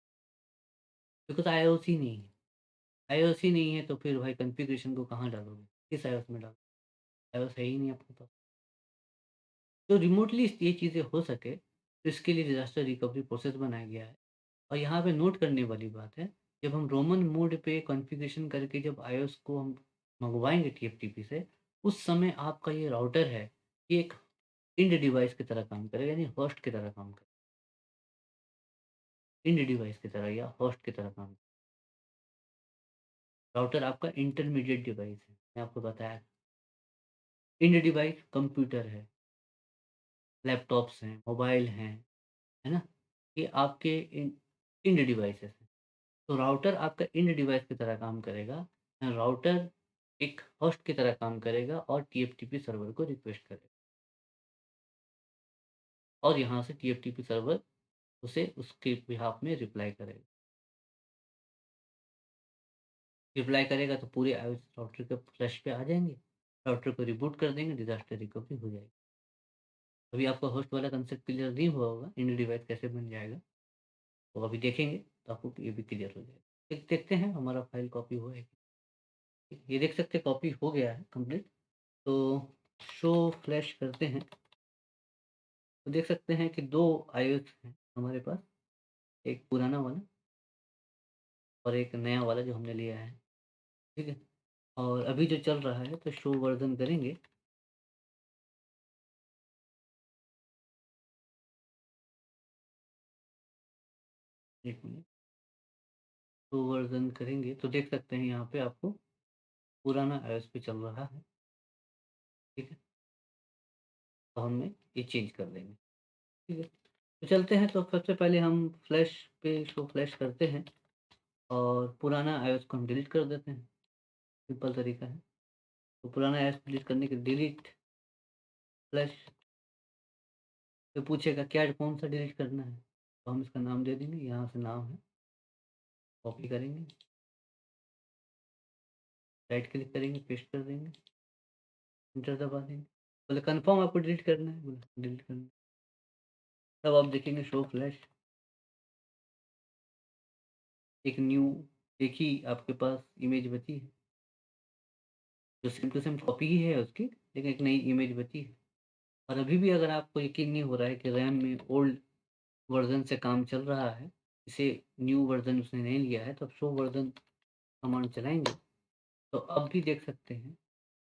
बिकॉज़ iOS ही नहीं है। iOS ही नहीं है तो फिर भाई कॉन्फ़िगरेशन को कहाँ डालोगे? किस iOS में डालोगे? iOS है ही नहीं आपके पास। तो रिमोटली ये चीज़ें हो सके, तो इसके लिए डिज़ास्टर रिकवरी प्रोसेस बनाया गया है। और यहाँ पे नोट करने वाली बात है, जब हम रोमन मोड पे कॉन्फ़िगरेशन करके जब iOS को हम मँगवाएँगे टीएफटीपी से, उस समय आपका ये राउटर है, ये एक एंड डिवाइस की तरह काम करेगा, यानी होस्ट की तरह काम करेगा। एंड डिवाइस की तरह या होस्ट की तरह काम, राउटर आपका इंटरमीडिएट डिवाइस है, मैंने आपको बताया। एंड डिवाइस कंप्यूटर है, लैपटॉप्स हैं, मोबाइल हैं, है ना? ये आपके एंड डिवाइसेज़ हैं। तो राउटर आपका एंड डिवाइस की तरह काम करेगा। राउटर एक होस्ट की तरह काम करेगा और टीएफटीपी सर्वर को रिक्वेस्ट करेगा और यहाँ से टीएफटीपी सर्वर उसे उसके बिहाफ़ में रिप्लाई करेगा। रिप्लाई करेगा तो पूरे iOS राउटर के फ्लैश पे आ जाएँगे। राउटर को रिबूट कर देंगे, डिज़ास्टर रिकवरी हो जाएगी। अभी आपका होस्ट वाला कांसेप्ट क्लियर नहीं हुआ होगा, एंड डिवाइस कैसे बन जाएगा, तो अभी देखेंगे तो आपको ये भी क्लियर हो जाएगा। देखते हैं हमारा फाइल कॉपी हुआ है कि ये देख सकते हैं कॉपी हो गया है कंप्लीट। तो शो फ्लैश करते हैं, तो देख सकते हैं कि 2 iOS हैं हमारे पास, एक पुराना वाला और एक नया वाला जो हमने लिया है, ठीक है? और अभी जो चल रहा है तो शो वर्ज़न करेंगे, 1 मिनट। तो वर्ज़न करेंगे तो देख सकते हैं यहाँ पे आपको पुराना iOS पे चल रहा है, ठीक है? तो हमने ये चेंज कर देंगे, ठीक है? तो चलते हैं तो सबसे पहले हम फ्लैश पे इसको फ्लैश करते हैं और पुराना iOS को हम डिलीट कर देते हैं, सिंपल तरीका है। तो पुराना iOS डिलीट करने के डिलीट फ्लैश फिर पूछेगा क्या कौन-सा डिलीट करना है? तो हम इसका नाम दे देंगे, यहाँ से नाम है, कॉपी करेंगे, राइट क्लिक करेंगे, पेस्ट कर देंगे, एंटर दबा देंगे। बोले कन्फर्म आपको डिलीट करना है? बोला डिलीट करना है। तब आप देखेंगे शो फ्लैश एक न्यू एक ही आपके पास इमेज बची है, जो सेम टू सेम कॉपी ही है उसकी, लेकिन एक नई इमेज बची है। और अभी भी अगर आपको यकीन नहीं हो रहा है कि रैम में ओल्ड वर्ज़न से काम चल रहा है, इसे न्यू वर्ज़न उसने नहीं लिया है, तो आप शो वर्ज़न कमांड चलाएँगे, तो अब भी देख सकते हैं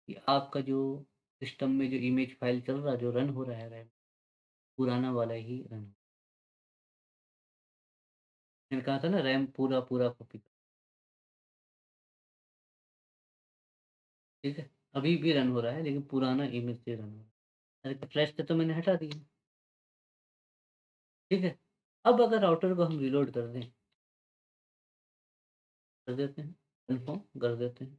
कि आपका जो सिस्टम में जो इमेज फ़ाइल चल रहा है, जो रन हो रहा है रैम, पुराना वाला ही रन मैंने कहा था ना रैम पूरा कॉपी ठीक है? अभी भी रन हो रहा है लेकिन पुराना इमेज से रन हो रहा है। अरे फ्लैश से तो मैंने हटा दिया, ठीक है? अब अगर राउटर को हम रीलोड कर दें, कर देते हैं, कन्फर्म कर देते हैं,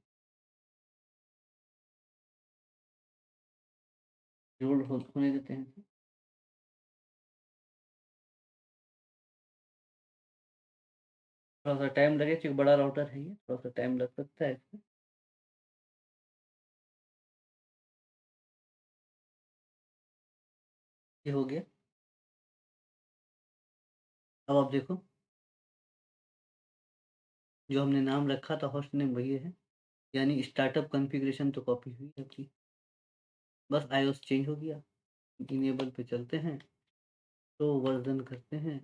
रीलोड होने देते हैं। थोड़ा-सा टाइम लगेगा क्योंकि बड़ा राउटर है ये, थोड़ा-सा टाइम लग सकता है इसमें। ये हो गया, अब आप देखो जो हमने नाम रखा था होस्ट नेम वही है, यानी स्टार्टअप कॉन्फ़िगरेशन तो कॉपी हुई आपकी, बस iOS चेंज हो गया। इनेबल पे चलते हैं, तो वर्ज़न करते हैं,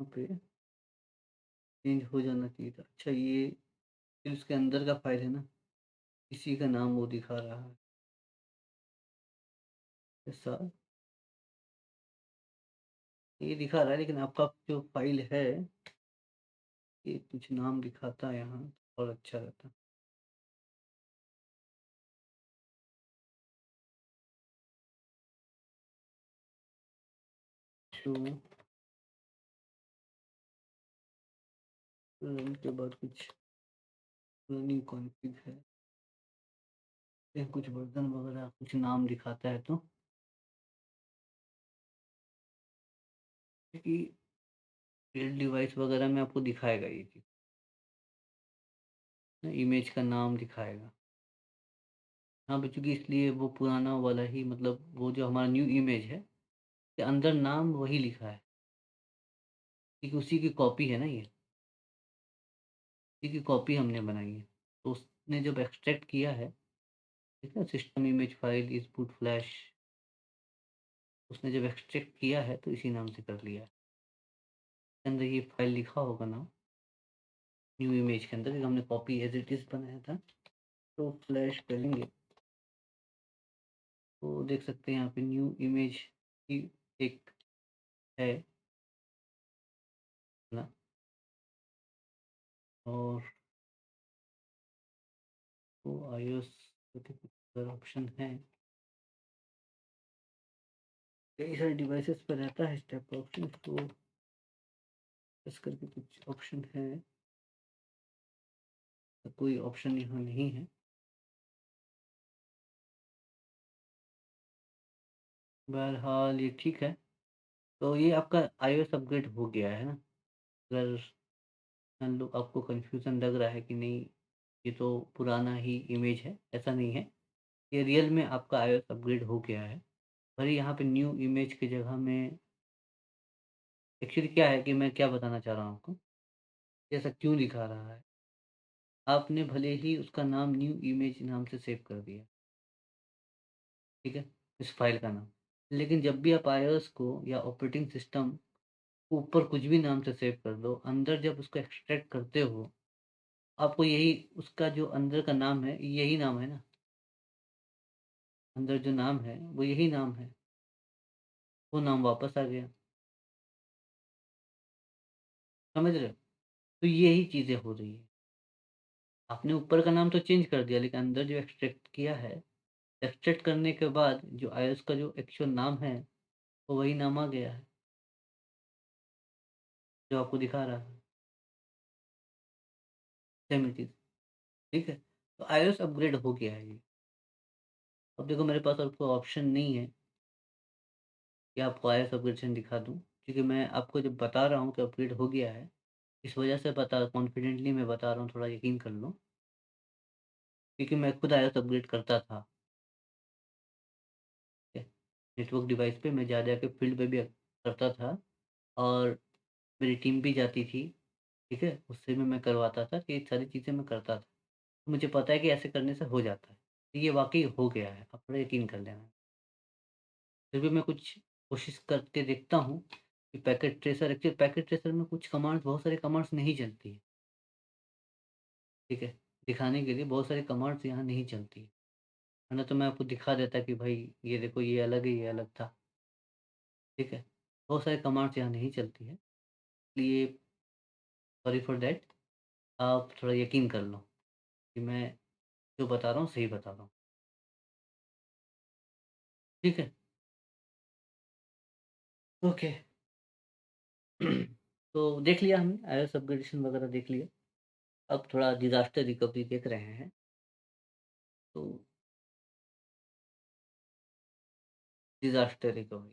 यहाँ पे चेंज हो जाना चाहिए था। अच्छा ये फिर उसके अंदर का फ़ाइल है ना, इसी का नाम वो दिखा रहा है। ऐसा ये दिखा रहा है लेकिन आपका जो फ़ाइल है, ये कुछ नाम दिखाता है यहाँ और अच्छा रहता। तो उनके बाद कुछ रनिंग कॉन्फ़िग है, ये कुछ वर्ज़न वगैरह कुछ नाम दिखाता है तो क्योंकि फ़ील्ड डिवाइस वगैरह में आपको दिखाएगा ये चीज़, इमेज का नाम दिखाएगा। हाँ, पे चूँकि इसलिए वो पुराना वाला ही मतलब वो जो हमारा न्यू इमेज है, के अंदर नाम वही लिखा है, क्योंकि उसी की कॉपी है ना ये, उसी की कॉपी हमने बनाई है। तो उसने जब एक्सट्रैक्ट किया है, ठीक है? System image file is put flash उसने जब एक्सट्रैक्ट किया है तो इसी नाम से कर लिया है। इसके अंदर ये फाइल लिखा होगा नाम, न्यू इमेज के अंदर क्योंकि हमने कॉपी एज़ इट इज़ बनाया था। तो फ्लैश करेंगे, तो देख सकते हैं यहाँ पे न्यू इमेज की एक है ना और वो iOS के कुछ अदर ऑप्शन हैं। कई सारे डिवाइसेस पे रहता है इस टाइप का ऑप्शन तो इस करके कुछ ऑप्शन है, तो कोई ऑप्शन यहाँ नहीं है। बहरहाल ये ठीक है, तो ये आपका iOS अपग्रेड हो गया है ना? अगर मान लो आपको कन्फ्यूज़न लग रहा है कि नहीं ये तो पुराना ही इमेज है, ऐसा नहीं है। ये रियल में आपका iOS अपग्रेड हो गया है। पर यहाँ पे न्यू इमेज की जगह में एक्चुअली क्या है कि मैं क्या बताना चाह रहा हूँ आपको, कि ऐसा क्यों दिखा रहा है? आपने भले ही उसका नाम न्यू इमेज नाम से सेव कर दिया, ठीक है? इस फ़ाइल का नाम। लेकिन जब भी आप iOS को या ऑपरेटिंग सिस्टम ऊपर कुछ भी नाम से सेव कर दो, अंदर जब उसको एक्सट्रैक्ट करते हो, आपको यही उसका जो अंदर का नाम है, यही नाम है ना? अंदर जो नाम है, वो यही नाम है। वो नाम वापस आ गया। समझ रहे हो? तो यही चीज़ें हो रही हैं। आपने ऊपर का नाम तो चेंज कर दिया लेकिन अंदर जो एक्सट्रैक्ट किया है, एक्सट्रैक्ट करने के बाद जो iOS का जो एक्चुअल नाम है, वो वही नाम आ गया है, जो आपको दिखा रहा है। सेम ही चीज़, ठीक है? तो iOS अपग्रेड हो गया है ये। अब देखो मेरे पास और कोई ऑप्शन नहीं है कि आपको iOS अपग्रेडेशन दिखा दूँ, क्योंकि मैं आपको जब बता रहा हूँ कि अपग्रेड हो गया है, इस वजह से बता कॉन्फिडेंटली मैं बता रहा हूँ, थोड़ा यकीन कर लो, क्योंकि मैं खुद iOS अपग्रेड करता था, ठीक है? नेटवर्क डिवाइस पे मैं जा के फील्ड पे भी करता था और मेरी टीम भी जाती थी, ठीक है? उससे भी मैं करवाता था, तो ये सारी चीज़ें मैं करता था। मुझे पता है कि ऐसे करने से हो जाता है। तो ये वाक़ई हो गया है, आप थोड़ा यकीन कर लेना। फिर भी मैं कुछ कोशिश करके देखता हूँ कि packet tracer actually packet tracer में कुछ कमांड्स बहुत सारी कमांड्स नहीं चलती है, ठीक है? दिखाने के लिए बहुत सारी कमांड्स यहाँ नहीं चलती है, वरना तो मैं आपको दिखा देता कि भाई ये देखो ये अलग है, ये अलग था, ठीक है? बहुत सारी कमांड्स यहाँ नहीं चलती है, इसलिए सॉरी फॉर दैट। आप थोड़ा यकीन कर लो कि मैं जो बता रहा हूँ सही बता रहा हूँ, ठीक है? ओके। तो देख लिया हमने iOS अपग्रेडेशन वगैरह देख लिया। अब थोड़ा डिज़ास्टर रिकवरी देख रहे हैं। तो डिज़ास्टर रिकवरी,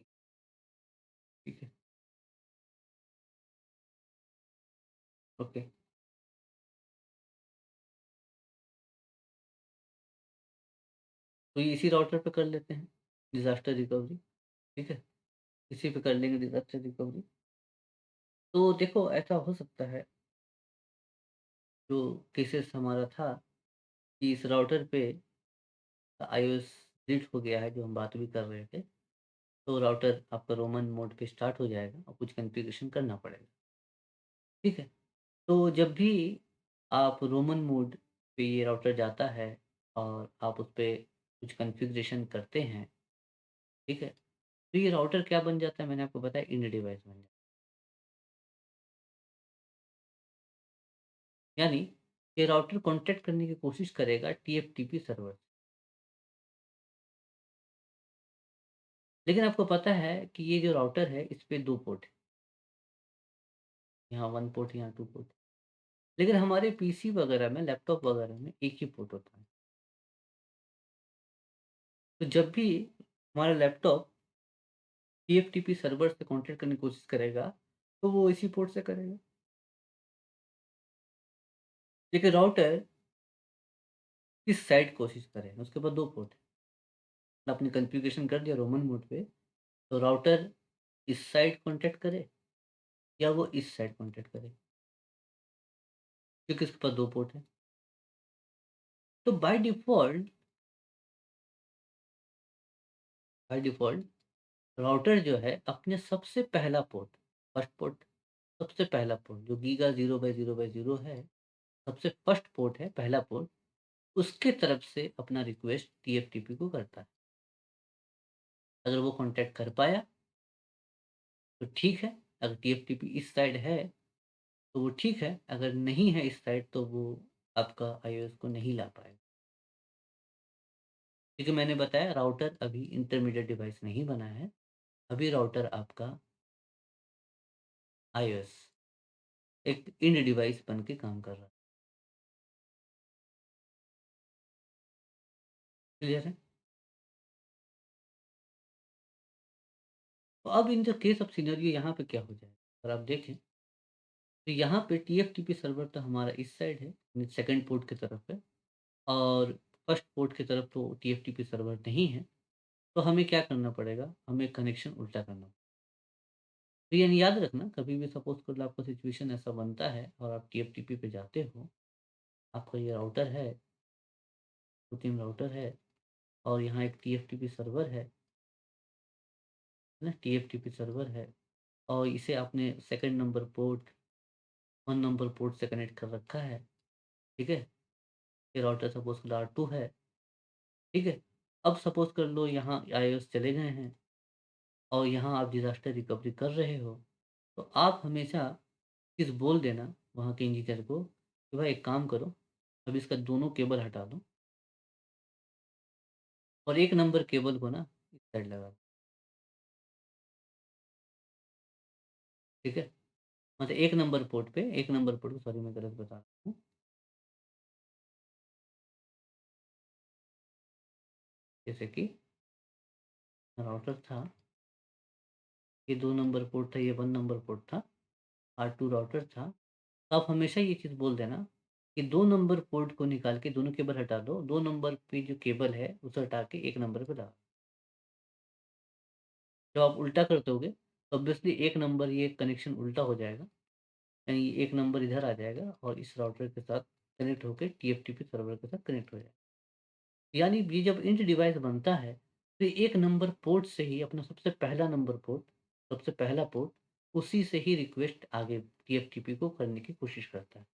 ठीक है? ओके। तो ये इसी राउटर पे कर लेते हैं डिज़ास्टर रिकवरी, ठीक है? इसी पे कर लेंगे डिज़ास्टर रिकवरी। तो देखो ऐसा हो सकता है जो केसेस हमारा था कि इस राउटर पे iOS डिलीट हो गया है जो हम बात भी कर रहे थे। तो राउटर आपका रोमन मोड पे स्टार्ट हो जाएगा और कुछ कॉन्फ़िगरेशन करना पड़ेगा, ठीक है? तो जब भी आप रोमन मोड पे ये राउटर जाता है और आप उस पे कुछ कॉन्फ़िगरेशन करते हैं, ठीक है? तो ये राउटर क्या बन जाता है मैंने आपको बताया इंड डिवाइस बन जाता है। यानी ये राउटर कॉन्टैक्ट करने की कोशिश करेगा टीएफटीपी सर्वर से। लेकिन आपको पता है कि ये जो राउटर है इस पे 2 पोर्ट है। यहाँ 1 पोर्ट, यहाँ 2 पोर्ट। लेकिन हमारे पीसी वगैरह में, लैपटॉप वगैरह में 1 ही पोर्ट होता है। तो जब भी हमारा लैपटॉप टीएफटीपी सर्वर से कॉन्टैक्ट करने की कोशिश करेगा, तो वो इसी पोर्ट से करेगा। लेकिन राउटर किस साइड कोशिश करेगा, उसके पास 2 पोर्ट है। आपने कॉन्फ़िगरेशन कर दिया रोमन मोड पे, तो राउटर इस साइड कॉन्टैक्ट करे या वो इस साइड कॉन्टैक्ट करे, क्योंकि उसके पास 2 पोर्ट है। तो बाय डिफ़ॉल्ट राउटर जो है अपने सबसे पहला पोर्ट, फर्स्ट पोर्ट, सबसे पहला पोर्ट जो गीगा 0/0/0 है, सबसे फर्स्ट पोर्ट है, पहला पोर्ट, उसके तरफ से अपना रिक्वेस्ट टीएफटीपी को करता है। अगर वो कॉन्टैक्ट कर पाया तो ठीक है, अगर टीएफटीपी इस साइड है तो वो ठीक है, अगर नहीं है इस साइड तो वो आपका आईओएस को नहीं ला पाएगा। क्योंकि मैंने बताया राउटर अभी इंटरमीडिएट डिवाइस नहीं बना है, अभी राउटर आपका आईओएस एक इंड डिवाइस बन के काम कर रहा है। क्लियर है? तो अब in the case of scenario यहाँ पे क्या हो जाएगा? अगर आप देखें तो यहाँ पे टीएफटीपी सर्वर तो हमारा इस साइड है, सेकंड पोर्ट की तरफ है और फर्स्ट पोर्ट की तरफ तो टीएफटीपी सर्वर नहीं है। तो हमें क्या करना पड़ेगा? हमें कनेक्शन उल्टा करना पड़ेगा। तो यानी याद रखना कभी भी सपोज़ कर लो आपका सिचुएशन ऐसा बनता है और आप टीएफटीपी पे जाते हो, आपका ये राउटर है, 2-3 राउटर है और यहाँ एक टीएफटीपी सर्वर है ना? टीएफटीपी सर्वर है और इसे आपने second number port, 1 number port से कनेक्ट कर रखा है, ठीक है? ये राउटर सपोज़ कर लो R2 है, ठीक है? अब सपोज़ कर लो यहाँ iOS चले गए हैं, और यहाँ आप डिज़ास्टर रिकवरी कर रहे हो, तो आप हमेशा चीज़ बोल देना वहाँ के इंजीनियर को कि भाई एक काम करो, अब इसका दोनों केबल हटा दो और 1 नंबर केबल को ना इस साइड लगा दो, ठीक है? मतलब 1 नंबर पोर्ट पे 1 नंबर पोर्ट को सॉरी मैं गलत बता रहा हूँ। जैसे कि राउटर था, ये 2 नंबर पोर्ट था, ये 1 नंबर पोर्ट था, R2 राउटर था। तो आप हमेशा ये चीज़ बोल देना कि 2 नंबर पोर्ट को निकाल के दोनों केबल हटा दो, 2 नंबर पे जो केबल है उसे हटा के 1 नंबर पे लगा। जब आप उल्टा कर दोगे तो ऑब्वियसली 1 नंबर ये कनेक्शन उल्टा हो जाएगा, यानी 1 नंबर इधर आ जाएगा और इस राउटर के साथ कनेक्ट होके टीएफटीपी सर्वर के साथ कनेक्ट हो जाएगा। यानी ये जब इंट डिवाइस बनता है, तो 1 नंबर पोर्ट से ही अपना सबसे पहला नंबर पोर्ट, सबसे पहला पोर्ट, उसी से ही रिक्वेस्ट आगे टीएफटीपी को करने की कोशिश करता है।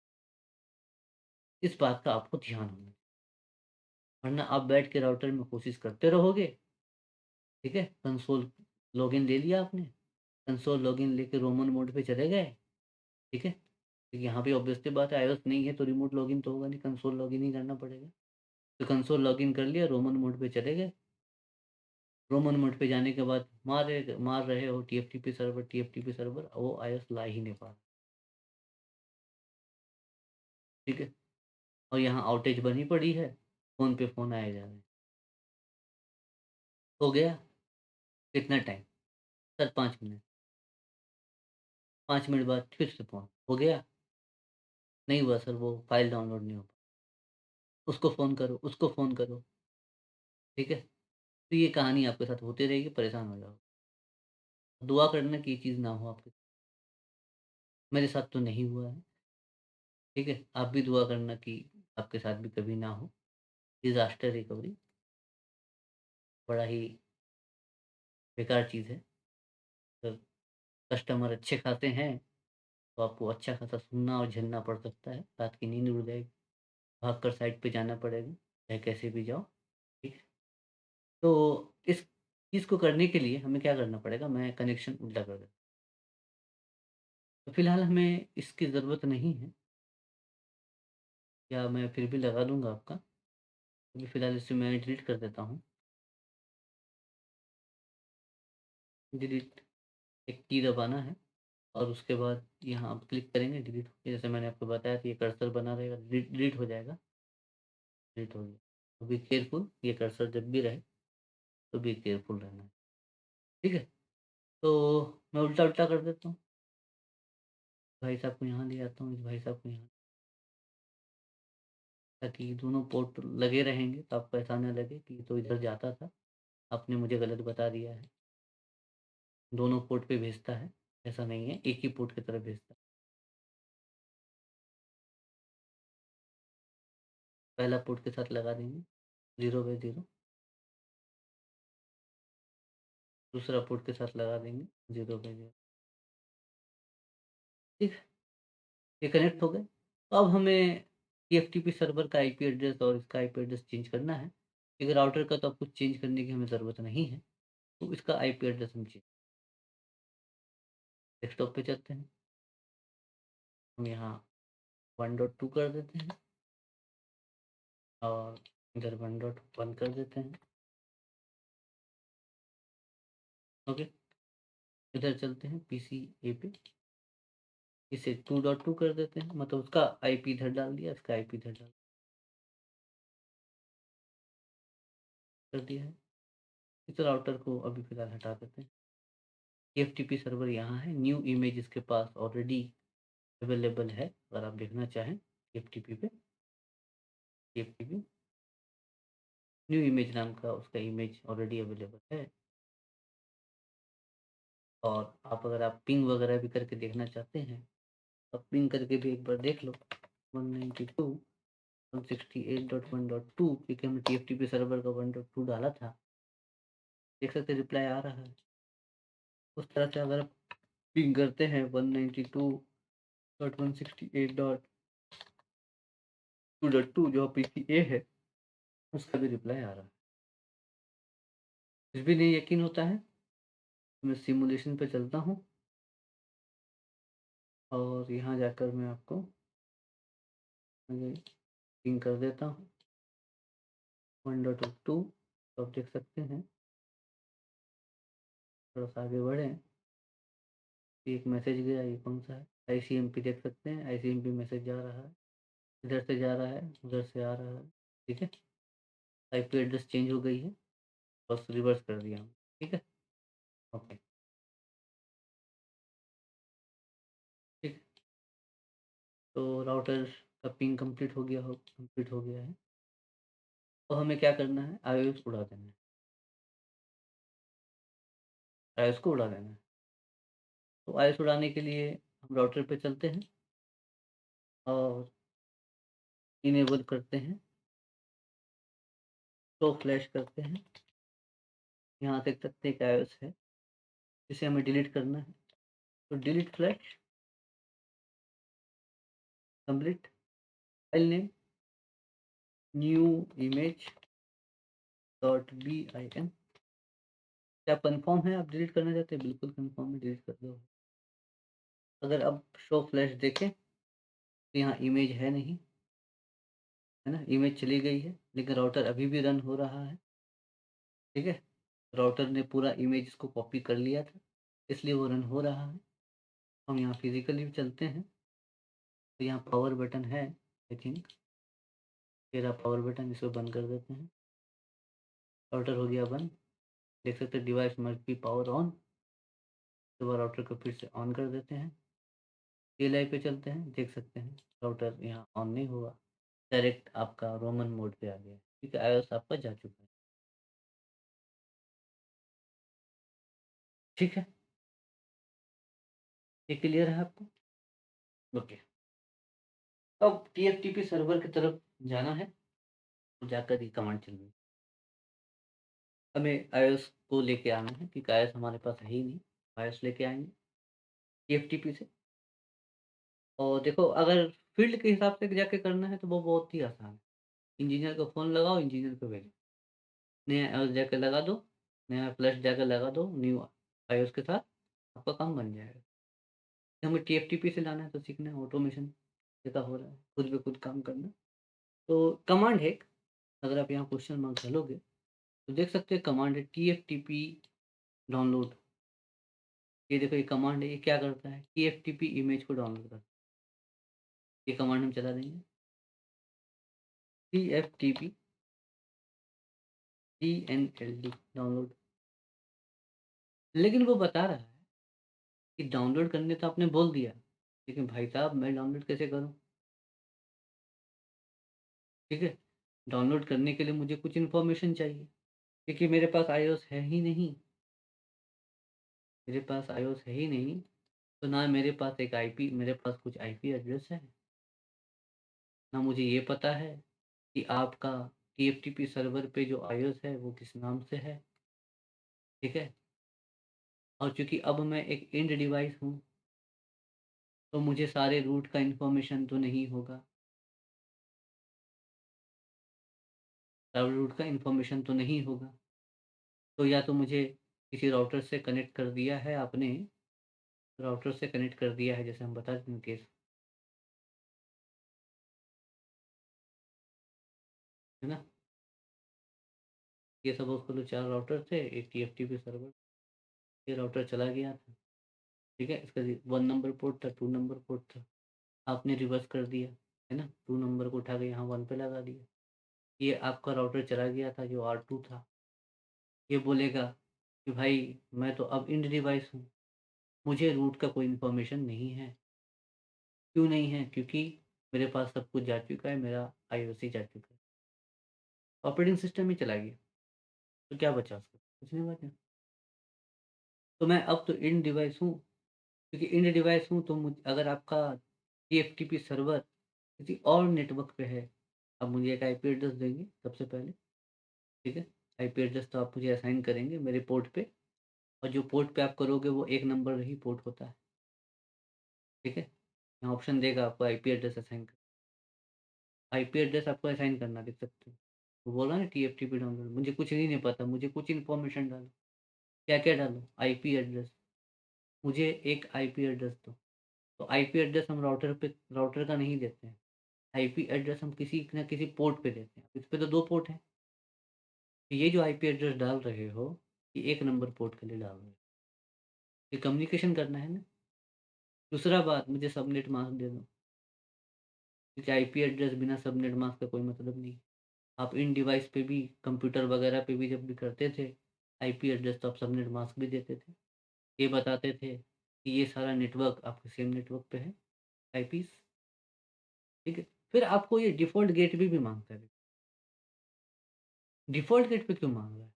इस बात का आपको ध्यान होना है, वरना आप बैठ के राउटर में कोशिश करते रहोगे, ठीक है? कंसोल लॉगिन ले लिया आपने, कंसोल लॉगिन लेके रोमन मोड पे चले गए, ठीक है? तो यहाँ पे ऑब्वियस सी बात है आईओएस नहीं है तो रिमोट लॉगिन तो होगा नहीं, कंसोल लॉगिन ही करना पड़ेगा। तो कंसोल लॉगिन कर लिया, रोमन मोड पे चले गए, रोमन मोड पे जाने के बाद मार रहे हो टीएफटीपी सर्वर, वो आईओएस ला ही नहीं पा रहा, ठीक है? और यहाँ आउटेज बनी पड़ी है, फ़ोन पे फ़ोन आए जा रहे हैं। हो गया, कितना टाइम? सर 5 मिनट, 5 मिनट बाद फिर से फ़ोन, हो गया? नहीं हुआ सर वो फ़ाइल डाउनलोड नहीं हो पाई। उसको फ़ोन करो, उसको फ़ोन करो, ठीक है? तो ये कहानी आपके साथ होती रहेगी, परेशान हो जाओगे। दुआ करना कि ये चीज़ ना हो आपके, मेरे साथ तो नहीं हुआ है, ठीक है? आप भी दुआ करना कि आपके साथ भी कभी ना हो। डिज़ास्टर रिकवरी बड़ा ही बेकार चीज़ है। अगर कस्टमर अच्छे खासे हैं, तो आपको अच्छा खासा सुनना और झेलना पड़ सकता है। रात की नींद उड़ जाएगी, भागकर साइट पे जाना पड़ेगा, चाहे कैसे भी जाओ, ठीक है? तो इस चीज़ को करने के लिए हमें क्या करना पड़ेगा, मैं कनेक्शन उल्टा कर देता हूँ। तो फिलहाल हमें इसकी ज़रूरत नहीं है, या मैं फिर भी लगा दूँगा आपका, अभी फिलहाल इसे मैं डिलीट कर देता हूँ। डिलीट, एक की दबाना है और उसके बाद यहाँ आप क्लिक करेंगे, डिलीट जैसे मैंने आपको बताया था, ये कर्सर बना रहेगा, डिलीट हो जाएगा, डिलीट हो गया। तो बी केयरफुल, ये कर्सर जब भी रहे तो बी केयरफुल रहना है, ठीक है? तो मैं उल्टा-उल्टा कर देता हूँ, भाई साहब को यहाँ ले आता हूँ, इस भाई साहब को यहाँ, ताकि दोनों पोर्ट लगे रहेंगे तो आपको ऐसा ना लगे कि ये तो इधर जाता था, आपने मुझे गलत बता दिया है। दोनों पोर्ट पे भेजता है, ऐसा नहीं है, एक ही पोर्ट की तरफ भेजता है। पहला पोर्ट के साथ लगा देंगे 0/0, दूसरा पोर्ट के साथ लगा देंगे 0/0, ठीक है? ये कनेक्ट हो गए। तो अब हमें टीएफटीपी सर्वर का आईपी एड्रेस और इसका आईपी एड्रेस चेंज करना है। क्योंकि राउटर का तो अब कुछ चेंज करने की हमें ज़रूरत नहीं है, तो इसका आईपी एड्रेस हम चेंज, डेस्कटॉप पे चलते हैं, हम यहाँ 1.2 कर देते हैं और इधर 1.1 कर देते हैं, ओके? इधर चलते हैं पीसीए पे, इसे 2.2 कर देते हैं, मतलब उसका आईपी इधर डाल दिया, इसका आईपी इधर डाल कर दिया है। इस राउटर को अभी फ़िलहाल हटा देते हैं। टीएफटीपी सर्वर यहाँ है, न्यू इमेज इसके पास ऑलरेडी अवेलेबल है, अगर आप देखना चाहें टीएफटीपी पे, टीएफटीपी न्यू इमेज नाम का उसका इमेज ऑलरेडी अवेलेबल है। और आप अगर आप पिंग वगैरह भी करके देखना चाहते हैं, तो आप पिंग करके भी एक बार देख लो, 192.168.1.2, क्योंकि हमने टीएफटीपी सर्वर का 1.2 डाला था, देख सकते रिप्लाई आ रहा है। उस तरह से अगर आप पिंग करते हैं 192.168.2.2 जो पीसीए है, उसका भी रिप्लाई आ रहा है। कुछ भी नहीं यकीन होता है, मैं सिमुलेशन पे चलता हूँ और यहाँ जाकर मैं आपको पिंग कर देता हूँ 1.2 तो आप देख सकते हैं, थोड़ा सा आगे बढ़ें, एक मैसेज गया, ये कौन सा है? आईसीएमपी देख सकते हैं, आईसीएमपी मैसेज जा रहा है, इधर से जा रहा है, उधर से आ रहा है, ठीक है? आईपी एड्रेस चेंज हो गई है, बस रिवर्स कर दिया हमने, ठीक है? ओके, ठीक है। तो राउटर का पिंग कंप्लीट हो गया है। तो हमें क्या करना है? आईओएस उड़ा देना है, आईओएस को उड़ा देना है। तो आईओएस उड़ाने के लिए हम राउटर पे चलते हैं और इनेबल करते हैं, शो फ्लैश करते हैं। यहाँ देख सकते हैं एक आईओएस है, जिसे हमें डिलीट करना है। तो delete flash complete, file name new image .bin। क्या कन्फर्म है, आप डिलीट करना चाहते हैं? बिल्कुल कन्फर्म है, डिलीट कर दो। अगर अब शो फ्लैश देखें तो यहाँ इमेज है नहीं, है ना? इमेज चली गई है, लेकिन राउटर अभी भी रन हो रहा है, ठीक है? राउटर ने पूरा इमेज इसको कॉपी कर लिया था, इसलिए वो रन हो रहा है। हम यहाँ फिजिकली चलते हैं, तो यहाँ पावर बटन है, आई थिंक ये रहा पावर बटन, इसको बंद कर देते हैं। राउटर हो गया बंद, देख सकते हैं device must be power on. दोबारा राउटर को फिर से ऑन कर देते हैं, CLI पे चलते हैं, देख सकते हैं राउटर यहाँ ऑन नहीं हुआ, डायरेक्ट आपका रोमन मोड पे आ गया, ठीक है? iOS आपका जा चुका है, ठीक है? ये क्लियर है आपको? ओके। अब TFTP सर्वर की तरफ जाना है, जाकर ये कमांड चलनी है। हमें iOS को लेके आना है, क्योंकि iOS हमारे पास है ही नहीं, iOS लेके आएँगे TFTP से। और देखो, अगर फ़ील्ड के हिसाब से जाके करना है तो वो बहुत ही आसान है। इंजीनियर को फ़ोन लगाओ, इंजीनियर को भेजो। नया iOS जाके लगा दो, नया फ्लैश जाके लगा दो न्यू iOS के साथ, आपका काम बन जाएगा। हमें TFTP से लाना है तो सीखना है, ऑटोमेशन जैसा हो रहा है, खुद पे खुद काम करना। तो कमांड है एक, अगर आप यहाँ क्वेश्चन मार्क डालोगे तो देख सकते हैं कमांड है TFTP डाउनलोड। ये देखो, ये कमांड है, ये क्या करता है? TFTP इमेज को डाउनलोड करता है। ये कमांड हम चला देंगे, TFTP DNLD डाउनलोड। लेकिन वो बता रहा है कि डाउनलोड करने तो आपने बोल दिया, लेकिन भाई साहब मैं डाउनलोड कैसे करूँ? ठीक है? डाउनलोड करने के लिए मुझे कुछ इन्फॉर्मेशन चाहिए, क्योंकि मेरे पास iOS है ही नहीं, मेरे पास iOS है ही नहीं, तो ना मेरे पास एक आईपी, मेरे पास कुछ आईपी एड्रेस है, ना मुझे ये पता है कि आपका टीएफटीपी सर्वर पे जो iOS है वो किस नाम से है, ठीक है? और चूँकि अब मैं एक एंड डिवाइस हूँ, तो मुझे सारे रूट का इन्फॉर्मेशन तो नहीं होगा, सारे रूट का इन्फॉर्मेशन तो नहीं होगा। तो या तो मुझे किसी राउटर से कनेक्ट कर दिया है आपने, राउटर से कनेक्ट कर दिया है, जैसे हम बता दें केस, है ना? ये सपोज़ करो 4 राउटर थे, एक टीएफटीपी सर्वर, ये राउटर चला गया था, ठीक है? इसका 1 नंबर पोर्ट था, 2 नंबर पोर्ट था, आपने रिवर्स कर दिया, है ना? 2 नंबर को उठा के यहाँ 1 पे लगा दिया। ये आपका राउटर चला गया था जो R2 था, ये बोलेगा कि भाई मैं तो अब एंड डिवाइस हूँ, मुझे रूट का कोई इन्फॉर्मेशन नहीं है। क्यों नहीं है? क्योंकि मेरे पास सब कुछ जा चुका है, मेरा iOS ही जा चुका है। ऑपरेटिंग सिस्टम ही चला गया, तो क्या बचा उसका? कुछ नहीं बचा। तो मैं अब तो एंड डिवाइस हूँ, क्योंकि एंड डिवाइस हूँ तो अगर आपका टीएफटीपी सर्वर किसी और नेटवर्क पे है, आप मुझे एक आईपी एड्रेस देंगे सबसे पहले, ठीक है? आईपी एड्रेस तो आप मुझे असाइन करेंगे मेरे पोर्ट पे, और जो पोर्ट पे आप करोगे वो 1 नंबर ही पोर्ट होता है, ठीक है? यहाँ ऑप्शन देगा आपको आईपी एड्रेस असाइन कर, आईपी एड्रेस आपको असाइन करना, देख सकते हो। वो बोला ना टीएफटीपी डाउनलोड, मुझे कुछ नहीं पता, मुझे कुछ इन्फॉर्मेशन डालो। क्या-क्या डालूँ? आईपी एड्रेस, मुझे एक आईपी एड्रेस दो। तो आईपी एड्रेस हम राउटर का नहीं देते हैं। आईपी एड्रेस हम किसी न किसी पोर्ट पे देते हैं। इस पे तो 2 पोर्ट हैं। तो ये जो आईपी एड्रेस डाल रहे हो, ये 1 नंबर पोर्ट के लिए डाल रहे हो। ये कम्युनिकेशन करना है ना। दूसरा बात मुझे सबनेट मास्क दे दो, क्योंकि आईपी एड्रेस बिना सबनेट मास्क का कोई मतलब नहीं। आप इन डिवाइस पे भी कंप्यूटर वगैरह पे भी जब भी करते थे, आईपी एड्रेस तो आप सबनेट मास्क भी देते थे। ये बताते थे कि ये सारा नेटवर्क आपके सेम नेटवर्क पे है, आईपीज़, ठीक है? फिर आपको ये डिफ़ॉल्ट गेटवे भी माँगता है। डिफ़ॉल्ट गेटवे क्यों माँग रहा है?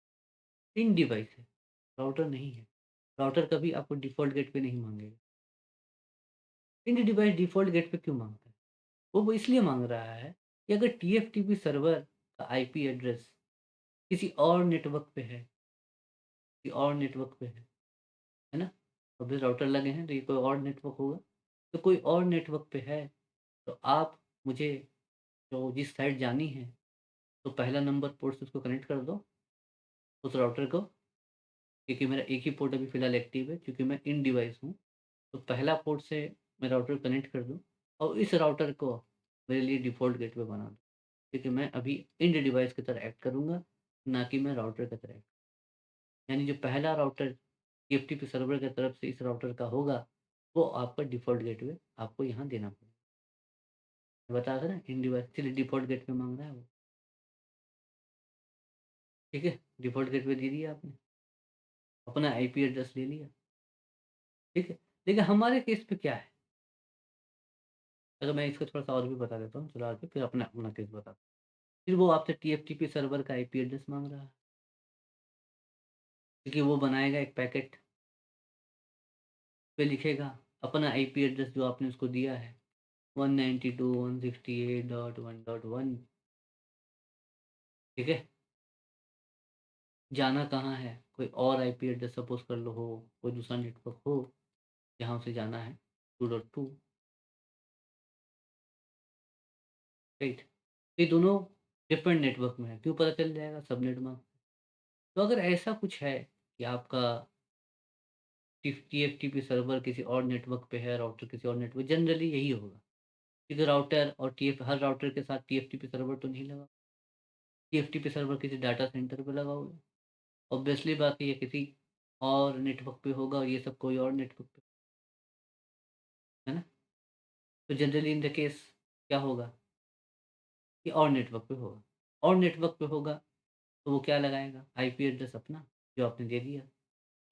इन डिवाइस है, राउटर नहीं है। राउटर कभी आपको डिफ़ॉल्ट गेटवे नहीं माँगेगा। इन डिवाइस डिफ़ॉल्ट गेटवे क्यों माँगता है? वो इसलिए माँग रहा है कि अगर टीएफटीपी सर्वर का आईपी एड्रेस किसी और नेटवर्क पे है, किसी और नेटवर्क पे है ना? अभी राउटर लगे हैं तो ये कोई और नेटवर्क होगा। तो कोई और नेटवर्क पे है, तो आप मुझे जो जिस साइड जानी है, तो पहला नंबर पोर्ट से उसको कनेक्ट कर दो, उस राउटर को, क्योंकि मेरा एक ही पोर्ट अभी फ़िलहाल एक्टिव है क्योंकि मैं इन डिवाइस हूँ। तो पहला पोर्ट से मैं राउटर कनेक्ट कर दूँ और इस राउटर को मेरे लिए डिफ़ॉल्ट गेटवे बना दो, क्योंकि मैं अभी इन डिवाइस की तरह एक्ट करूँगा, ना कि मैं राउटर की तरह। यानी जो पहला राउटर टीएफटीपी सर्वर की तरफ से इस राउटर का होगा, वो आपका डिफ़ॉल्ट गेटवे आपको यहाँ देना पड़ेगा। बता था ना इन डिवाइस इसलिए डिफ़ॉल्ट गेटवे माँग रहा है वो, ठीक है? डिफ़ॉल्ट गेटवे दे दिया आपने, अपना आईपी एड्रेस ले लिया, ठीक है? लेकिन हमारे केस पे क्या है? अगर मैं इसको थोड़ा-सा और भी बता देता हूँ, चलो आगे फिर अपना अपना केस बताता हूँ। फिर वो आपसे टीएफटीपी सर्वर का आईपी एड्रेस माँग रहा है, क्योंकि वो बनाएगा एक पैकेट, पे लिखेगा अपना आईपी एड्रेस जो आपने उसको दिया है, 192.168.1.1, ठीक है? जाना कहाँ है, कोई और आईपी एड्रेस सपोज़ कर लो हो, कोई दूसरा नेटवर्क हो, जहाँ उसे जाना है 2.2, राइट? ये दोनों डिफरेंट नेटवर्क में है, क्यों पता चल जाएगा? Subnet mask. तो अगर ऐसा कुछ है कि आपका टीएफटीपी सर्वर किसी और नेटवर्क पे है, राउटर किसी और नेटवर्क, जनरली यही होगा, क्योंकि राउटर और टीएफ हर राउटर के साथ टीएफटीपी सर्वर तो नहीं लगा। टीएफटीपी सर्वर किसी डाटा सेंटर पे लगा होगा। ऑब्वियसली बात है ये किसी और नेटवर्क पे होगा और ये सब कोई और नेटवर्क पे, है ना? तो जनरली इन द केस क्या होगा कि और नेटवर्क पे होगा। और नेटवर्क पे होगा तो वो क्या लगाएगा? आईपी एड्रेस अपना जो आपने दे दिया।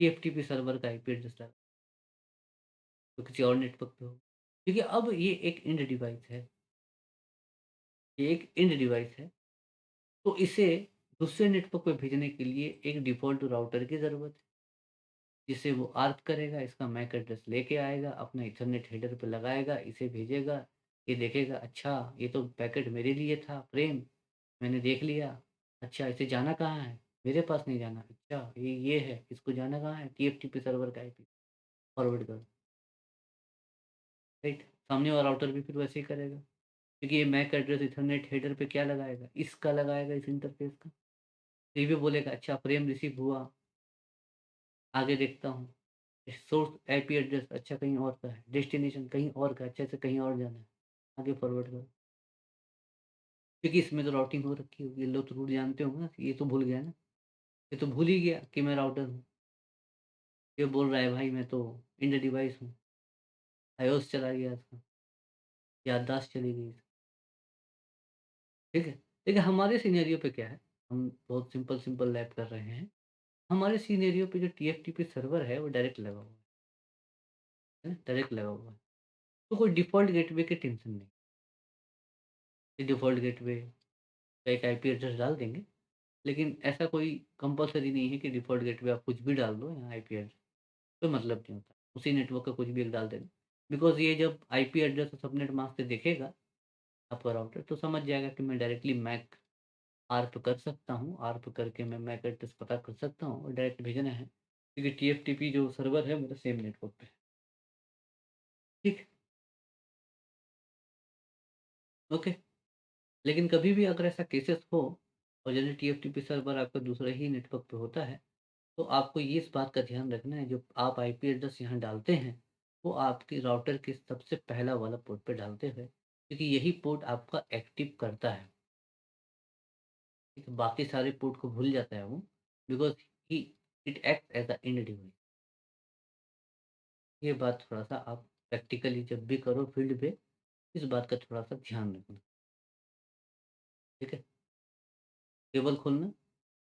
टीएफटीपी सर्वर का आईपी एड्रेस लगा, तो किसी और नेटवर्क पे होगा। क्योंकि अब ये एक एंड डिवाइस है, ये एक एंड डिवाइस है, तो इसे दूसरे नेटवर्क पे भेजने के लिए एक डिफ़ॉल्ट राउटर की ज़रूरत है, जिसे वो आर्क करेगा, इसका मैक एड्रेस लेके आएगा, अपना ईथरनेट हेडर पे लगाएगा, इसे भेजेगा, ये देखेगा अच्छा ये तो पैकेट मेरे लिए था प्रेम, मैंने देख लिया, अच्छा इसे जाना कहाँ है? मेरे पास नहीं जाना, अच्छा ये है, इसको जाना कहाँ है? टीएफटीपी सर्वर का आईपी फॉरवर्ड कर, राइट? सामने वाला राउटर भी फिर वैसे ही करेगा, क्योंकि ये मैक एड्रेस ईथरनेट हेडर पे क्या लगाएगा? इसका लगाएगा, इस इंटरफ़ेस का। तो ये भी बोलेगा अच्छा फ्रेम रिसीव हुआ, आगे देखता हूँ। सोर्स आईपी एड्रेस अच्छा कहीं और का है, डेस्टिनेशन कहीं और का है, अच्छा इसे कहीं और जाना है, आगे फॉरवर्ड करो। क्योंकि इसमें तो राउटिंग हो रखी होगी, ये लोग तो रूट जानते होंगे ना, ये तो भूल गया ना, ये तो भूल ही गया कि मैं राउटर हूँ। ये बोल रहा है भाई मैं तो इंड डिवाइस हूँ, आईओएस चला गया इसका, याददाश्त चली गई इसकी, ठीक है? लेकिन हमारे सिनेरियो पे क्या है, हम बहुत सिंपल लैब कर रहे हैं। हमारे सिनेरियो पे जो टीएफटीपी सर्वर है वो डायरेक्ट लगा हुआ है ना? डायरेक्ट लगा हुआ है। तो कोई डिफ़ॉल्ट गेटवे की टेंशन नहीं। ये डिफ़ॉल्ट गेटवे का एक आईपी एड्रेस डाल देंगे, लेकिन ऐसा कोई कंपल्सरी नहीं है कि डिफ़ॉल्ट गेटवे आप कुछ भी डाल दो यहाँ आईपी एड्रेस, कोई मतलब नहीं होता। उसी नेटवर्क का कुछ भी एक डाल देना। बिकॉज़ ये जब आईपी एड्रेस और सबनेट मास्क से देखेगा आपका राउटर तो समझ जाएगा कि मैं डायरेक्टली मैक आर्प कर सकता हूँ, आर्प करके मैं मैक एड्रेस पता कर सकता हूँ और डायरेक्ट भेजना है, क्योंकि टीएफटीपी जो सर्वर है मेरा सेम नेटवर्क पे है। ठीक, ओके। लेकिन कभी भी अगर ऐसा केसेस हो और यदि टीएफटीपी सर्वर आपका दूसरे ही नेटवर्क पे होता है, तो आपको ये इस बात का ध्यान रखना है, जो आप आईपी एड्रेस यहाँ डालते हैं, वो आपके राउटर के सबसे पहला वाला पोर्ट पे डालते हैं, क्योंकि यही पोर्ट आपका एक्टिव करता है। ठीक है? बाकी सारे पोर्ट को भूल जाता है वो, because he it acts as a and device. ये बात थोड़ा-सा आप प्रैक्टिकली जब भी करो फील्ड पे, इस बात का थोड़ा-सा ध्यान रखना, ठीक है? केबल खोलना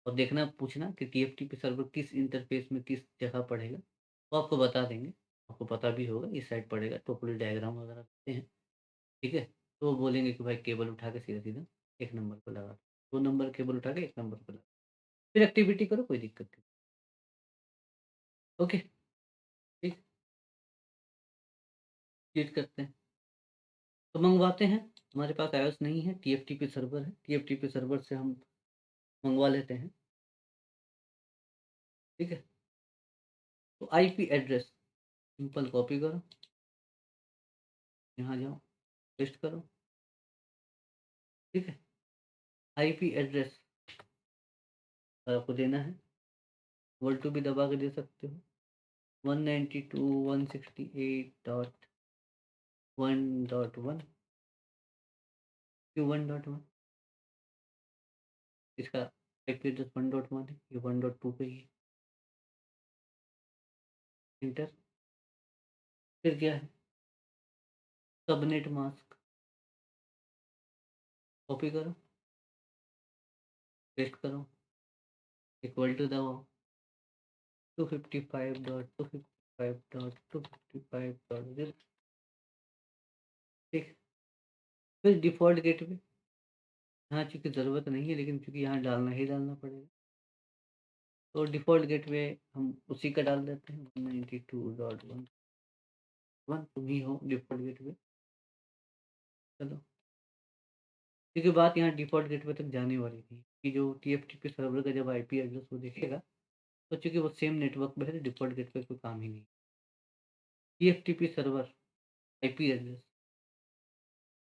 और देखना, पूछना कि टीएफटीपी सर्वर किस इंटरफ़ेस में किस जगह पड़ेगा, वो आपको बता देंगे। आपको पता भी होगा इस साइड पड़ेगा, टोपोलॉजी डायग्राम वगैरह देते हैं, ठीक है? तो वो बोलेंगे कि भाई केबल उठा के सीधा-सीधा 1 नंबर पे लगा दो। 2 नंबर केबल उठा के 1 नंबर पे लगा, फिर एक्टिविटी करो, कोई दिक्कत नहीं। ओके, ठीक, क्रिएट करते हैं। तो मँगवाते हैं, हमारे पास आईओएस नहीं है, टीएफटीपी सर्वर है, टीएफटीपी सर्वर से हम मँगवा लेते हैं, ठीक है? तो आईपी एड्रेस सिंपल कॉपी करो, यहाँ जाओ, पेस्ट करो, ठीक है? आईपी एड्रेस आपको देना है, वर्ल्ड टू भी दबा के दे सकते हो, 192.168.1.1 क्यों 1.1? इसका आईपी एड्रेस 1.1 है, ये 1.2 पे ही है, एंटर। फिर क्या है? सबनेट मास्क कॉपी करो, पेस्ट करो, इक्वल टू दबाओ, 255.255.255.0, ठीक। फिर डिफ़ॉल्ट गेटवे, यहाँ चूँकि ज़रूरत नहीं है, लेकिन चूँकि यहाँ डालना ही डालना पड़ेगा, तो डिफ़ॉल्ट गेटवे हम उसी का डाल देते हैं, 192.1 तुम ही हो डिफ़ॉल्ट गेटवे। चलो, क्योंकि बात यहाँ डिफ़ॉल्ट गेटवे तक जाने वाली थी, कि जो टीएफटीपी सर्वर का जब आईपी एड्रेस वो देखेगा, तो चूँकि वो सेम नेटवर्क पे है, तो डिफ़ॉल्ट गेटवे कोई काम ही नहीं। TFTP server IP address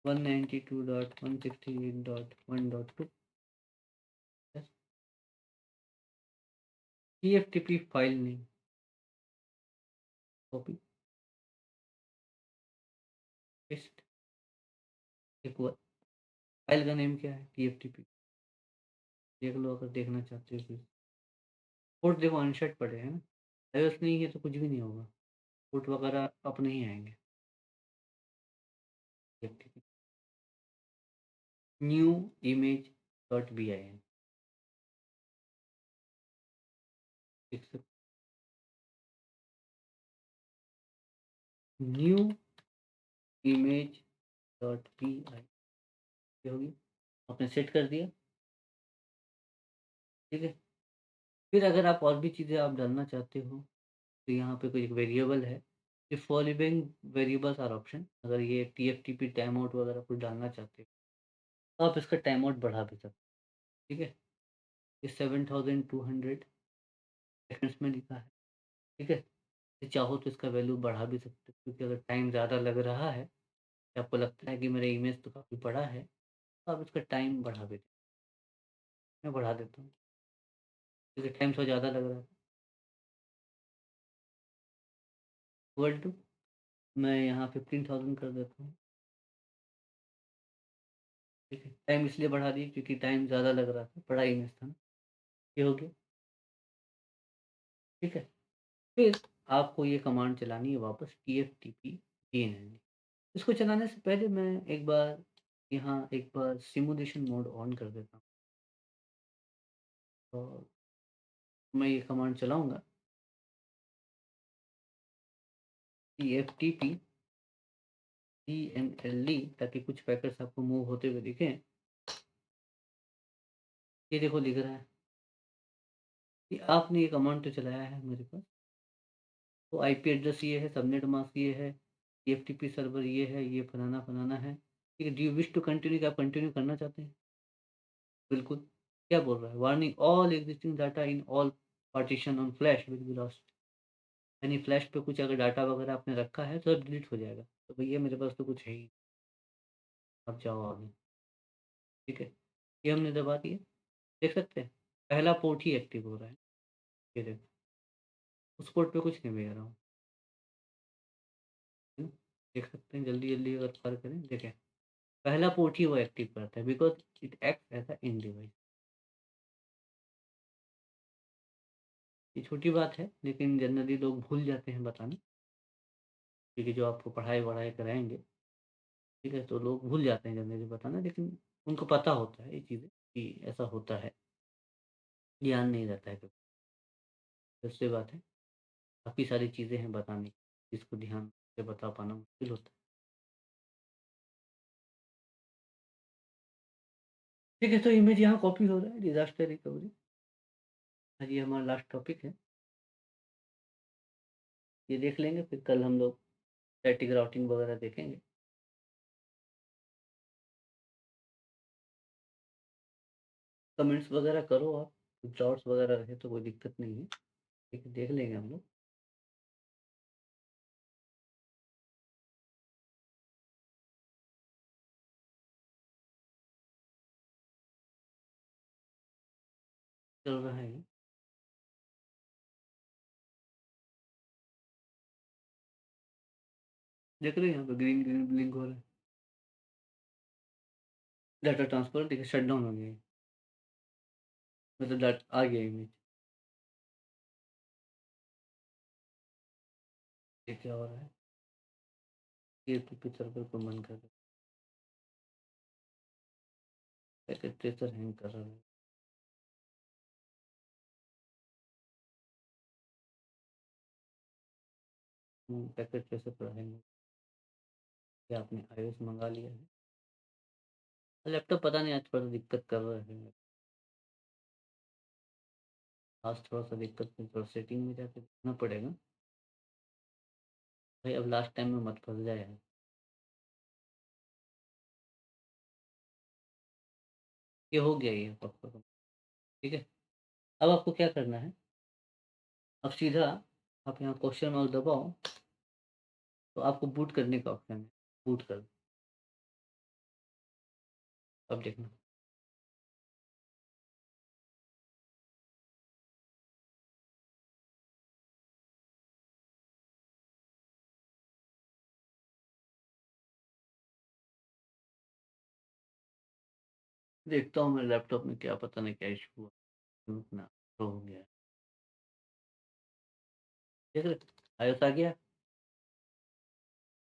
192.168.1.2, TFTP file name copy, paste, equal, file का नेम क्या है? टीएफटीपी, देख लो अगर देखना चाहते हो फिर। पोर्ट देखो अनसेट पड़े हैं ना, आईओएस नहीं है तो कुछ भी नहीं होगा, पोर्ट वगैरह अपने ही आएँगे। टीएफटीपी न्यू इमेज डॉट बीआईएन, देख सकते, न्यू इमेज डॉट बीआईएन होगी, आपने सेट कर दिया, ठीक है? फिर अगर आप और भी चीज़ें आप डालना चाहते हो, तो यहाँ पे कोई एक वेरिएबल है, ये फॉलोइंग वेरिएबल्स आर ऑप्शन, अगर ये टीएफटीपी टाइम आउट वगैरह कुछ डालना चाहते हो, तो आप इसका टाइम आउट बढ़ा भी सकते हो, ठीक है? ये 7200 सेकंड्स में लिखा है, ठीक है? ये चाहो तो इसका वैल्यू बढ़ा भी सकते हो, क्योंकि अगर टाइम ज़्यादा लग रहा है, या आपको लगता है कि मेरा इमेज तो काफ़ी बड़ा है, तो आप इसका टाइम बढ़ा भी, मैं बढ़ा देता हूँ, क्योंकि टाइम थोड़ा ज़्यादा लग रहा है। इक्वल टू, मैं यहाँ 15,000 कर देता हूँ, ठीक है? टाइम इसलिए बढ़ा दिया क्योंकि टाइम ज़्यादा लग रहा था, बड़ा इमेज था ना, ये हो गया, ठीक है? फिर आपको ये कमांड चलानी है वापस, टीएफटीपी डीएनएन। इसको चलाने से पहले मैं एक बार यहाँ एक बार सिमुलेशन मोड ऑन कर देता हूँ, और मैं ये कमांड चलाऊँगा, टीएफटीपी डीएनएलडी, ताकि कुछ पैकेट्स आपको मूव होते हुए दिखें। ये देखो लिख रहा है कि आपने ये कमांड तो चलाया है मेरे पास, तो आईपी एड्रेस ये है, सबनेट मास्क ये है, टीएफटीपी सर्वर ये है, ये फलाना-फलाना है। ठीक है, do you wish to continue, क्या आप कंटिन्यू करना चाहते हैं? बिल्कुल। क्या बोल रहा है? Warning, all existing data in all partition on flash will be lost. यानी फ्लैश पे कुछ अगर डाटा वगैरह आपने रखा है तो सब डिलीट हो जाएगा। तो भैया मेरे पास तो कुछ है ही, आप जाओ आगे। ठीक है, ये हमने दबा दिया। देख सकते हैं? पहला पोर्ट ही एक्टिव हो रहा है। ये देखो, उस पोर्ट पे कुछ नहीं भेज रहा हूँ, है ना? देख सकते हैं जल्दी-जल्दी अगर फ़र्क करें, देखें, पहला पोर्ट ही वो एक्टिव करता है because it acts as a in device. ये छोटी बात है, लेकिन जनरली लोग भूल जाते हैं बताना, क्योंकि जो आपको पढ़ाई-वढ़ाई कराएँगे, ठीक है? तो लोग भूल जाते हैं जनरली बताना, लेकिन उनको पता होता है ये चीज़ें कि ऐसा होता है, ध्यान नहीं रहता है कभी। दूसरी बात है, काफ़ी सारी चीज़ें हैं बताने की, जिसको ध्यान से बता पाना मुश्किल होता है। ठीक है, तो इमेज यहाँ कॉपी हो रहा है, डिज़ास्टर रिकवरी। आज ये हमारा लास्ट टॉपिक है, ये देख लेंगे, फिर कल हम लोग स्टैटिक राउटिंग वगैरह देखेंगे। कमेंट्स वगैरह करो आप, कुछ डाउट्स वगैरह रहे तो कोई दिक्कत नहीं है, ठीक है, देख लेंगे हम लोग। चल रहा है ये, देख रहे हैं यहाँ पे ग्रीन-ग्रीन ब्लिंक हो रहा है। डाटा ट्रांसफर देखिए शटडाउन हो गया है, मतलब डाट आ गया इमेज। ये क्या हो रहा है? ये टीपी सर्वर को बंद कर दो, पैकेट ट्रेसर हैंग कर रहा है। पैकेट ट्रेसर पर हैंग, क्या आपने iOS मंगा लिया है? लैपटॉप पता नहीं आज थोड़ा दिक्कत कर रहा है, आज थोड़ा-सा दिक्कत है, थोड़ा सेटिंग में जाके देखना पड़ेगा। भाई अब लास्ट टाइम में मत फँस जाए यार। ये हो गया ये आपका काम, ठीक है? अब आपको क्या करना है, अब सीधा आप यहाँ क्वेश्चन मार्क दबाओ, तो आपको बूट करने का ऑप्शन है, बूट कर दो, अब देखना। देखता हूँ मैं लैपटॉप में क्या पता नहीं क्या इश्यू हुआ, रुकना, तो हो गया। देख रहे iOS आ गया,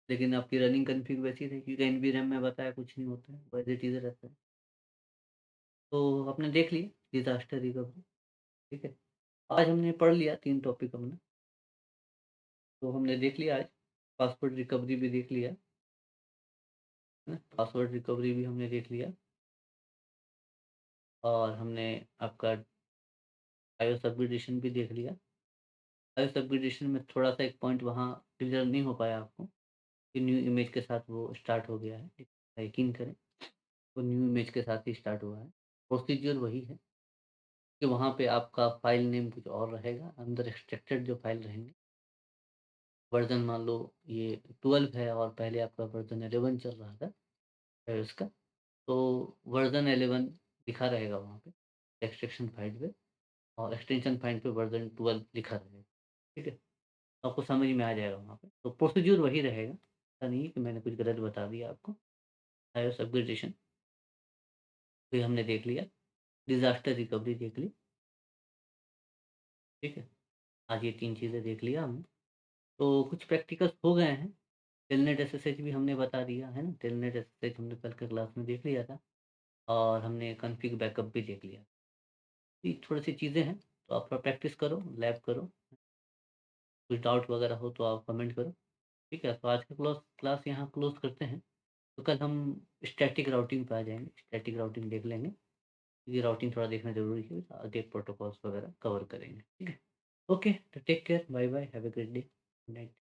लेकिन आपकी रनिंग कॉन्फ़िग वैसी रही क्योंकि एनवीरैम में बताया कुछ नहीं होता है, वैसे चीज़ें रहता है। तो आपने देख लिया डिज़ास्टर रिकवरी, ठीक है? आज हमने पढ़ लिया 3 टॉपिक हमने, तो हमने देख लिया आज, पासवर्ड रिकवरी भी देख लिया, है ना? पासवर्ड रिकवरी भी हमने देख लिया और हमने आपका iOS अपग्रेडेशन भी देख लिया। iOS अपग्रेडेशन में थोड़ा-सा एक पॉइंट वहाँ क्लियर नहीं हो पाया आपको, कि न्यू इमेज के साथ वो स्टार्ट हो गया है, यकीन करें, वो न्यू इमेज के साथ ही स्टार्ट हुआ है। प्रोसीजर वही है कि वहाँ पे आपका फ़ाइल नेम कुछ और रहेगा, अंदर एक्सट्रैक्टेड जो फ़ाइल रहेंगे, वर्ज़न मान लो ये 12 है और पहले आपका वर्ज़न 11 चल रहा था iOS का, तो वर्ज़न 11 लिखा रहेगा वहाँ पे, एक्सट्रैक्शन फ़ाइल पे और एक्सटेंशन फ़ाइल पे वर्ज़न 12 लिखा रहेगा, ठीक है? तो आपको समझ में आ जाएगा वहाँ पे, तो प्रोसीजर वही रहेगा, ऐसा नहीं है कि मैंने कुछ गलत बता दिया आपको। iOS अपग्रेडेशन भी हमने देख लिया, डिज़ास्टर रिकवरी देख ली, ठीक है? आज ये 3 चीज़ें देख लिया हमने, तो कुछ प्रैक्टिकल्स हो गए हैं। टेलनेट एसएसएच भी हमने बता दिया, है ना? टेलनेट एसएसएच हमने कल के क्लास में देख लिया था और हमने कॉन्फ़िग बैकअप भी देख लिया। ये थोड़ी-सी चीज़ें हैं, तो आप थोड़ा प्रैक्टिस करो, लैब करो, कुछ डाउट वगैरह हो तो आप कमेंट करो, ठीक है? तो आज का क्लास यहाँ क्लोज़ करते हैं, तो कल हम स्टैटिक राउटिंग पे आ जाएँगे, स्टैटिक राउटिंग देख लेंगे, क्योंकि राउटिंग थोड़ा देखना ज़रूरी है, आगे प्रोटोकॉल्स वगैरह कवर करेंगे, ठीक है? ओके, तो take care, bye bye, have a great day, good night.